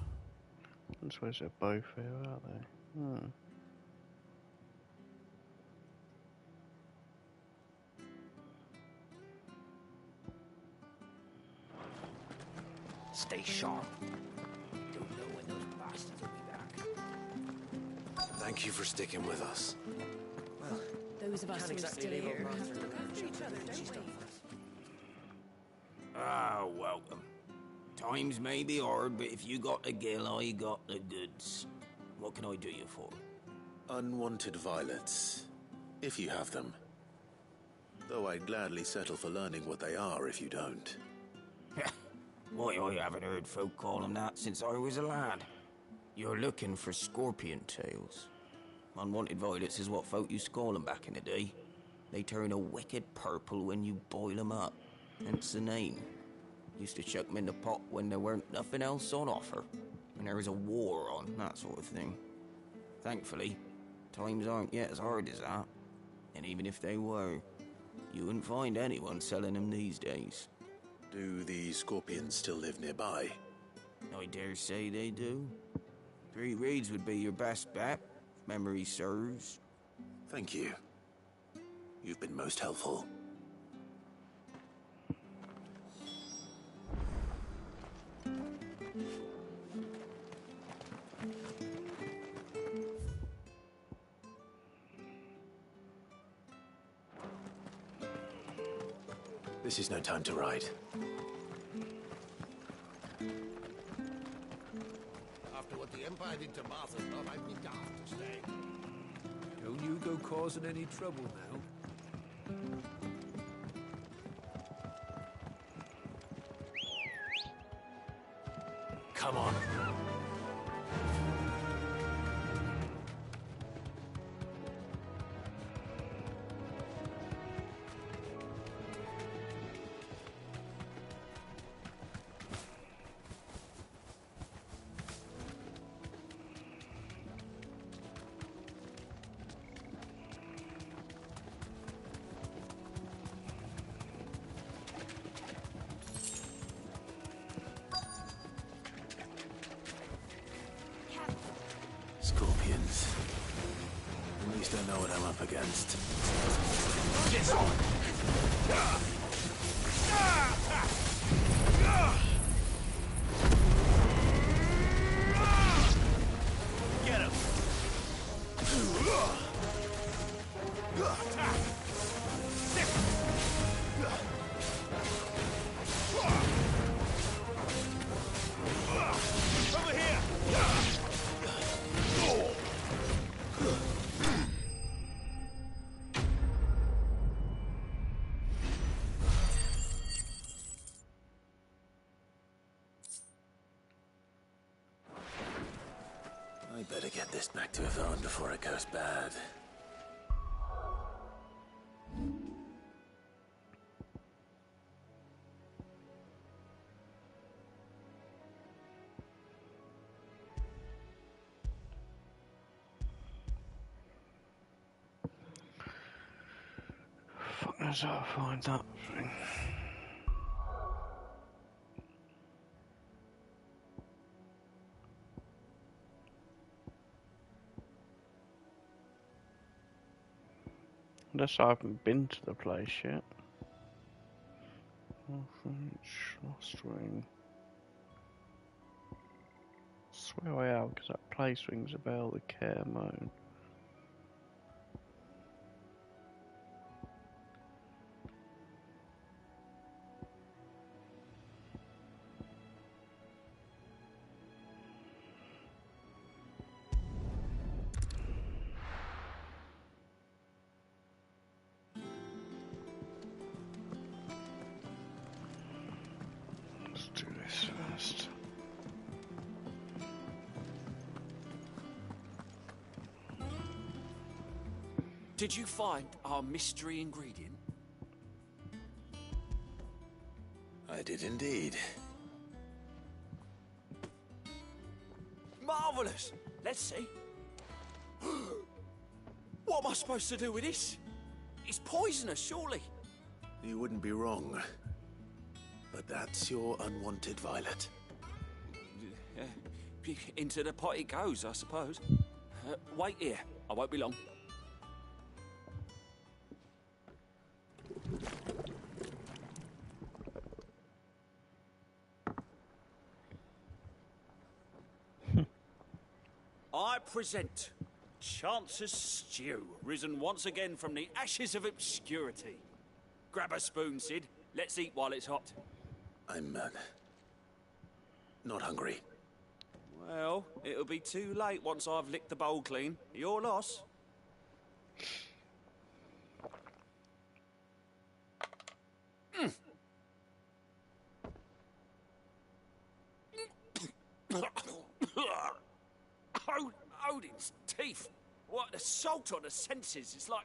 I suppose they're both here, are they? Stay sharp. Don't know when those bastards will be back. Thank you for sticking with us. Well, those of us who are still here have to look after each other, don't we? Ah, welcome. Times may be hard, but if you got the gill, I got the goods. What can I do you for? Unwanted violets, if you have them. Though I'd gladly settle for learning what they are if you don't. Why, I haven't heard folk call them that since I was a lad. You're looking for scorpion tails. Unwanted violets is what folk used to call them back in the day. They turn a wicked purple when you boil them up. Hence the name. Used to chuck them in the pot when there weren't nothing else on offer. When there was a war on, that sort of thing. Thankfully, times aren't yet as hard as that. And even if they were, you wouldn't find anyone selling them these days. Do the scorpions still live nearby? I dare say they do. 3 Reeds would be your best bet, if memory serves. Thank you. You've been most helpful. This is no time to ride. After what the Empire did to Martha's Knot, I'd be daft to stay. Don't you go causing any trouble now. Come on. Scorpions. At least I know what I'm up against. Get on! Get him! Over here! I better get this back to Yvonne before it goes bad. Fuck knows how to find that thing. Unless I haven't been to the place yet. Lost ring. I swear I have, because that place rings a bell, the Caermone. Did you find our mystery ingredient? I did indeed. Marvellous! Let's see. What am I supposed to do with this? It's poisonous, surely. You wouldn't be wrong. But that's your unwanted violet. Into the pot it goes, I suppose. Wait here. I won't be long. I present Chance's Stew, risen once again from the ashes of obscurity. Grab a spoon, Sid. Let's eat while it's hot. I'm, not hungry. Well, it'll be too late once I've licked the bowl clean. Your loss. Odin's teeth. What assault on the senses. It's like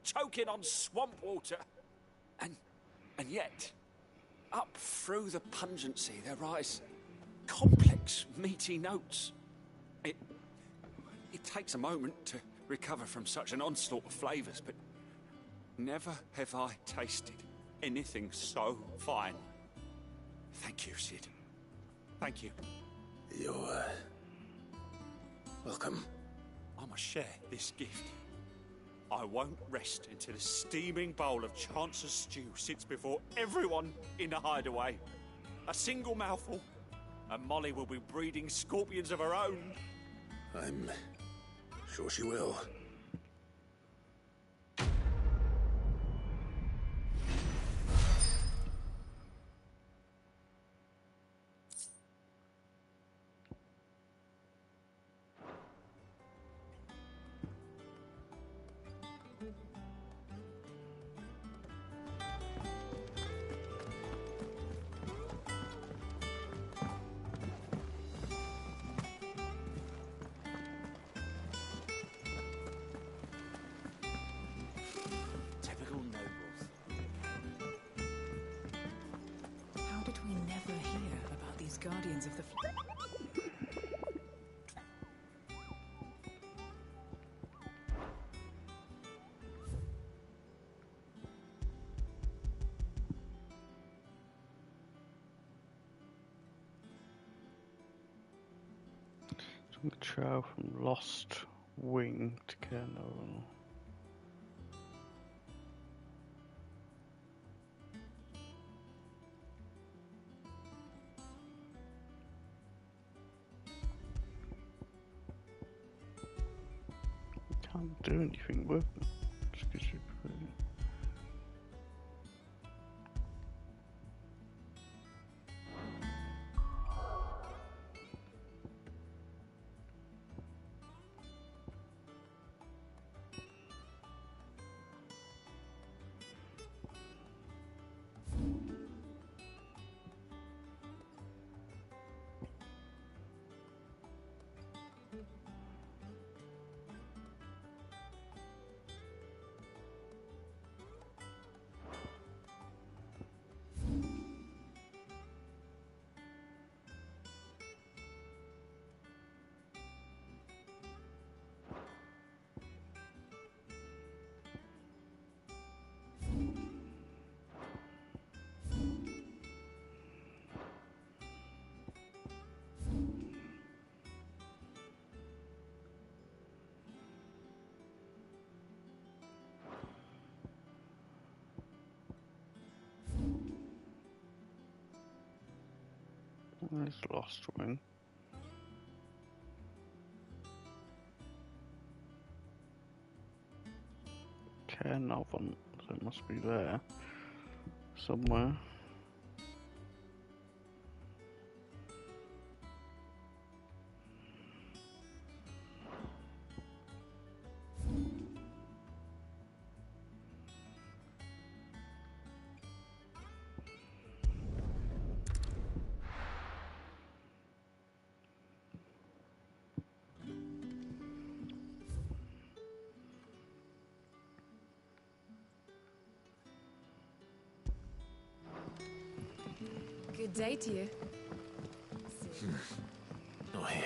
choking on swamp water. And yet, up through the pungency, there rise complex, meaty notes. It takes a moment to recover from such an onslaught of flavours, but never have I tasted anything so fine. Thank you, Sid. Thank you. You're, welcome. I must share this gift. I won't rest until a steaming bowl of Chance's Stew sits before everyone in the hideaway. A single mouthful, and Molly will be breeding scorpions of her own. I'm sure she will. remains of the... The trail from Lost Wing to Cairnarvon. Can't do anything with them. Just 'cause you're pretty. There's Lost Wing. Cairnarvon, so it must be there somewhere. Good day to you. Not here.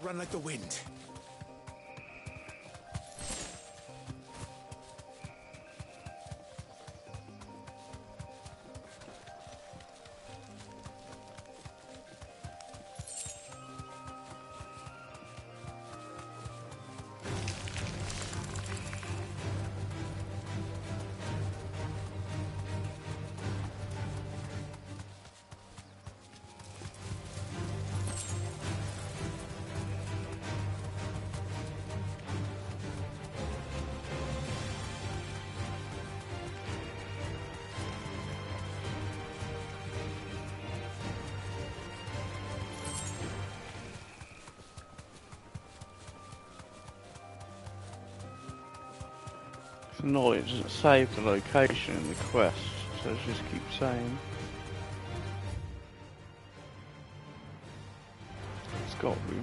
Run like the wind. No, it doesn't save the location in the quest, so it just keeps saying. It's got to be.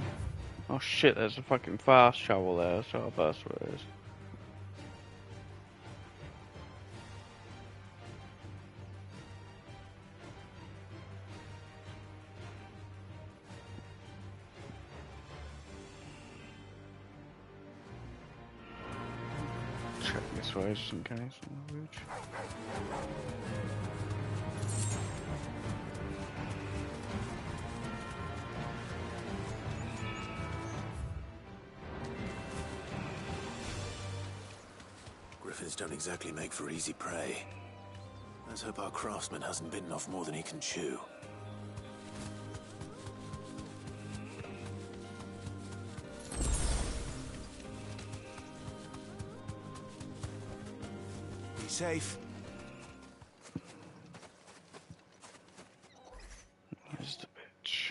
Oh shit, there's a fucking fast travel there, so that's what it is. Check this way just in case on the ridge. Griffins don't exactly make for easy prey. Let's hope our craftsman hasn't bitten off more than he can chew. Be safe. Where's the bitch?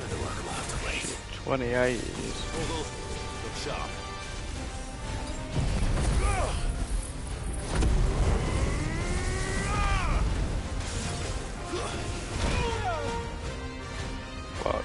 The work will have to wait. 28 years. Look sharp. Fuck.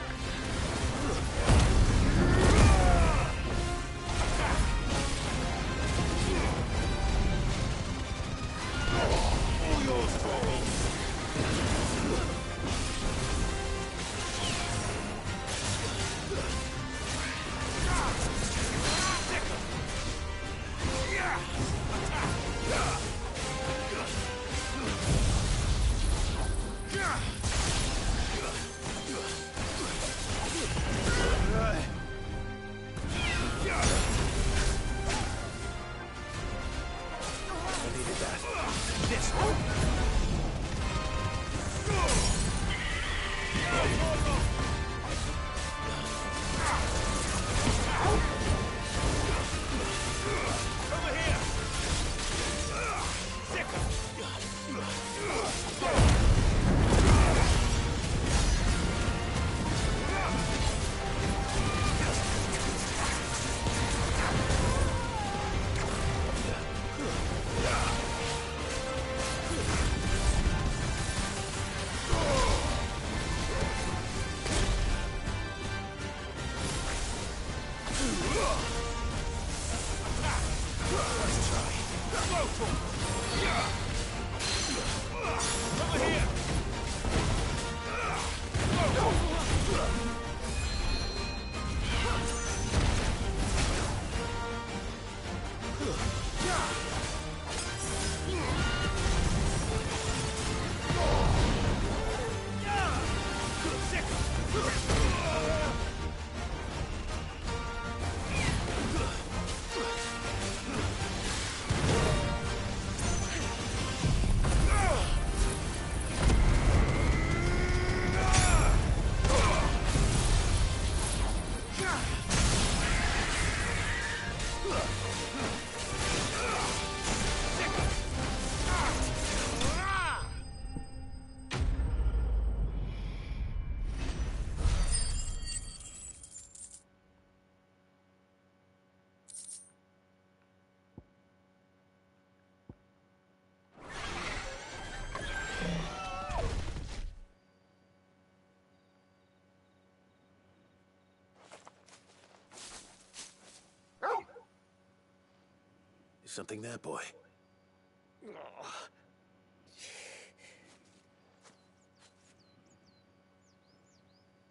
Something there, boy.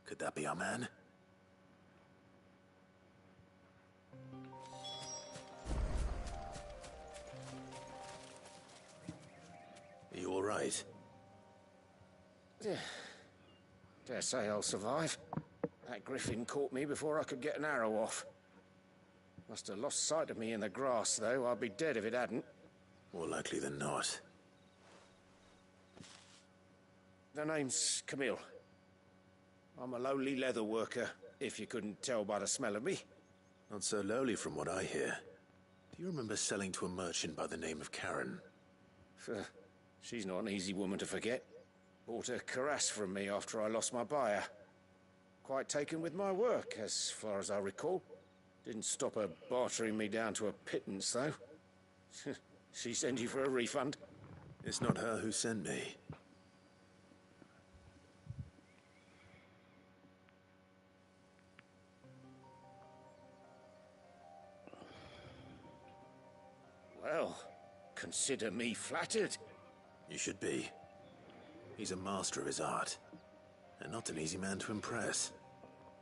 Could that be our man? Are you all right? Dare say I'll survive. That griffin caught me before I could get an arrow off. Must have lost sight of me in the grass, though. I'd be dead if it hadn't. More likely than not. The name's Camille. I'm a lowly leather worker, if you couldn't tell by the smell of me. Not so lowly from what I hear. Do you remember selling to a merchant by the name of Karen? She's not an easy woman to forget. Bought a cuirass from me after I lost my buyer. Quite taken with my work, as far as I recall. Didn't stop her bartering me down to a pittance, though. She sent you for a refund? It's not her who sent me. Well, consider me flattered. You should be. He's a master of his art, and not an easy man to impress.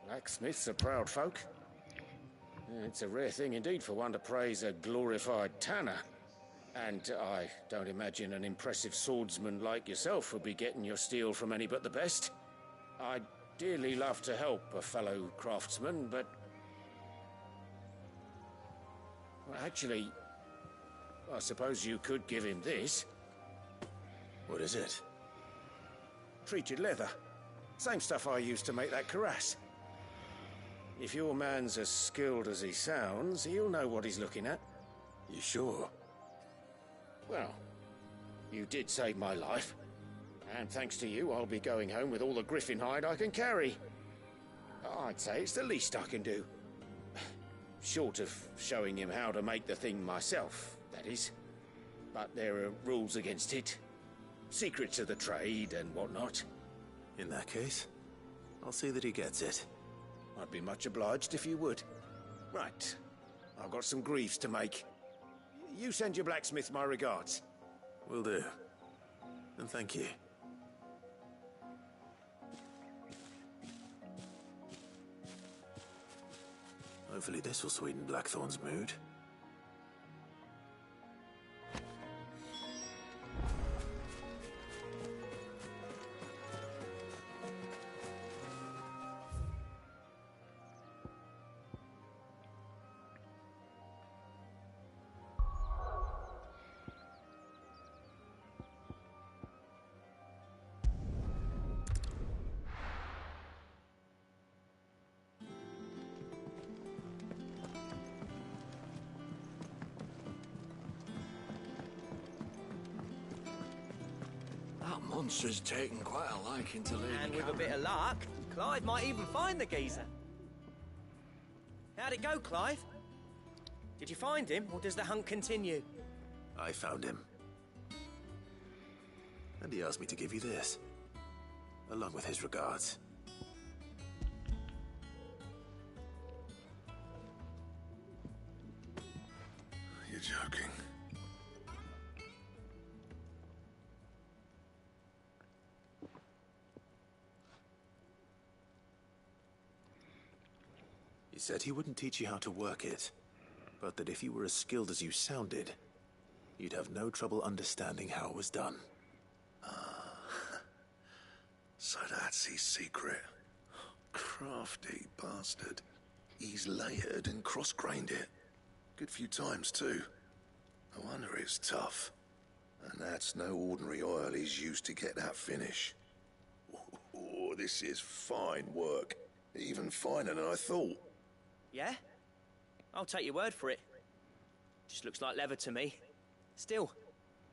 Blacksmiths are proud folk. It's a rare thing indeed for one to praise a glorified tanner. And I don't imagine an impressive swordsman like yourself would be getting your steel from any but the best. I'd dearly love to help a fellow craftsman, but... Well, actually, I suppose you could give him this. What is it? Treated leather. Same stuff I used to make that cuirass. If your man's as skilled as he sounds, he'll know what he's looking at. You sure? Well, you did save my life. And thanks to you, I'll be going home with all the griffin hide I can carry. I'd say it's the least I can do. Short of showing him how to make the thing myself, that is. But there are rules against it. Secrets of the trade and whatnot. In that case, I'll see that he gets it. I'd be much obliged if you would. Right. I've got some greaves to make. You send your blacksmith my regards. Will do. And thank you. Hopefully this will sweeten Blackthorn's mood. That monster's taken quite a liking to Lady And with a Cameron. bit of luck, Clive might even find the geezer. How'd it go, Clive? Did you find him, or does the hunt continue? I found him. And he asked me to give you this, along with his regards. You're joking. He said he wouldn't teach you how to work it, but that if you were as skilled as you sounded, you'd have no trouble understanding how it was done. So that's his secret. Crafty bastard. He's layered and cross-grained it. Good few times, too. No wonder it's tough. And that's no ordinary oil he's used to get that finish. Oh, this is fine work. Even finer than I thought. Yeah? I'll take your word for it. Just looks like leather to me. Still,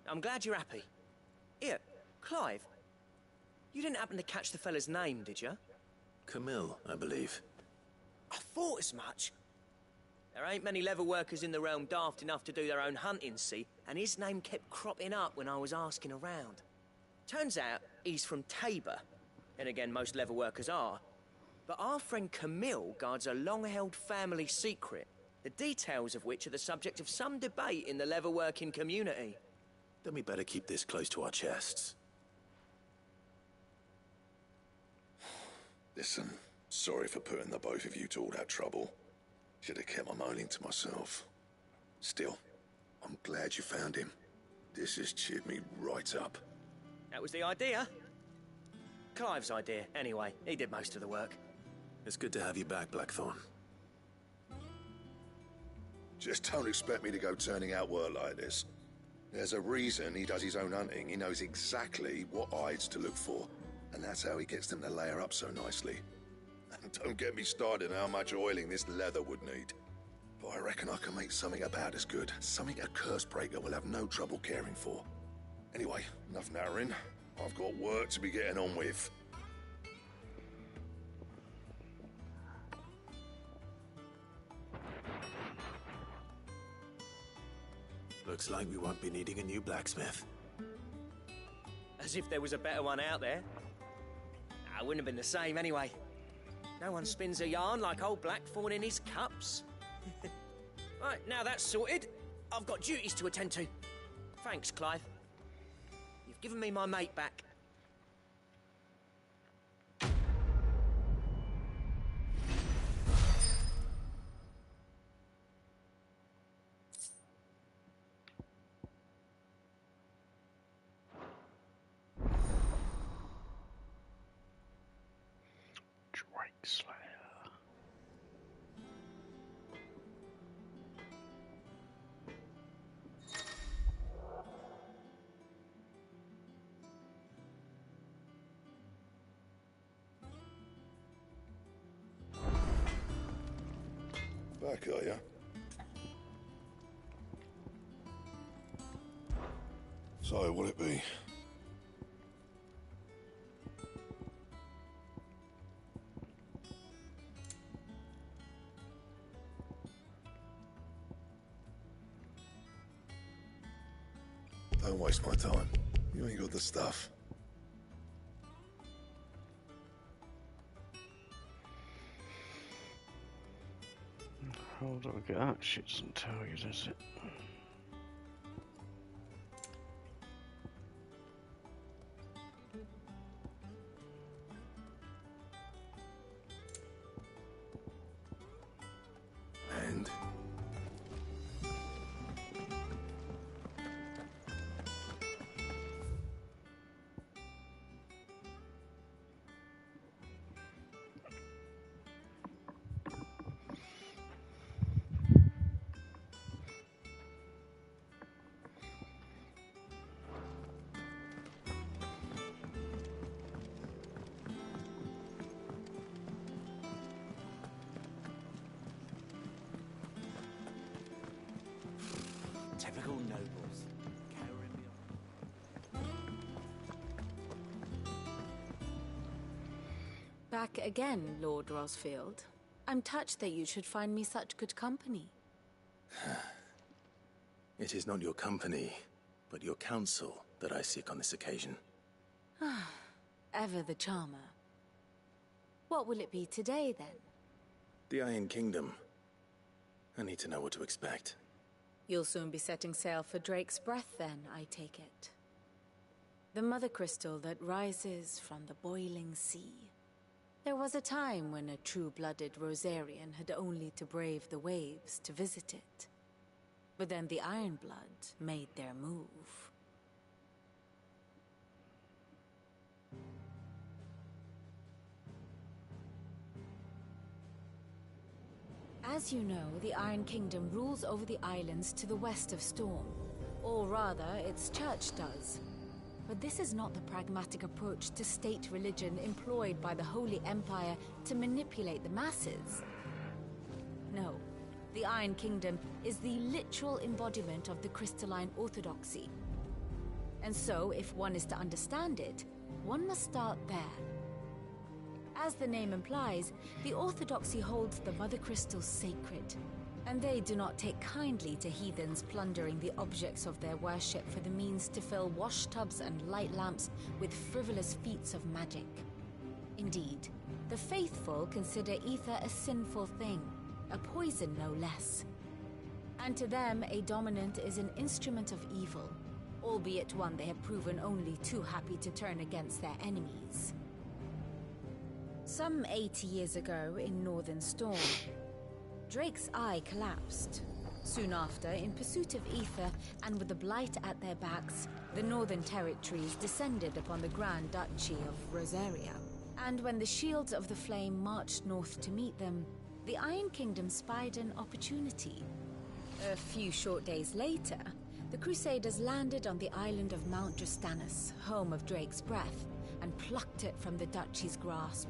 I'm glad you're happy. Here, Clive. You didn't happen to catch the fella's name, did you? Camille, I believe. I thought as much. There ain't many leather workers in the realm daft enough to do their own hunting, see? And his name kept cropping up when I was asking around. Turns out he's from Tabor. And again, most leather workers are. But our friend Camille guards a long-held family secret, the details of which are the subject of some debate in the leather-working community. Then we better keep this close to our chests. Listen, sorry for putting the both of you to all that trouble. Should have kept my moaning to myself. Still, I'm glad you found him. This has cheered me right up. That was the idea. Clive's idea, anyway. He did most of the work. It's good to have you back, Blackthorn. Just don't expect me to go turning out work like this. There's a reason he does his own hunting. He knows exactly what hides to look for. And that's how he gets them to layer up so nicely. And don't get me started on how much oiling this leather would need. But I reckon I can make something about as good. Something a Cursebreaker will have no trouble caring for. Anyway, enough narrowing. I've got work to be getting on with. Looks like we won't be needing a new blacksmith. As if there was a better one out there. I wouldn't have been the same anyway. No one spins a yarn like old Blackthorn in his cups. Right, now that's sorted, I've got duties to attend to. Thanks, Clive. You've given me my mate back. Slayer. Back, are ya? So, what'll it be? Don't waste my time. You ain't got the stuff. How do I get that shit and tell you, does it? And? Typical nobles. Back again, Lord Rosfield. I'm touched that you should find me such good company. It is not your company, but your counsel that I seek on this occasion. Ever the charmer. What will it be today, then? The Iron Kingdom. I need to know what to expect. You'll soon be setting sail for Drake's Breath, then, I take it. The mother crystal that rises from the boiling sea. There was a time when a true-blooded Rosarian had only to brave the waves to visit it. But then the Ironblood made their move. As you know, the Iron Kingdom rules over the islands to the west of Storm. Or rather, its church does. But this is not the pragmatic approach to state religion employed by the Holy Empire to manipulate the masses. No, the Iron Kingdom is the literal embodiment of the crystalline orthodoxy. And so, if one is to understand it, one must start there. As the name implies, the Orthodoxy holds the Mother Crystals sacred, and they do not take kindly to heathens plundering the objects of their worship for the means to fill washtubs and light lamps with frivolous feats of magic. Indeed, the faithful consider ether a sinful thing, a poison no less. And to them, a dominant is an instrument of evil, albeit one they have proven only too happy to turn against their enemies. Some 80 years ago in Northern Storm, Drake's Eye collapsed. Soon after, in pursuit of ether and with the Blight at their backs, the Northern Territories descended upon the Grand Duchy of Rosaria. And when the Shields of the Flame marched north to meet them, the Iron Kingdom spied an opportunity. A few short days later, the Crusaders landed on the island of Mount Justanus, home of Drake's Breath, and plucked it from the Duchy's grasp.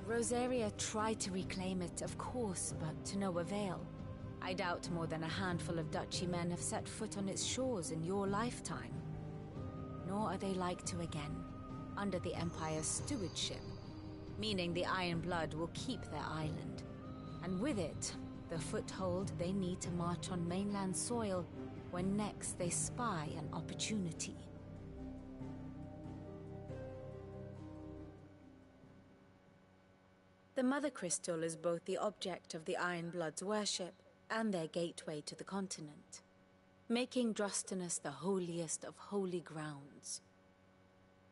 Rosaria tried to reclaim it, of course, but to no avail. I doubt more than a handful of Duchy men have set foot on its shores in your lifetime. Nor are they like to again, under the Empire's stewardship, meaning the Iron Blood will keep their island, and with it, the foothold they need to march on mainland soil when next they spy an opportunity. The Mother Crystal is both the object of the Iron Blood's worship and their gateway to the continent, making Drostanus the holiest of holy grounds,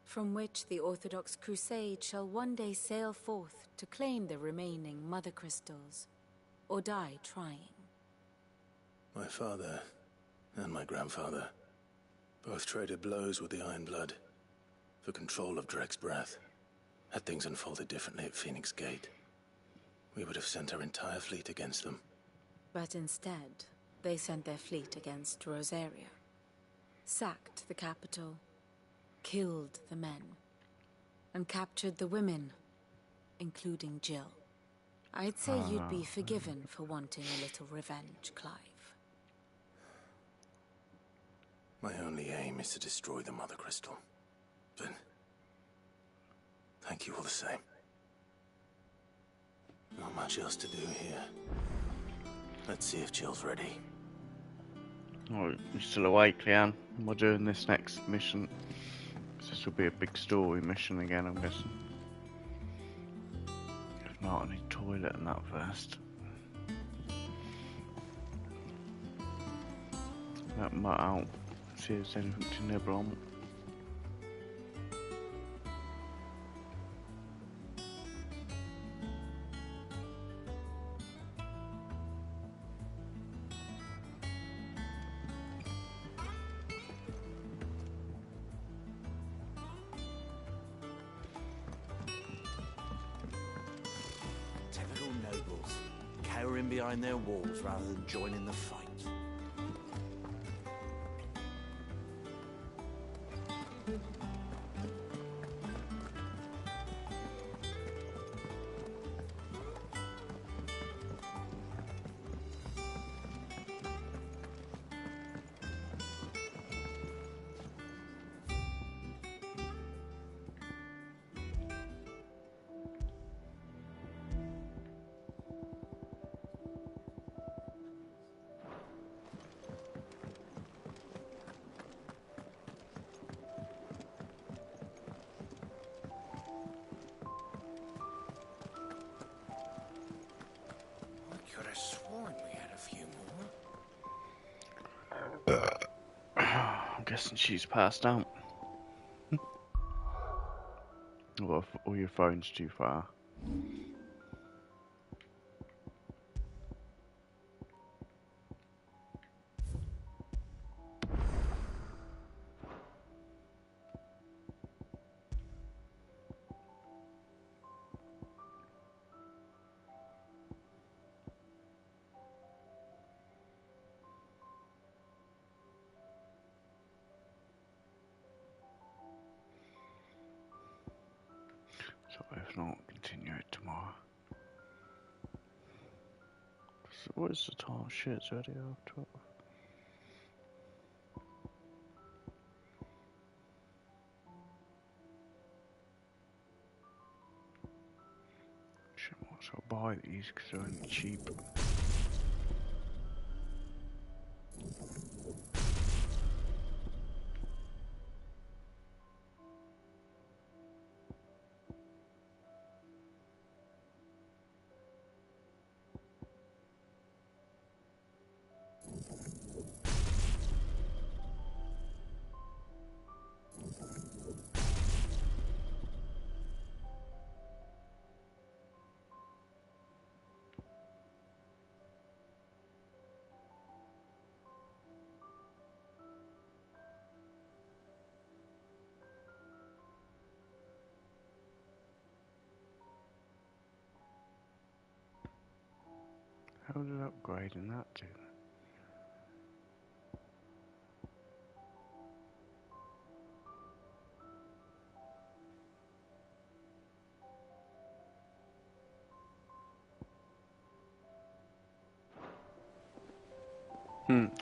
from which the Orthodox Crusade shall one day sail forth to claim the remaining Mother Crystals, or die trying. My father and my grandfather both traded blows with the Iron Blood for control of Drake's Breath Had things unfolded differently at Phoenix Gate, we would have sent our entire fleet against them. But instead, they sent their fleet against Rosaria, sacked the capital, killed the men, and captured the women, including Jill. I'd say you'd be forgiven for wanting a little revenge, Clive. My only aim is to destroy the Mother Crystal. But thank you all the same. Not much else to do here. Let's see if Jill's ready. Oh, you're still awake, Leanne? We're doing this next mission. This will be a big story mission again, I'm guessing. If not, I need toilet and that first. That might out. See if there's anything to nibble on. Typical nobles, cowering behind their walls rather than joining the fight. Could have sworn we had a few more. I'm guessing she's passed out. Or your phone's too far. So if not, continue it tomorrow. So what is the time? Shit, it's already after 12. Shit, might as well buy these because they're only cheap. How did upgrading that do?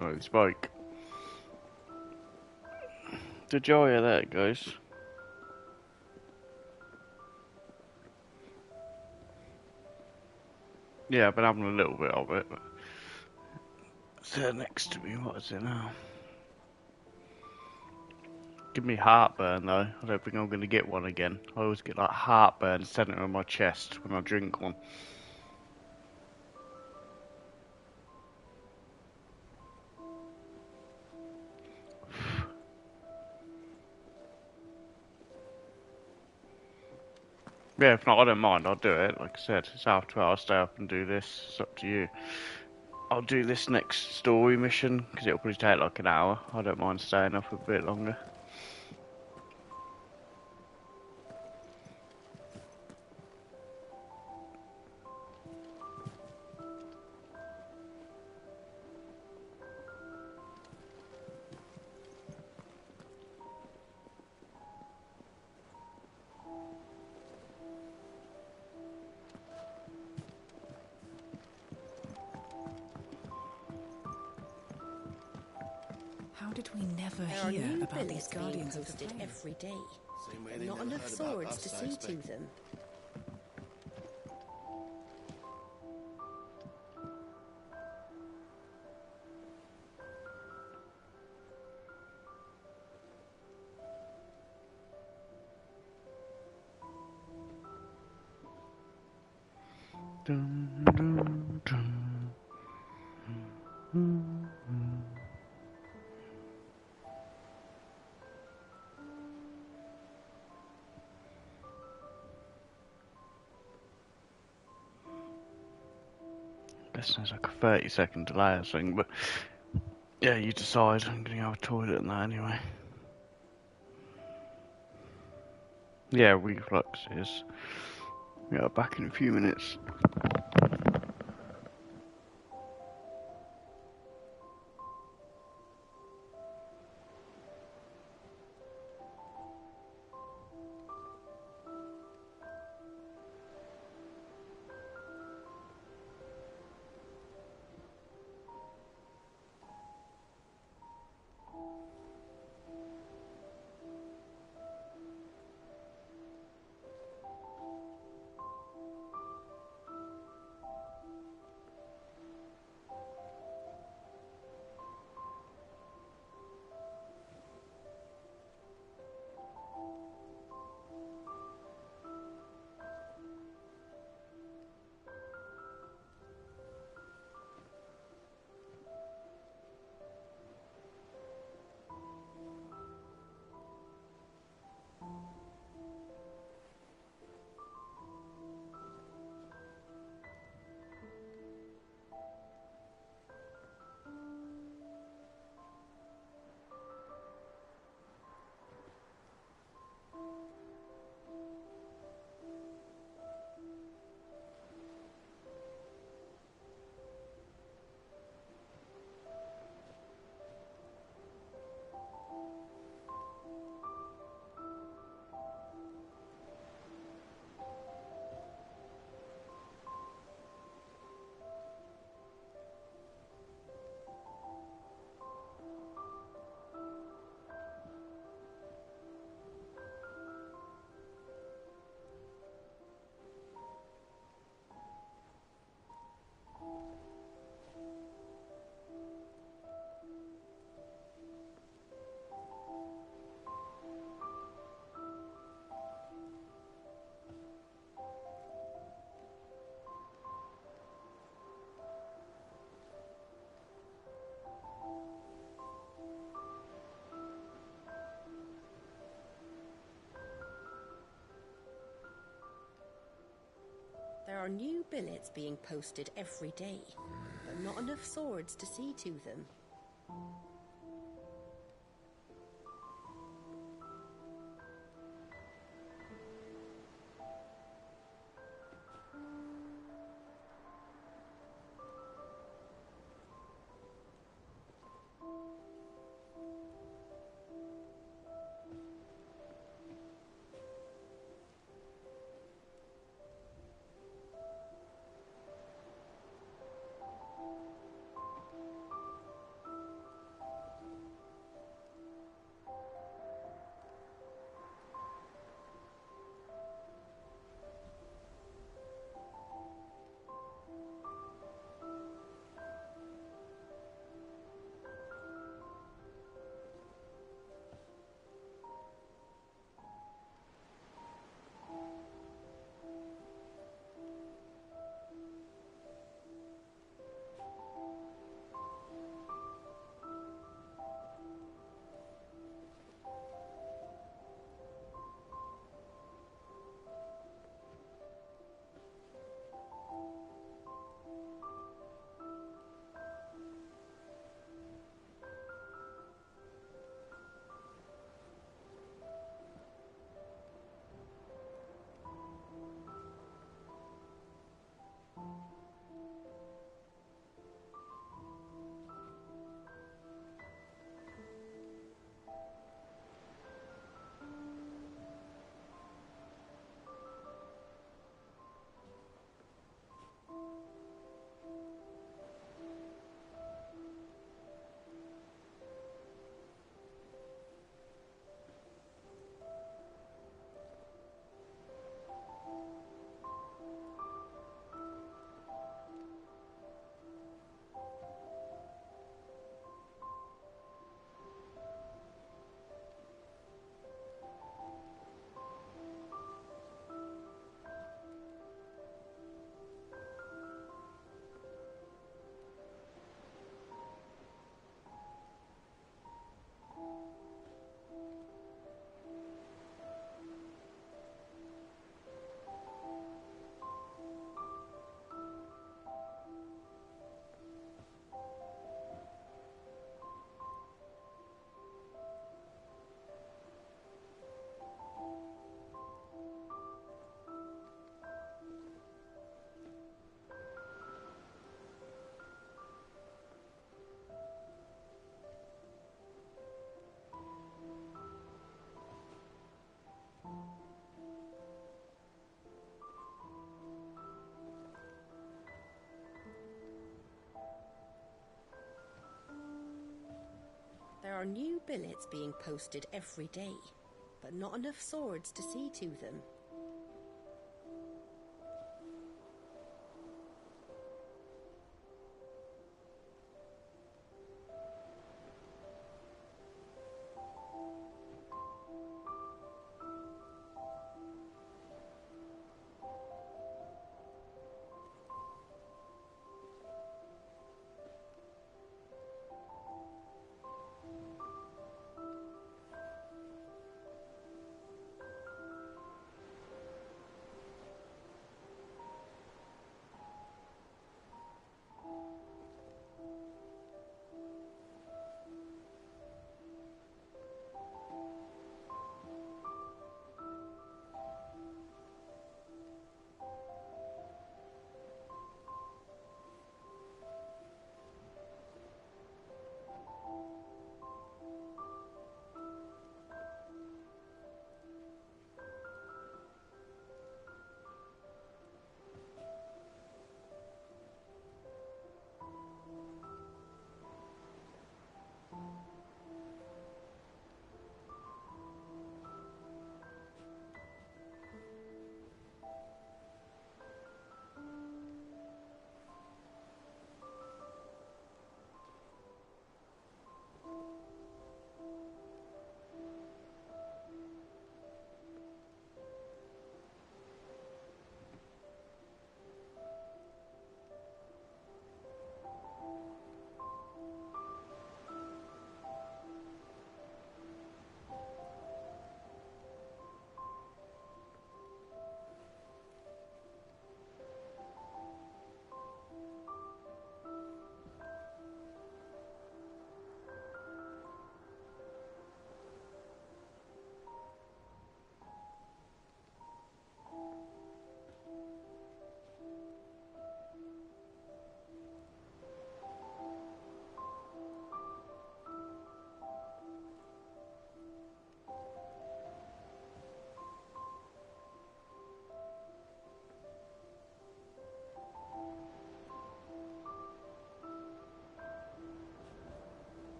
Oh, he spoke. The joy of that, guys. Yeah, I've been having a little bit of it. But it's there next to me. What is it now? Give me heartburn though. I don't think I'm going to get one again. I always get like heartburn centre on my chest when I drink one. Yeah, if not, I don't mind. I'll do it. Like I said, it's after I'll stay up and do this. It's up to you. I'll do this next story mission because it'll probably take like an hour. I don't mind staying up a bit longer. How did we never There are hear new about these billets being guardians of the posted flame? every day. Same way But they not never enough heard about swords us, to I see expect. to them. Dun, dun, dun. Guessing there's like a 30-second delay or something, but yeah, you decide. I'm gonna have a toilet and that anyway. Yeah, refluxes. Yeah, back in a few minutes. There are new billets being posted every day, but not enough swords to see to them. are new billets being posted every day, but not enough swords to see to them.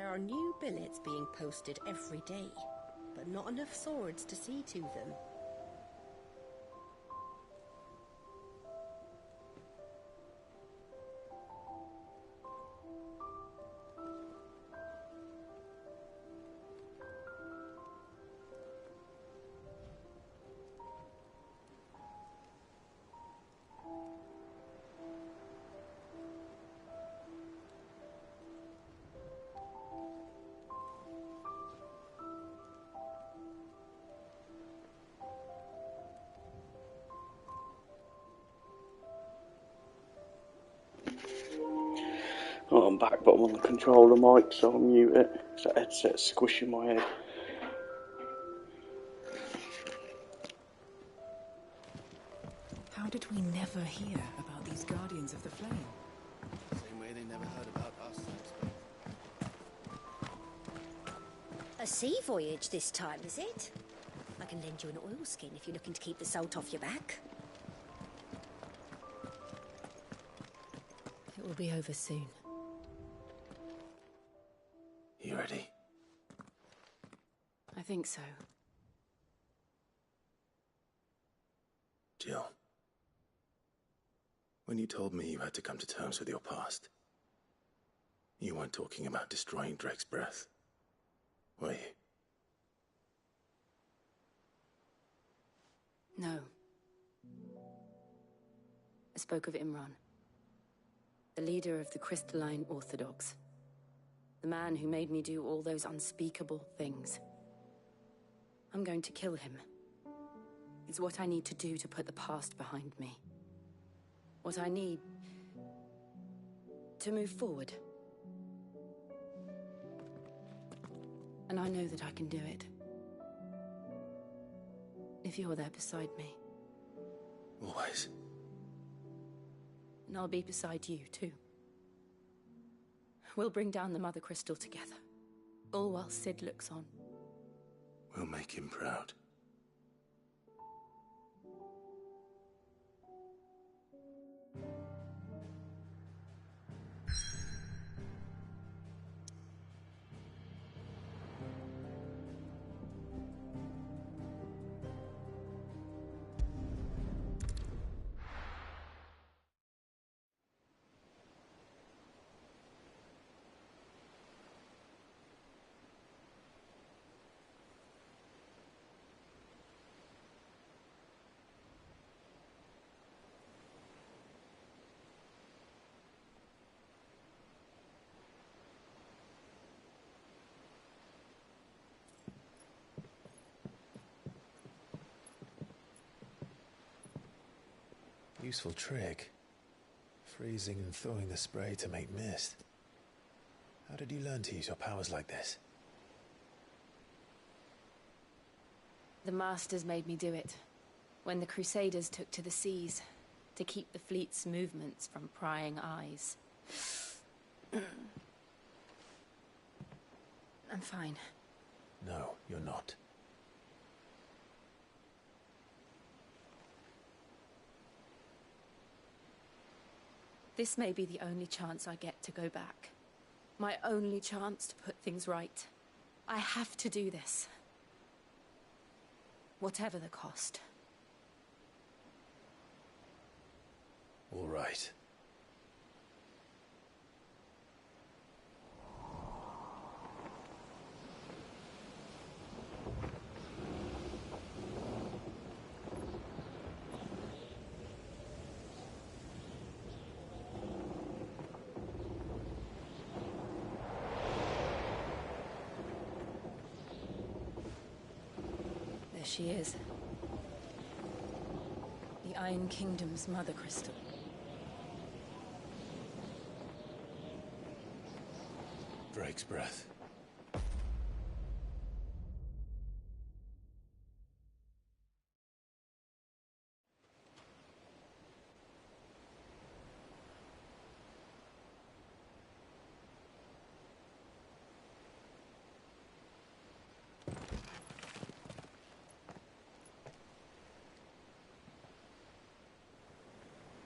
There are new billets being posted every day, but not enough swords to see to them. Oh, I'm back, but I'm on the controller mic, so I'll mute it. So that headset's squishing my head. How did we never hear about these Guardians of the Flame? Same way they never heard about us, A sea voyage this time, is it? I can lend you an oilskin if you're looking to keep the salt off your back. It will be over soon. You ready? I think so. Jill, when you told me you had to come to terms with your past, you weren't talking about destroying Drake's breath, were you? No. I spoke of Imran, the leader of the Crystalline Orthodox. The man who made me do all those unspeakable things. I'm going to kill him. It's what I need to do to put the past behind me. What I need to move forward. And I know that I can do it. If you're there beside me. Always. And I'll be beside you, too. We'll bring down the Mother Crystal together. All while Cid looks on. We'll make him proud. Useful trick. Freezing and thawing the spray to make mist. How did you learn to use your powers like this? The Masters made me do it. When the Crusaders took to the seas, to keep the fleet's movements from prying eyes. I'm fine. No, you're not. This may be the only chance I get to go back. My only chance to put things right. I have to do this. Whatever the cost. All right. There she is. The Iron Kingdom's Mother Crystal. Drake's breath.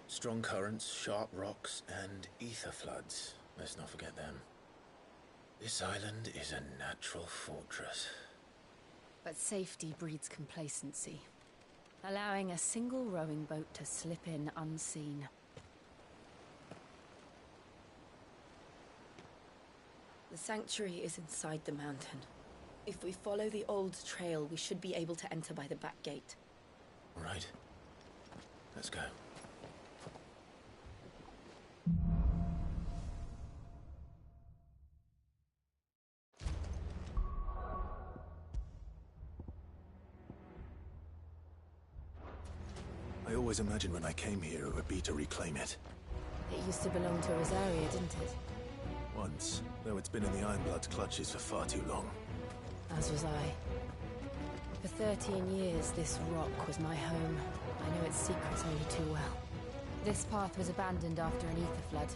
Strong currents, sharp rocks, and ether floods. Let's not forget them. This island is a natural fortress. But safety breeds complacency, allowing a single rowing boat to slip in unseen. The sanctuary is inside the mountain. If we follow the old trail, we should be able to enter by the back gate. All right. Let's go. I always imagined when I came here it would be to reclaim it. It used to belong to Rosaria, didn't it? Once, though it's been in the Ironblood's clutches for far too long. As was I. For 13 years, this rock was my home. I know its secrets only too well. This path was abandoned after an ether flood.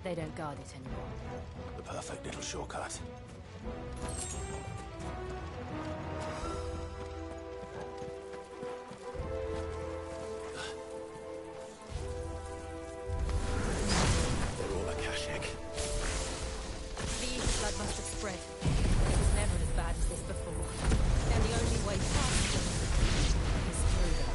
They don't guard it anymore. The perfect little shortcut. They're all Akashic. The ether flood must have spread. It was never as bad as this before. And the only way past them is through them.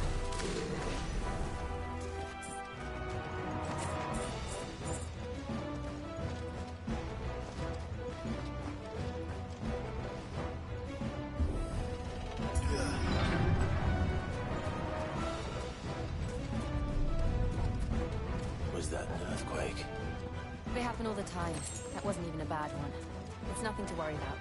Was that an earthquake? They happen all the time. That wasn't even a bad one. It's nothing to worry about.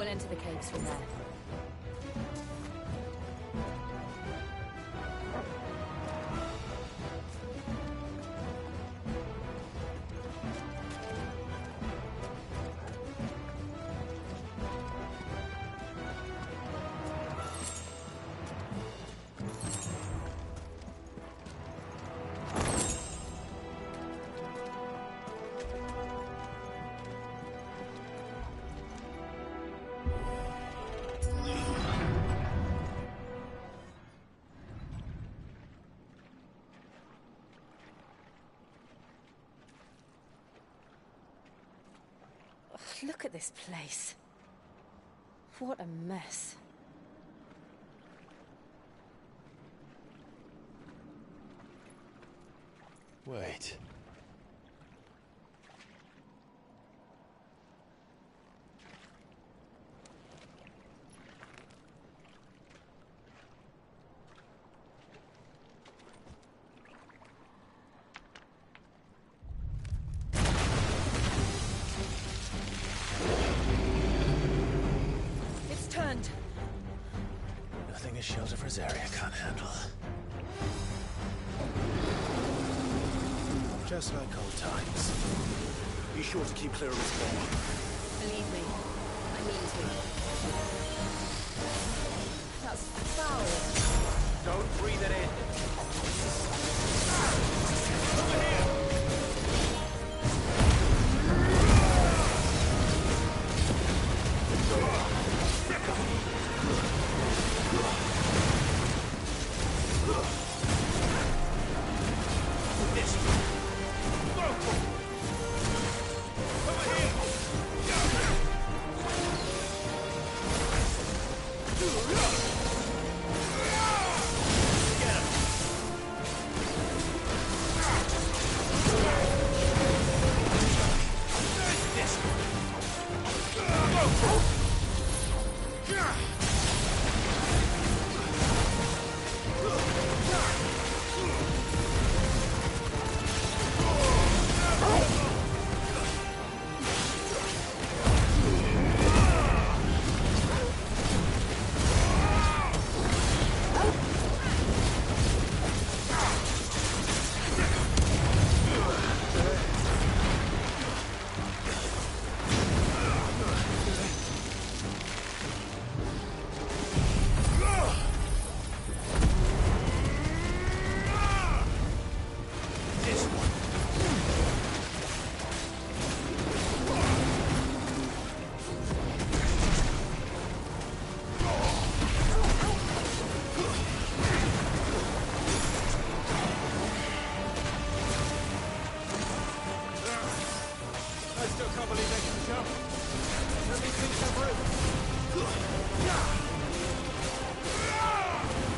Into the caves from there. Look at this place. What a mess. Wait. Nothing a shield of Rosaria can't handle. Just like old times. Be sure to keep clear of his bomb. Believe me, I mean to. That's foul. Don't breathe it in. Over here!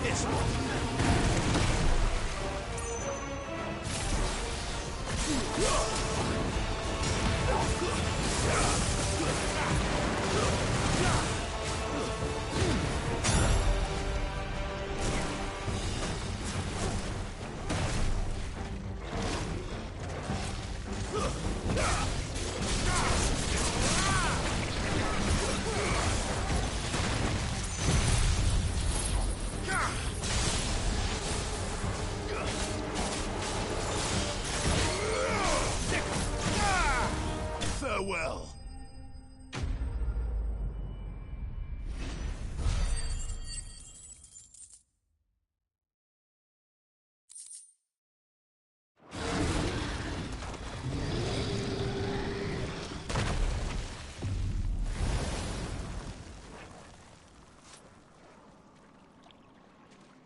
This Farewell.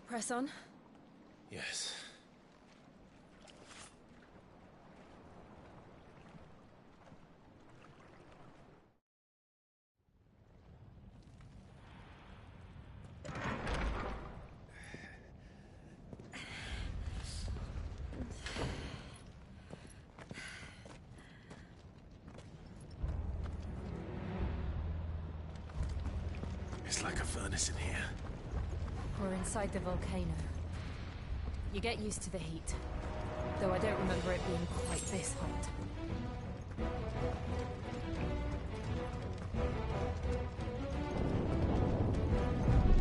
Press on. Yes. It's like a furnace in here. We're inside the volcano. You get used to the heat, though I don't remember it being quite this hot.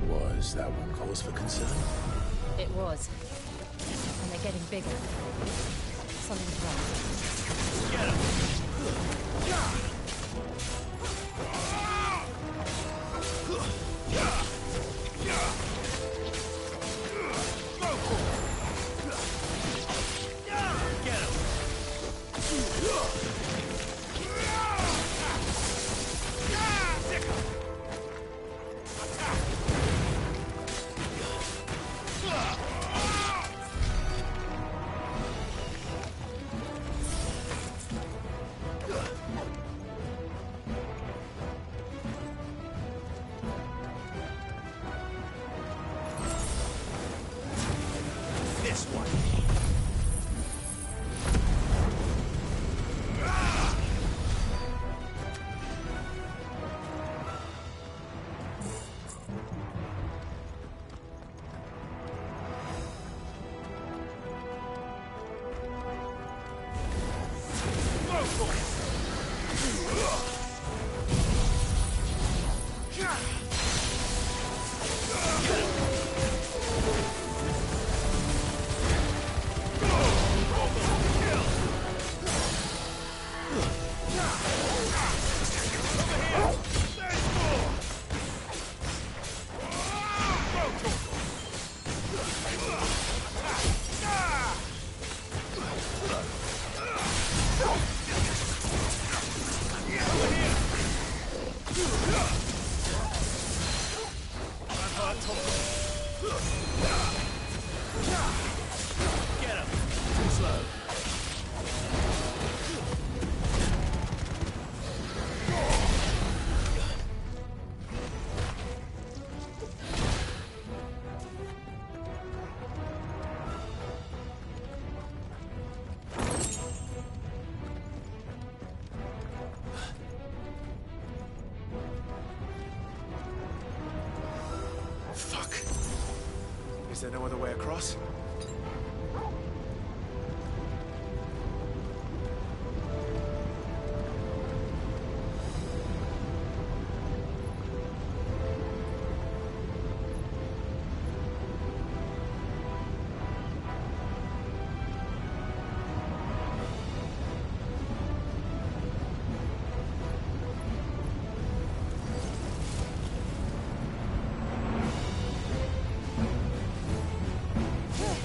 Was that one cause for concern? It was. And they're getting bigger. Something's wrong. Get him! This one. Go for it! Get him! Too slow. Fuck. Is there no other way across? Yeah.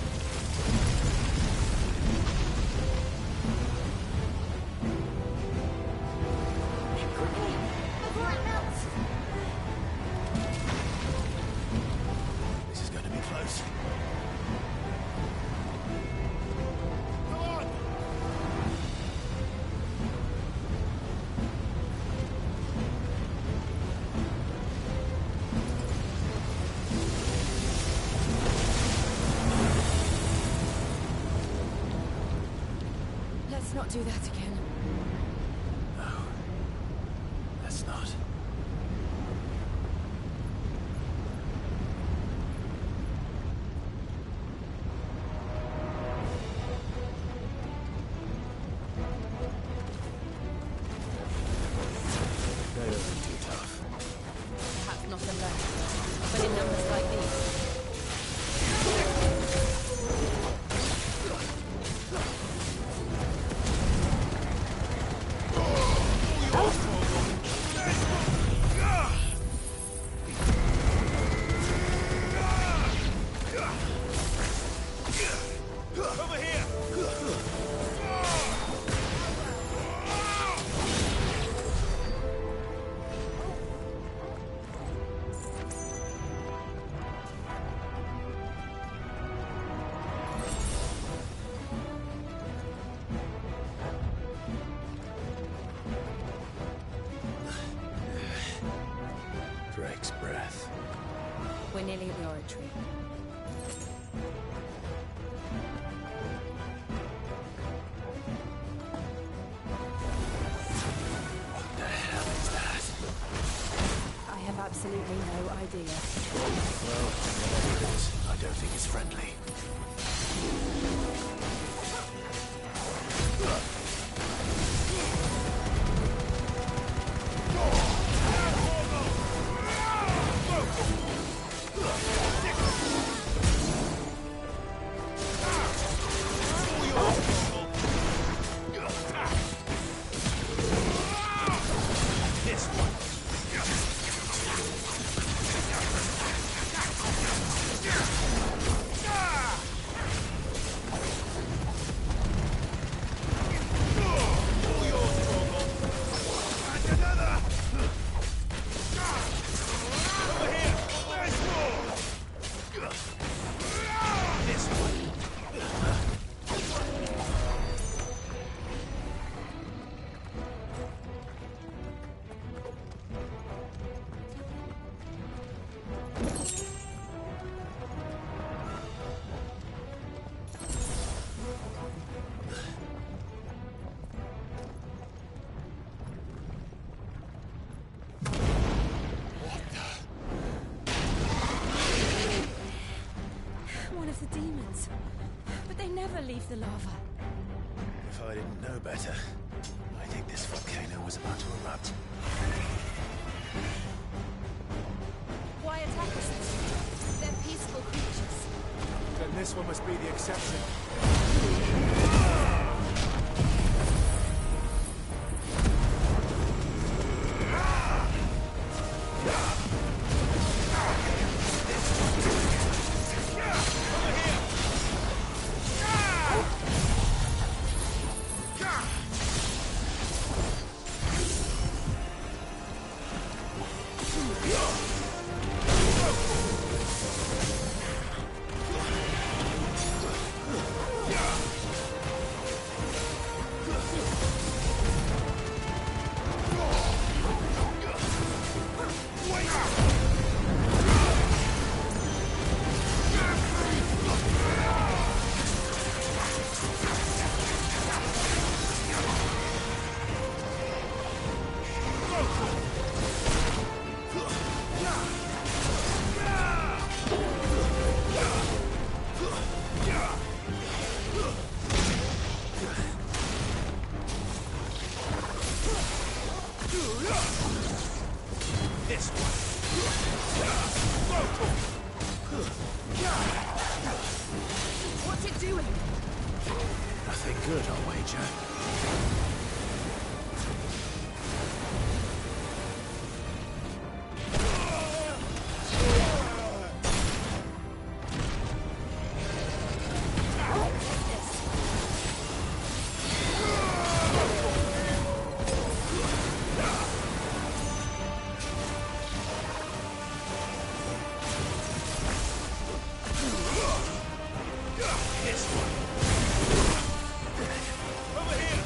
Let's not do that again. No. Let's not. They don't look too tough. Perhaps not alone, but in numbers like these. Drake's breath. We're nearly at the oratory. What the hell is that? I have absolutely no idea. Well, whatever it is, I don't think it's friendly. One of the demons. But they never leave the lava. If I didn't know better, I think this volcano was about to erupt. Why attack us? They're peaceful creatures. Then this one must be the exception. What's it doing? Nothing good, I'll wager. Over here!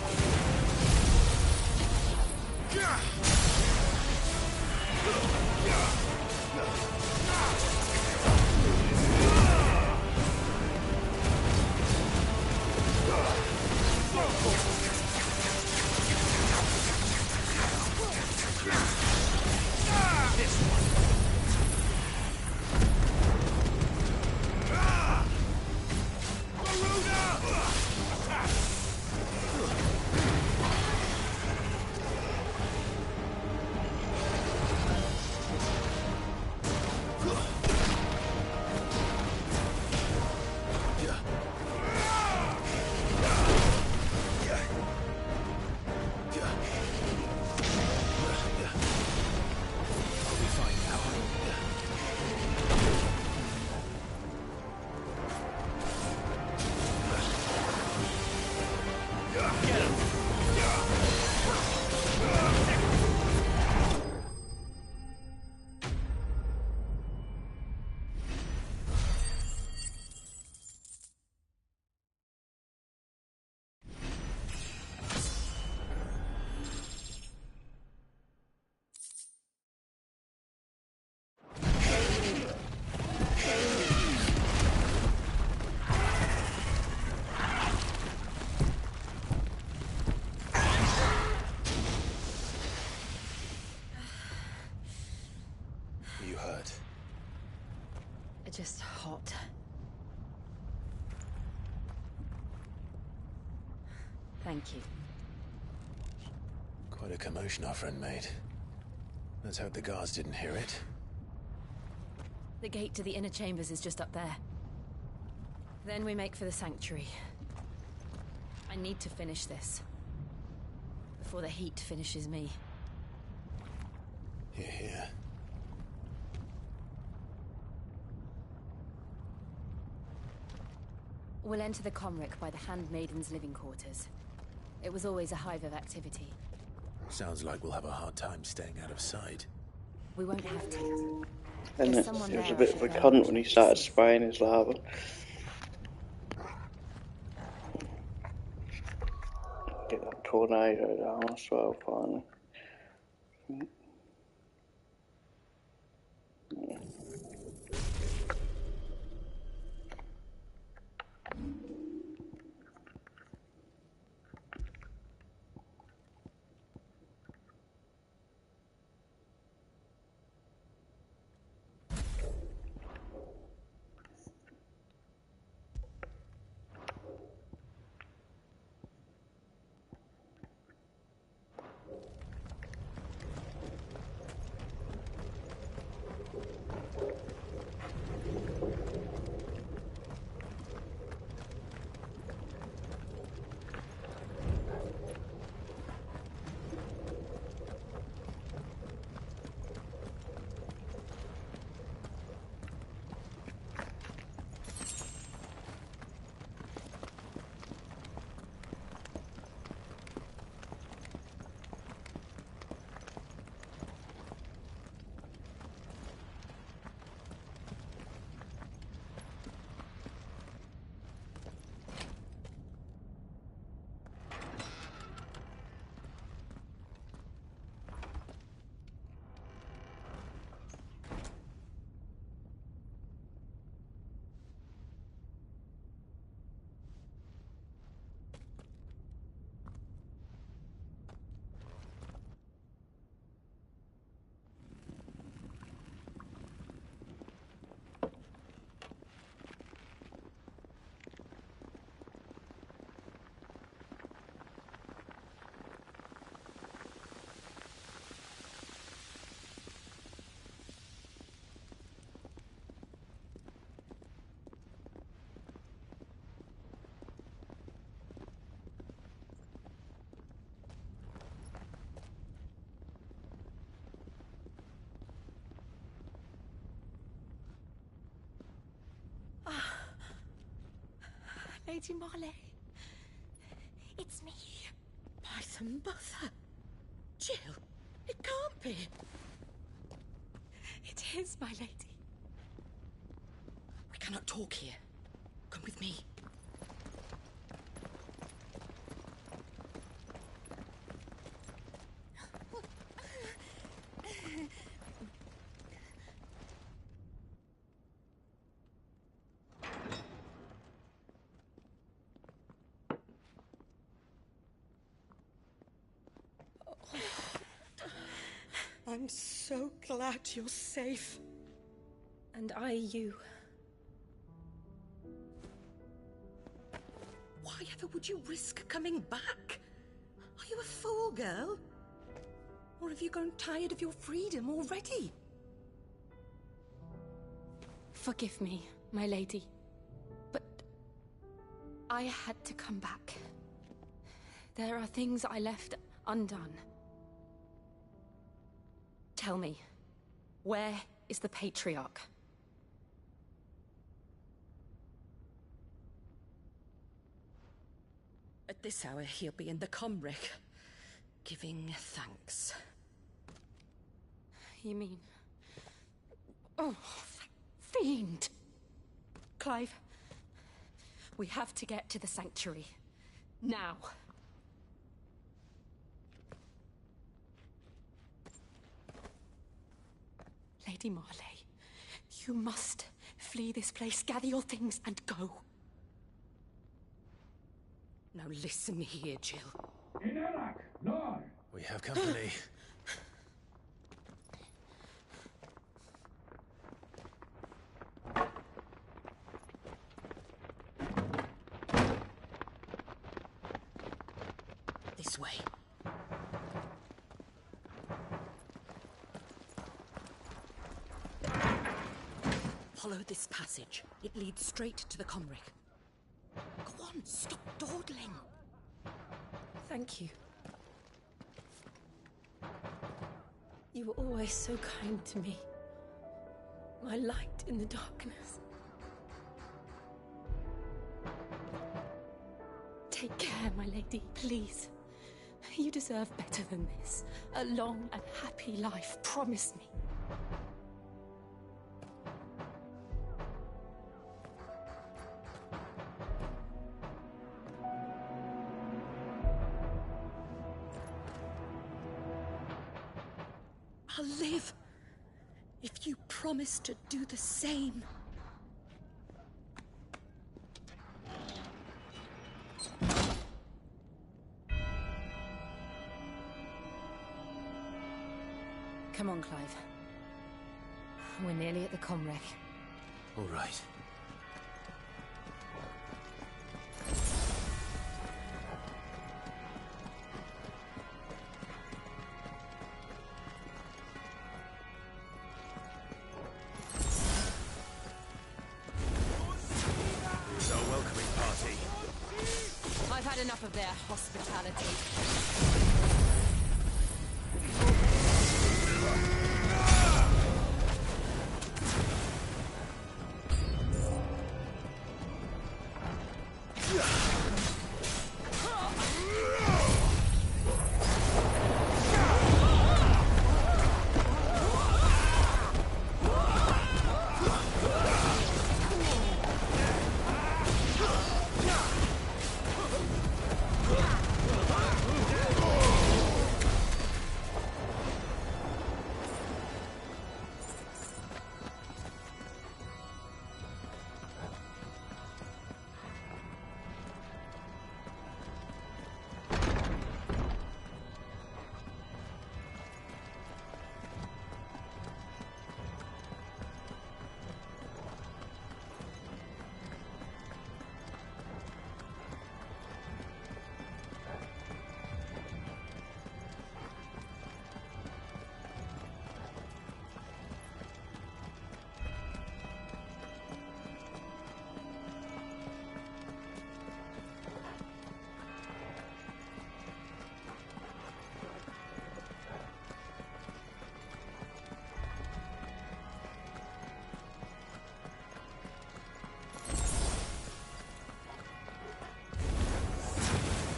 hot. Thank you. Quite a commotion our friend made. Let's hope the guards didn't hear it. The gate to the inner chambers is just up there. Then we make for the sanctuary. I need to finish this. Before the heat finishes me. Hear, hear. We'll enter the Comric by the Handmaiden's living quarters. It was always a hive of activity. Sounds like we'll have a hard time staying out of sight. We won't have to. And it was a bit of a cunt when he started spraying his lava. Get that tornado down as well, finally. Lady Marley. It's me. By the mother. Jill, it can't be. It is, my lady. We cannot talk here. Come with me. I'm so glad you're safe. And I you. Why ever would you risk coming back? Are you a fool, girl? Or have you grown tired of your freedom already? Forgive me, my lady. But I had to come back. There are things I left undone. Tell me, where is the Patriarch? At this hour, he'll be in the Comric, giving thanks. You mean... Oh, that fiend! Clive, we have to get to the sanctuary. Now. Lady Marley, you must flee this place, gather your things, and go. Now listen here, Jill. We have company. This way. Follow this passage. It leads straight to the Comric. Go on, stop dawdling. Thank you. You were always so kind to me. My light in the darkness. Take care, my lady, please. You deserve better than this. A long and happy life, promise me. I'll live if you promise to do the same. Come on, Clive. We're nearly at the Comrec. All right. It's our welcoming party. I've had enough of their hospitality.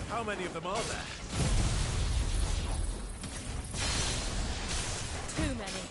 How many of them are there? Too many.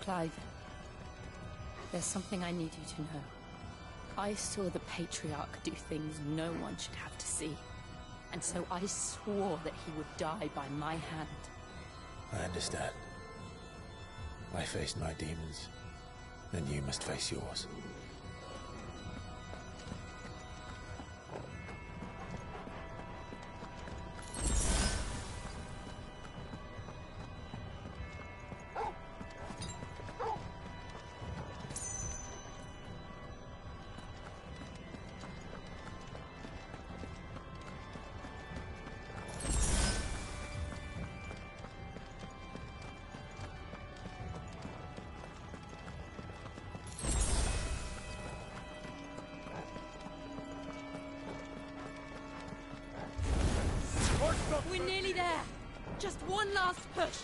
Clive, there's something I need you to know. I saw the Patriarch do things no one should have to see. And so I swore that he would die by my hand. I understand. I faced my demons, then you must face yours. We're nearly there. Just one last push.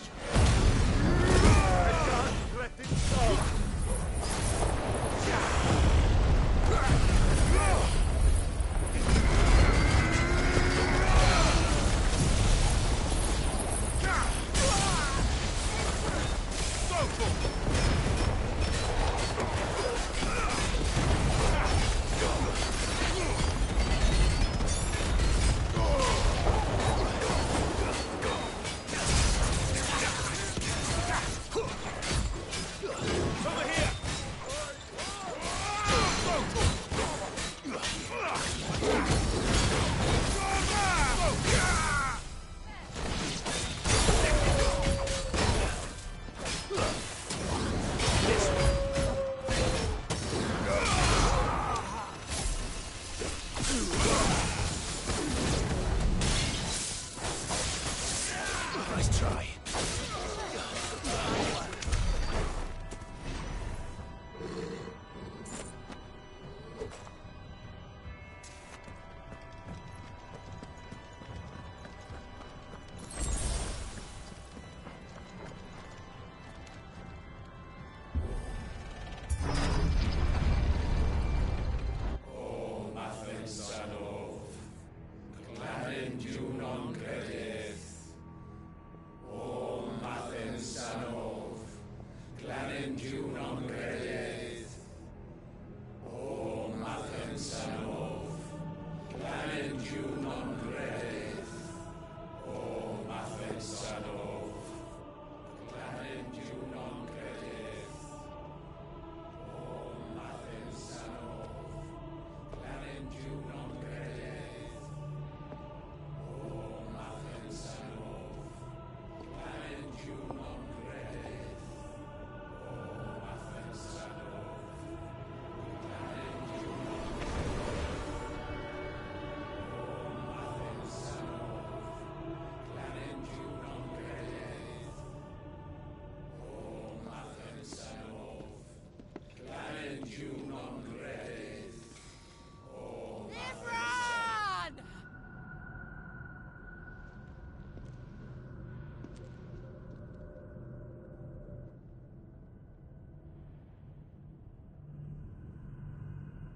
I can't let it go. Nice try.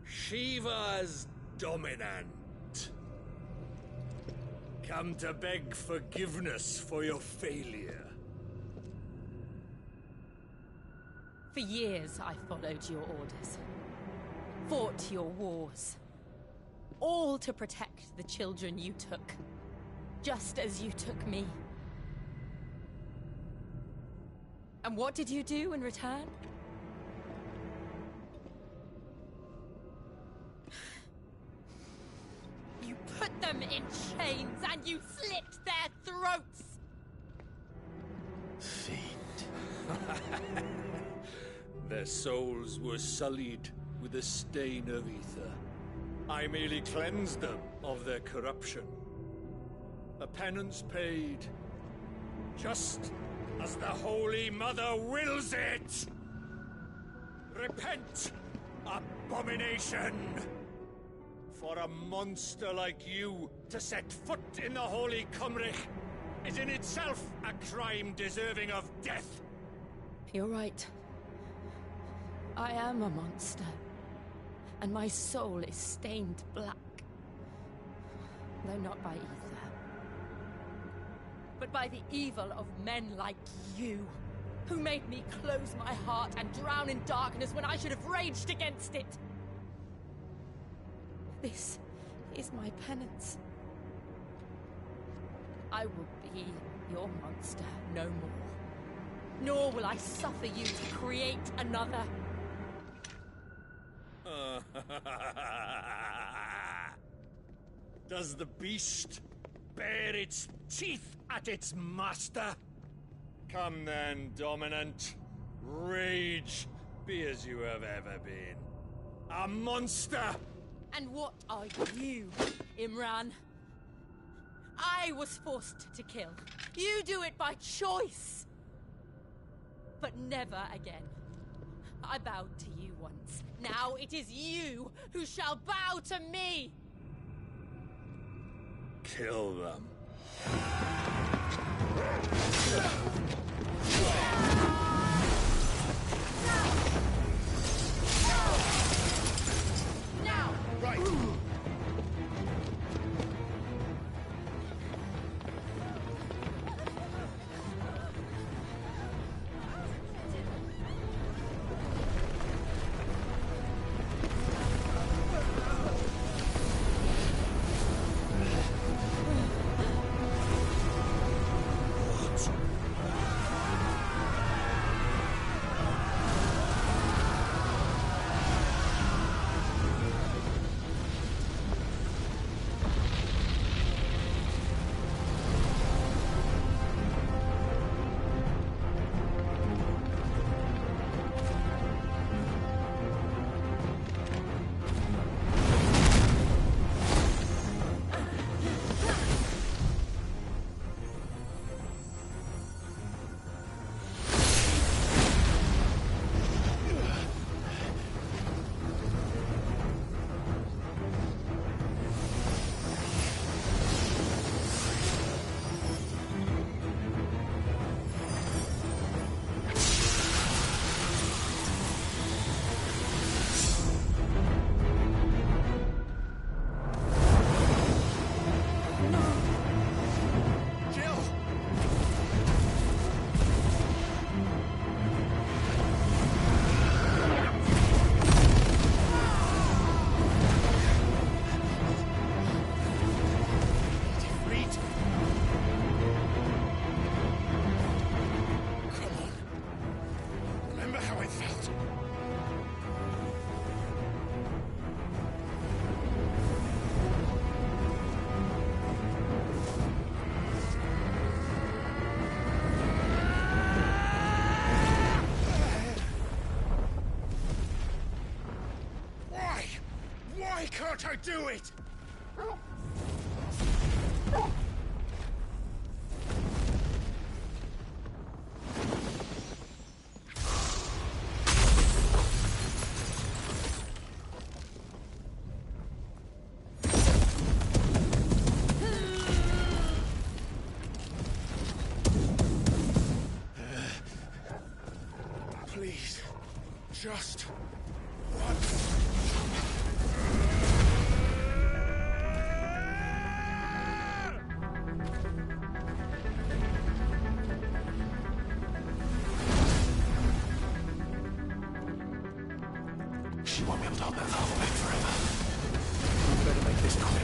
Shiva's dominant. Come to beg forgiveness for your failure. For years, I followed your orders. Fought your wars. All to protect the children you took. Just as you took me. And what did you do in return? You put them in chains and you slit their throats! Their souls were sullied with the stain of ether. I merely cleansed them of their corruption. A penance paid, just as the Holy Mother wills it! Repent, abomination! For a monster like you to set foot in the Holy Cymric is in itself a crime deserving of death. You're right. I am a monster. And my soul is stained black. Though not by ether. But by the evil of men like you. who made me close my heart and drown in darkness when I should have raged against it. This is my penance. I will be your monster no more. Nor will I suffer you to create another. Does the beast bare its teeth at its master? Come then, Dominant. Rage, be as you have ever been. A monster! And what are you, Imran? I was forced to kill. You do it by choice. But never again. I bowed to you once. Now it is you who shall bow to me! Kill them. Now! Right! Why can't I do it? Please, just once. She won't be able to hold that lava back forever. We better make this quick.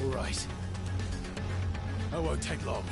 All right. I won't take long.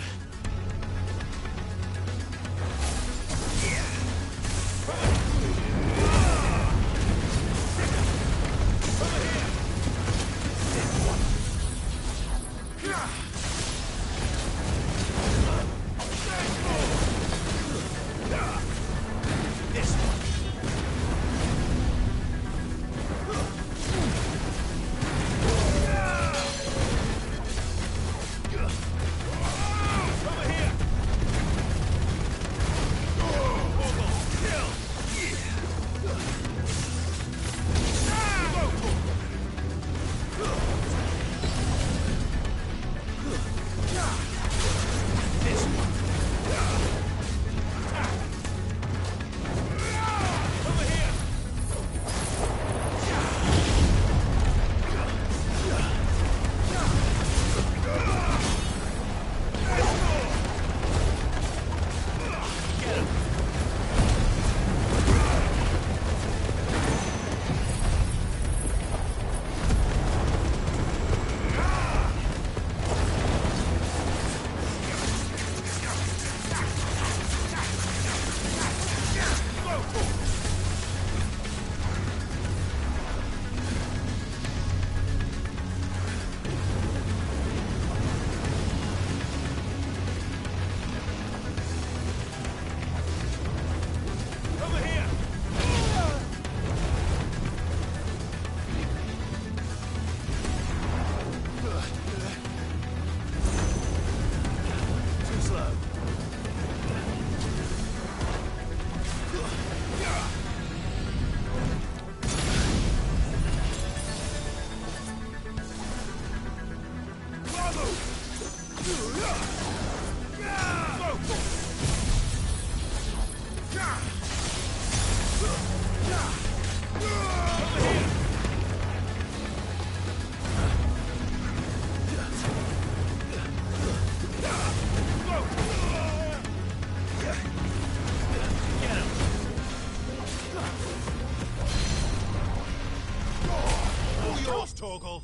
Torgal.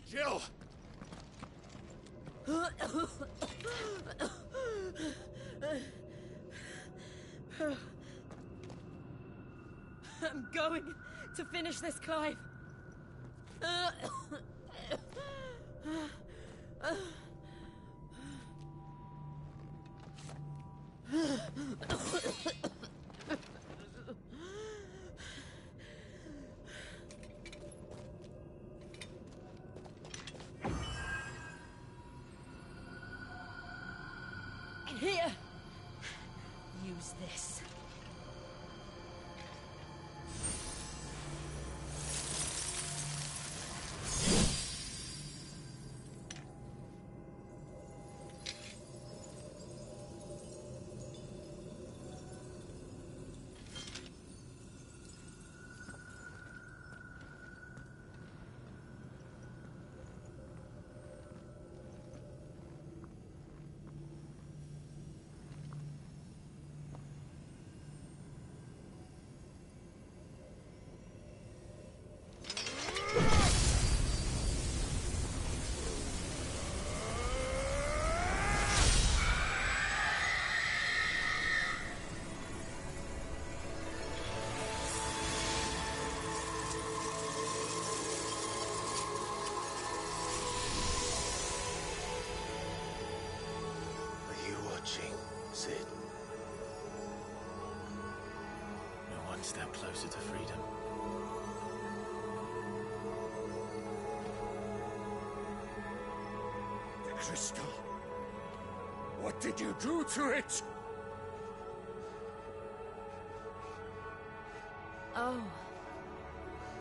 Jill! I'm going to finish this, Clive. Here. Use this. Cid. We're one step closer to freedom. The crystal. What did you do to it? Oh.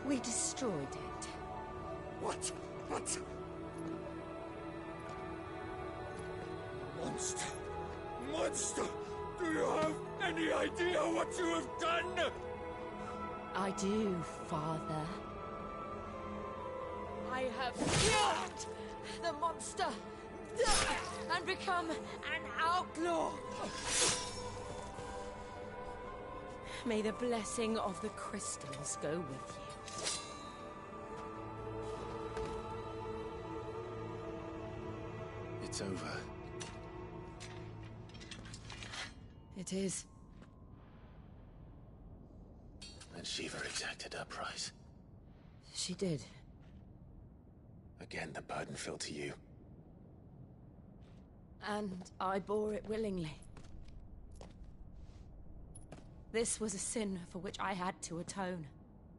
We destroyed it. What? Monster! Monster! Do you have any idea what you have done? I do, Father. I have killed the monster and become an outlaw. May the blessing of the crystals go with you. It's over. It is. And Shiva exacted her price. She did. Again, the burden fell to you. And I bore it willingly. This was a sin for which I had to atone.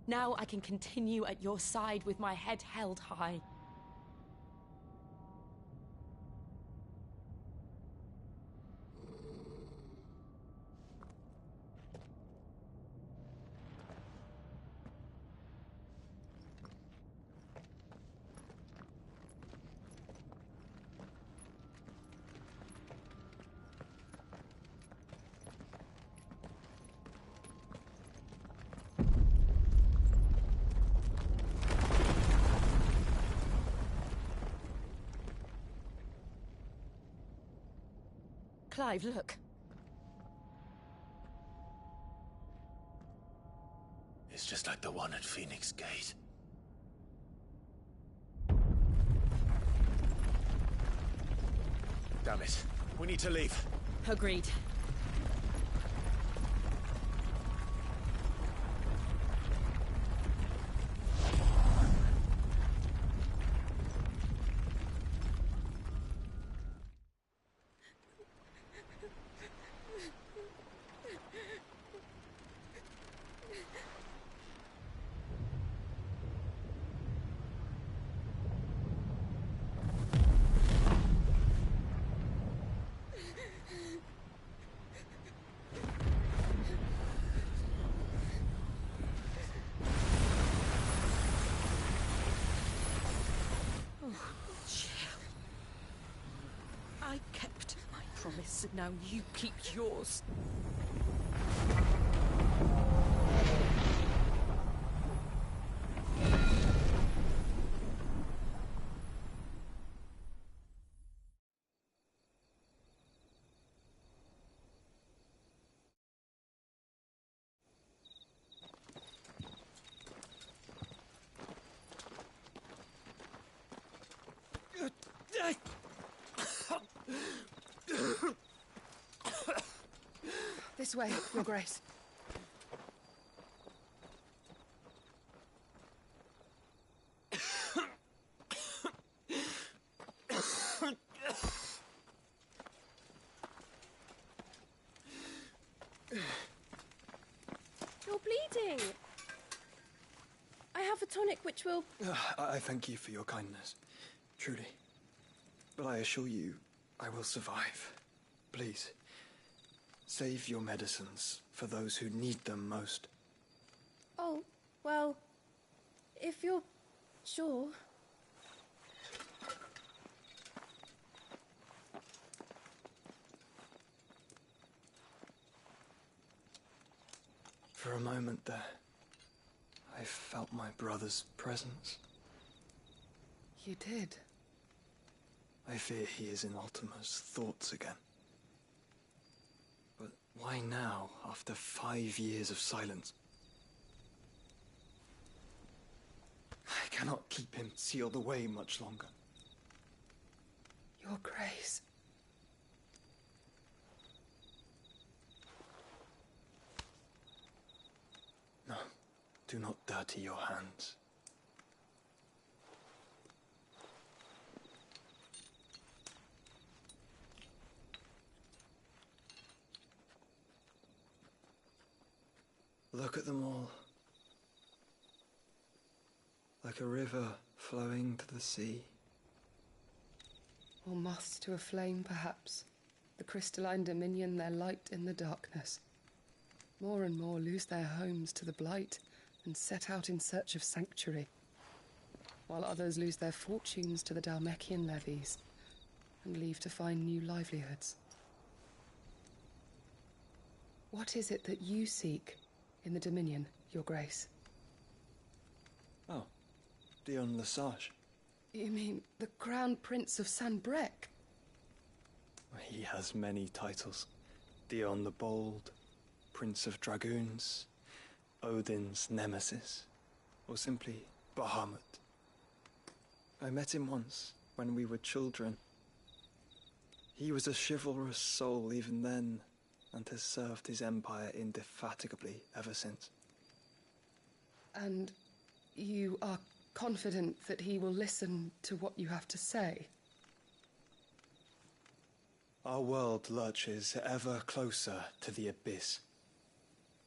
Now I can continue at your side with my head held high. Clive, look. It's just like the one at Phoenix Gate. Damn it. We need to leave. Agreed. I kept my promise, and now you keep yours. This way, Your Grace. You're bleeding. I have a tonic which will... I thank you for your kindness, truly. But I assure you, I will survive. Please, save your medicines for those who need them most. Oh, well, if you're sure. For a moment there, I felt my brother's presence. You did? I fear he is in Ultima's thoughts again. But why now, after 5 years of silence? I cannot keep him sealed away much longer. Your Grace. No, do not dirty your hands. Look at them all. Like a river flowing to the sea. Or moths to a flame, perhaps. The crystalline dominion their light in the darkness. More and more lose their homes to the blight and set out in search of sanctuary, while others lose their fortunes to the Dhalmekian levies and leave to find new livelihoods. What is it that you seek in the Dominion, Your Grace? Oh, Dion Lesage. You mean the Crown Prince of Sanbreque? He has many titles. Dion the Bold, Prince of Dragoons, Odin's Nemesis, or simply Bahamut. I met him once, when we were children. He was a chivalrous soul even then, and has served his empire indefatigably ever since. And you are confident that he will listen to what you have to say? Our world lurches ever closer to the abyss,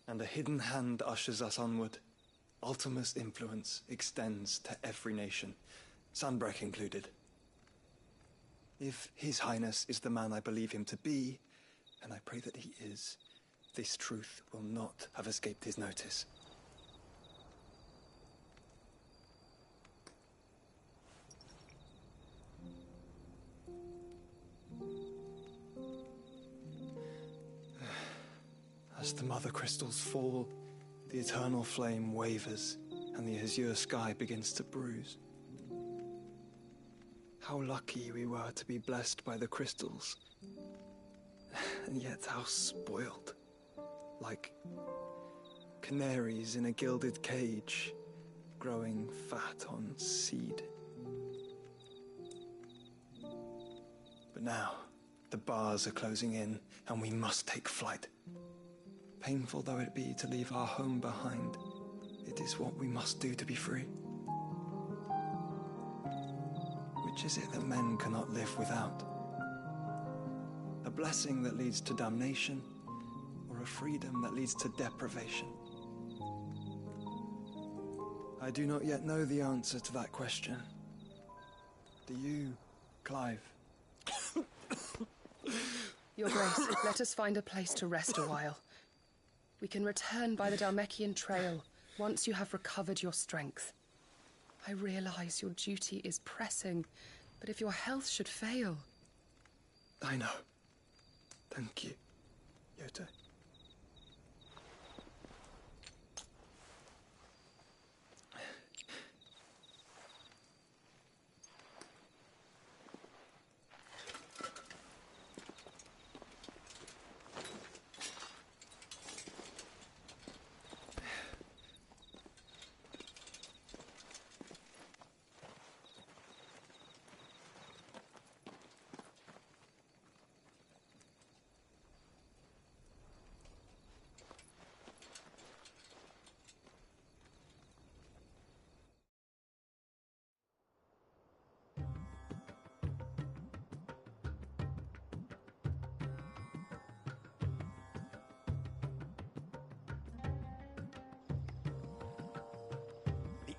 and a hidden hand ushers us onward. Ultima's influence extends to every nation, Sanbreque included. If His Highness is the man I believe him to be, and I pray that he is, this truth will not have escaped his notice. As the mother crystals fall, the eternal flame wavers, and the azure sky begins to bruise. How lucky we were to be blessed by the crystals, and yet how spoiled. Like canaries in a gilded cage, growing fat on seed. But now, the bars are closing in, and we must take flight. Painful though it be to leave our home behind, it is what we must do to be free. Which is it that men cannot live without? A blessing that leads to damnation, or a freedom that leads to deprivation? I do not yet know the answer to that question. Do you, Clive? Your Grace, let us find a place to rest a while. We can return by the Dhalmekian Trail once you have recovered your strength. I realize your duty is pressing, but if your health should fail... I know. Thank you, Yote.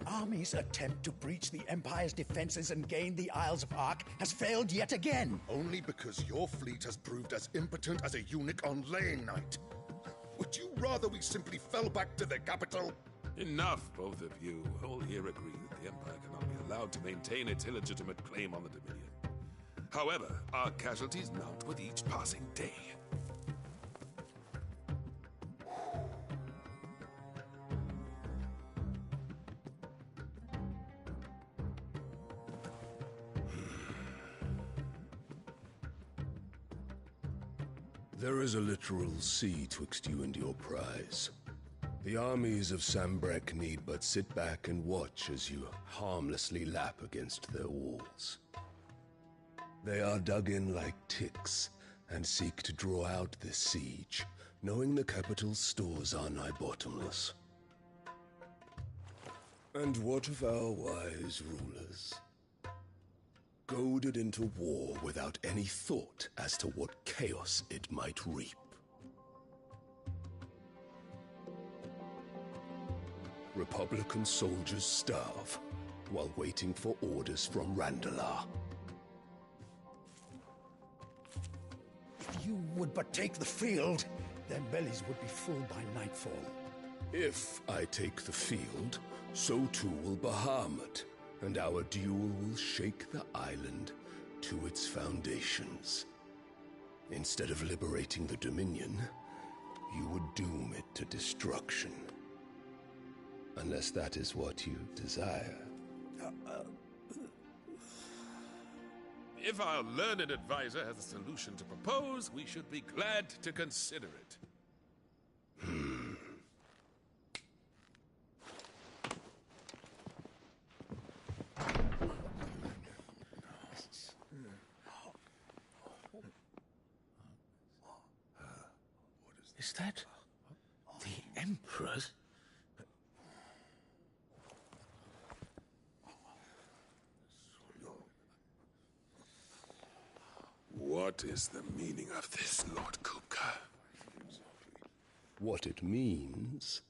Army's attempt to breach the Empire's defenses and gain the Isles of Ark has failed yet again. Only because your fleet has proved as impotent as a eunuch on laying night. Would you rather we simply fell back to the capital? Enough, both of you. All here agree that the Empire cannot be allowed to maintain its illegitimate claim on the Dominion. However, our casualties mount with each passing day. There is a literal sea twixt you and your prize. The armies of Sanbreque need but sit back and watch as you harmlessly lap against their walls. They are dug in like ticks and seek to draw out this siege, knowing the capital's stores are nigh bottomless. And what of our wise rulers? Goaded into war without any thought as to what chaos it might reap. Republican soldiers starve while waiting for orders from Randalar. If you would but take the field, their bellies would be full by nightfall. If I take the field, so too will Bahamut, and our duel will shake the island to its foundations. Instead of liberating the Dominion, you would doom it to destruction. Unless that is what you desire. If our learned advisor has a solution to propose, we should be glad to consider it. Is that the Emperor's? What is the meaning of this, Lord Kupka? What it means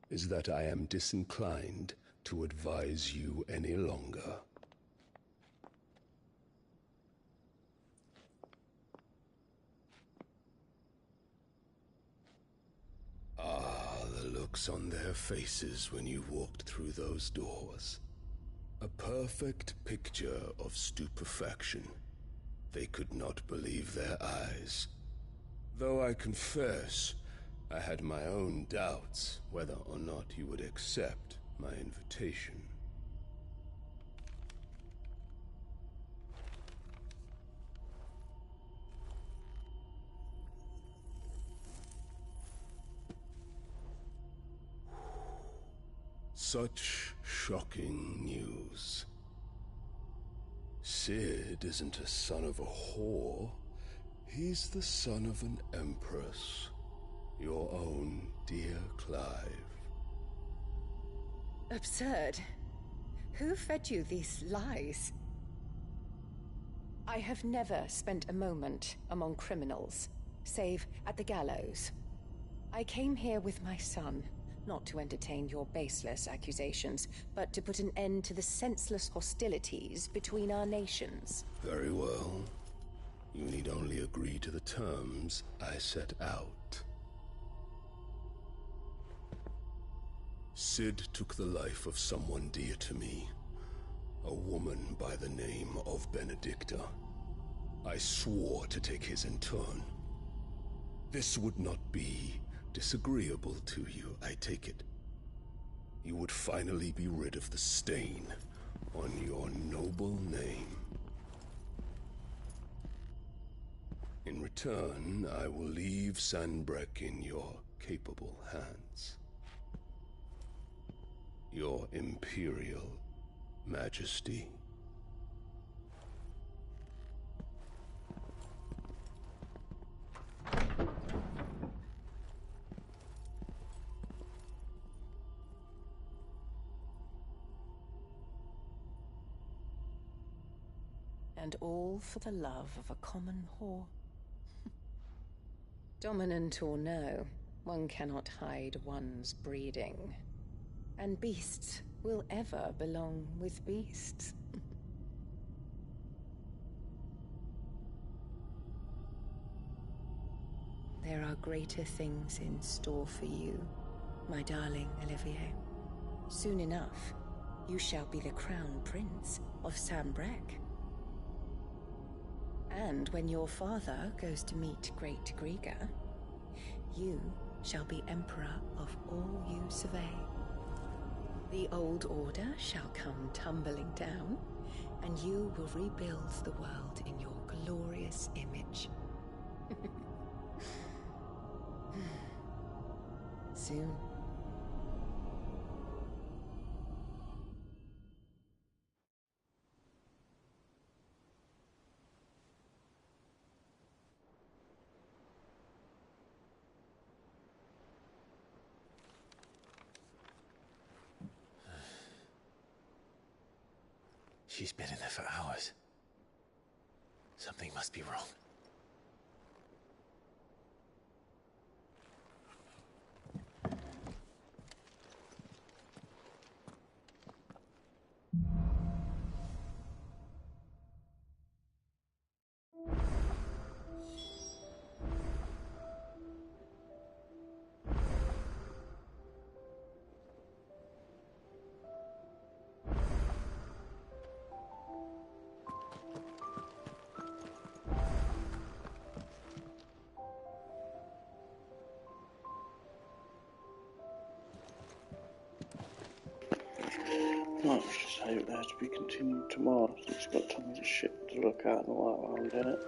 is that I am disinclined to advise you any longer. Ah, the looks on their faces when you walked through those doors. A perfect picture of stupefaction. They could not believe their eyes. Though I confess, I had my own doubts whether or not you would accept my invitation. Such shocking news. Cid isn't a son of a whore. He's the son of an empress. Your own dear Clive. Absurd. Who fed you these lies? I have never spent a moment among criminals, save at the gallows. I came here with my son, not to entertain your baseless accusations, but to put an end to the senseless hostilities between our nations. Very well. You need only agree to the terms I set out. Cid took the life of someone dear to me, a woman by the name of Benedicta. I swore to take his in turn. This would not be disagreeable to you, I take it. You would finally be rid of the stain on your noble name. In return, I will leave Sanbreque in your capable hands. Your Imperial Majesty. And all for the love of a common whore. Dominant or no, one cannot hide one's breeding. And beasts will ever belong with beasts. There are greater things in store for you, my darling Olivier. Soon enough, you shall be the crown prince of Sanbreque. And when your father goes to meet Great Griga, you shall be emperor of all you survey. The old order shall come tumbling down, and you will rebuild the world in your glorious image. Soon. She's been in there for hours. Something must be wrong. to be continued tomorrow, so it's got tons of shit to look at and walk around in it.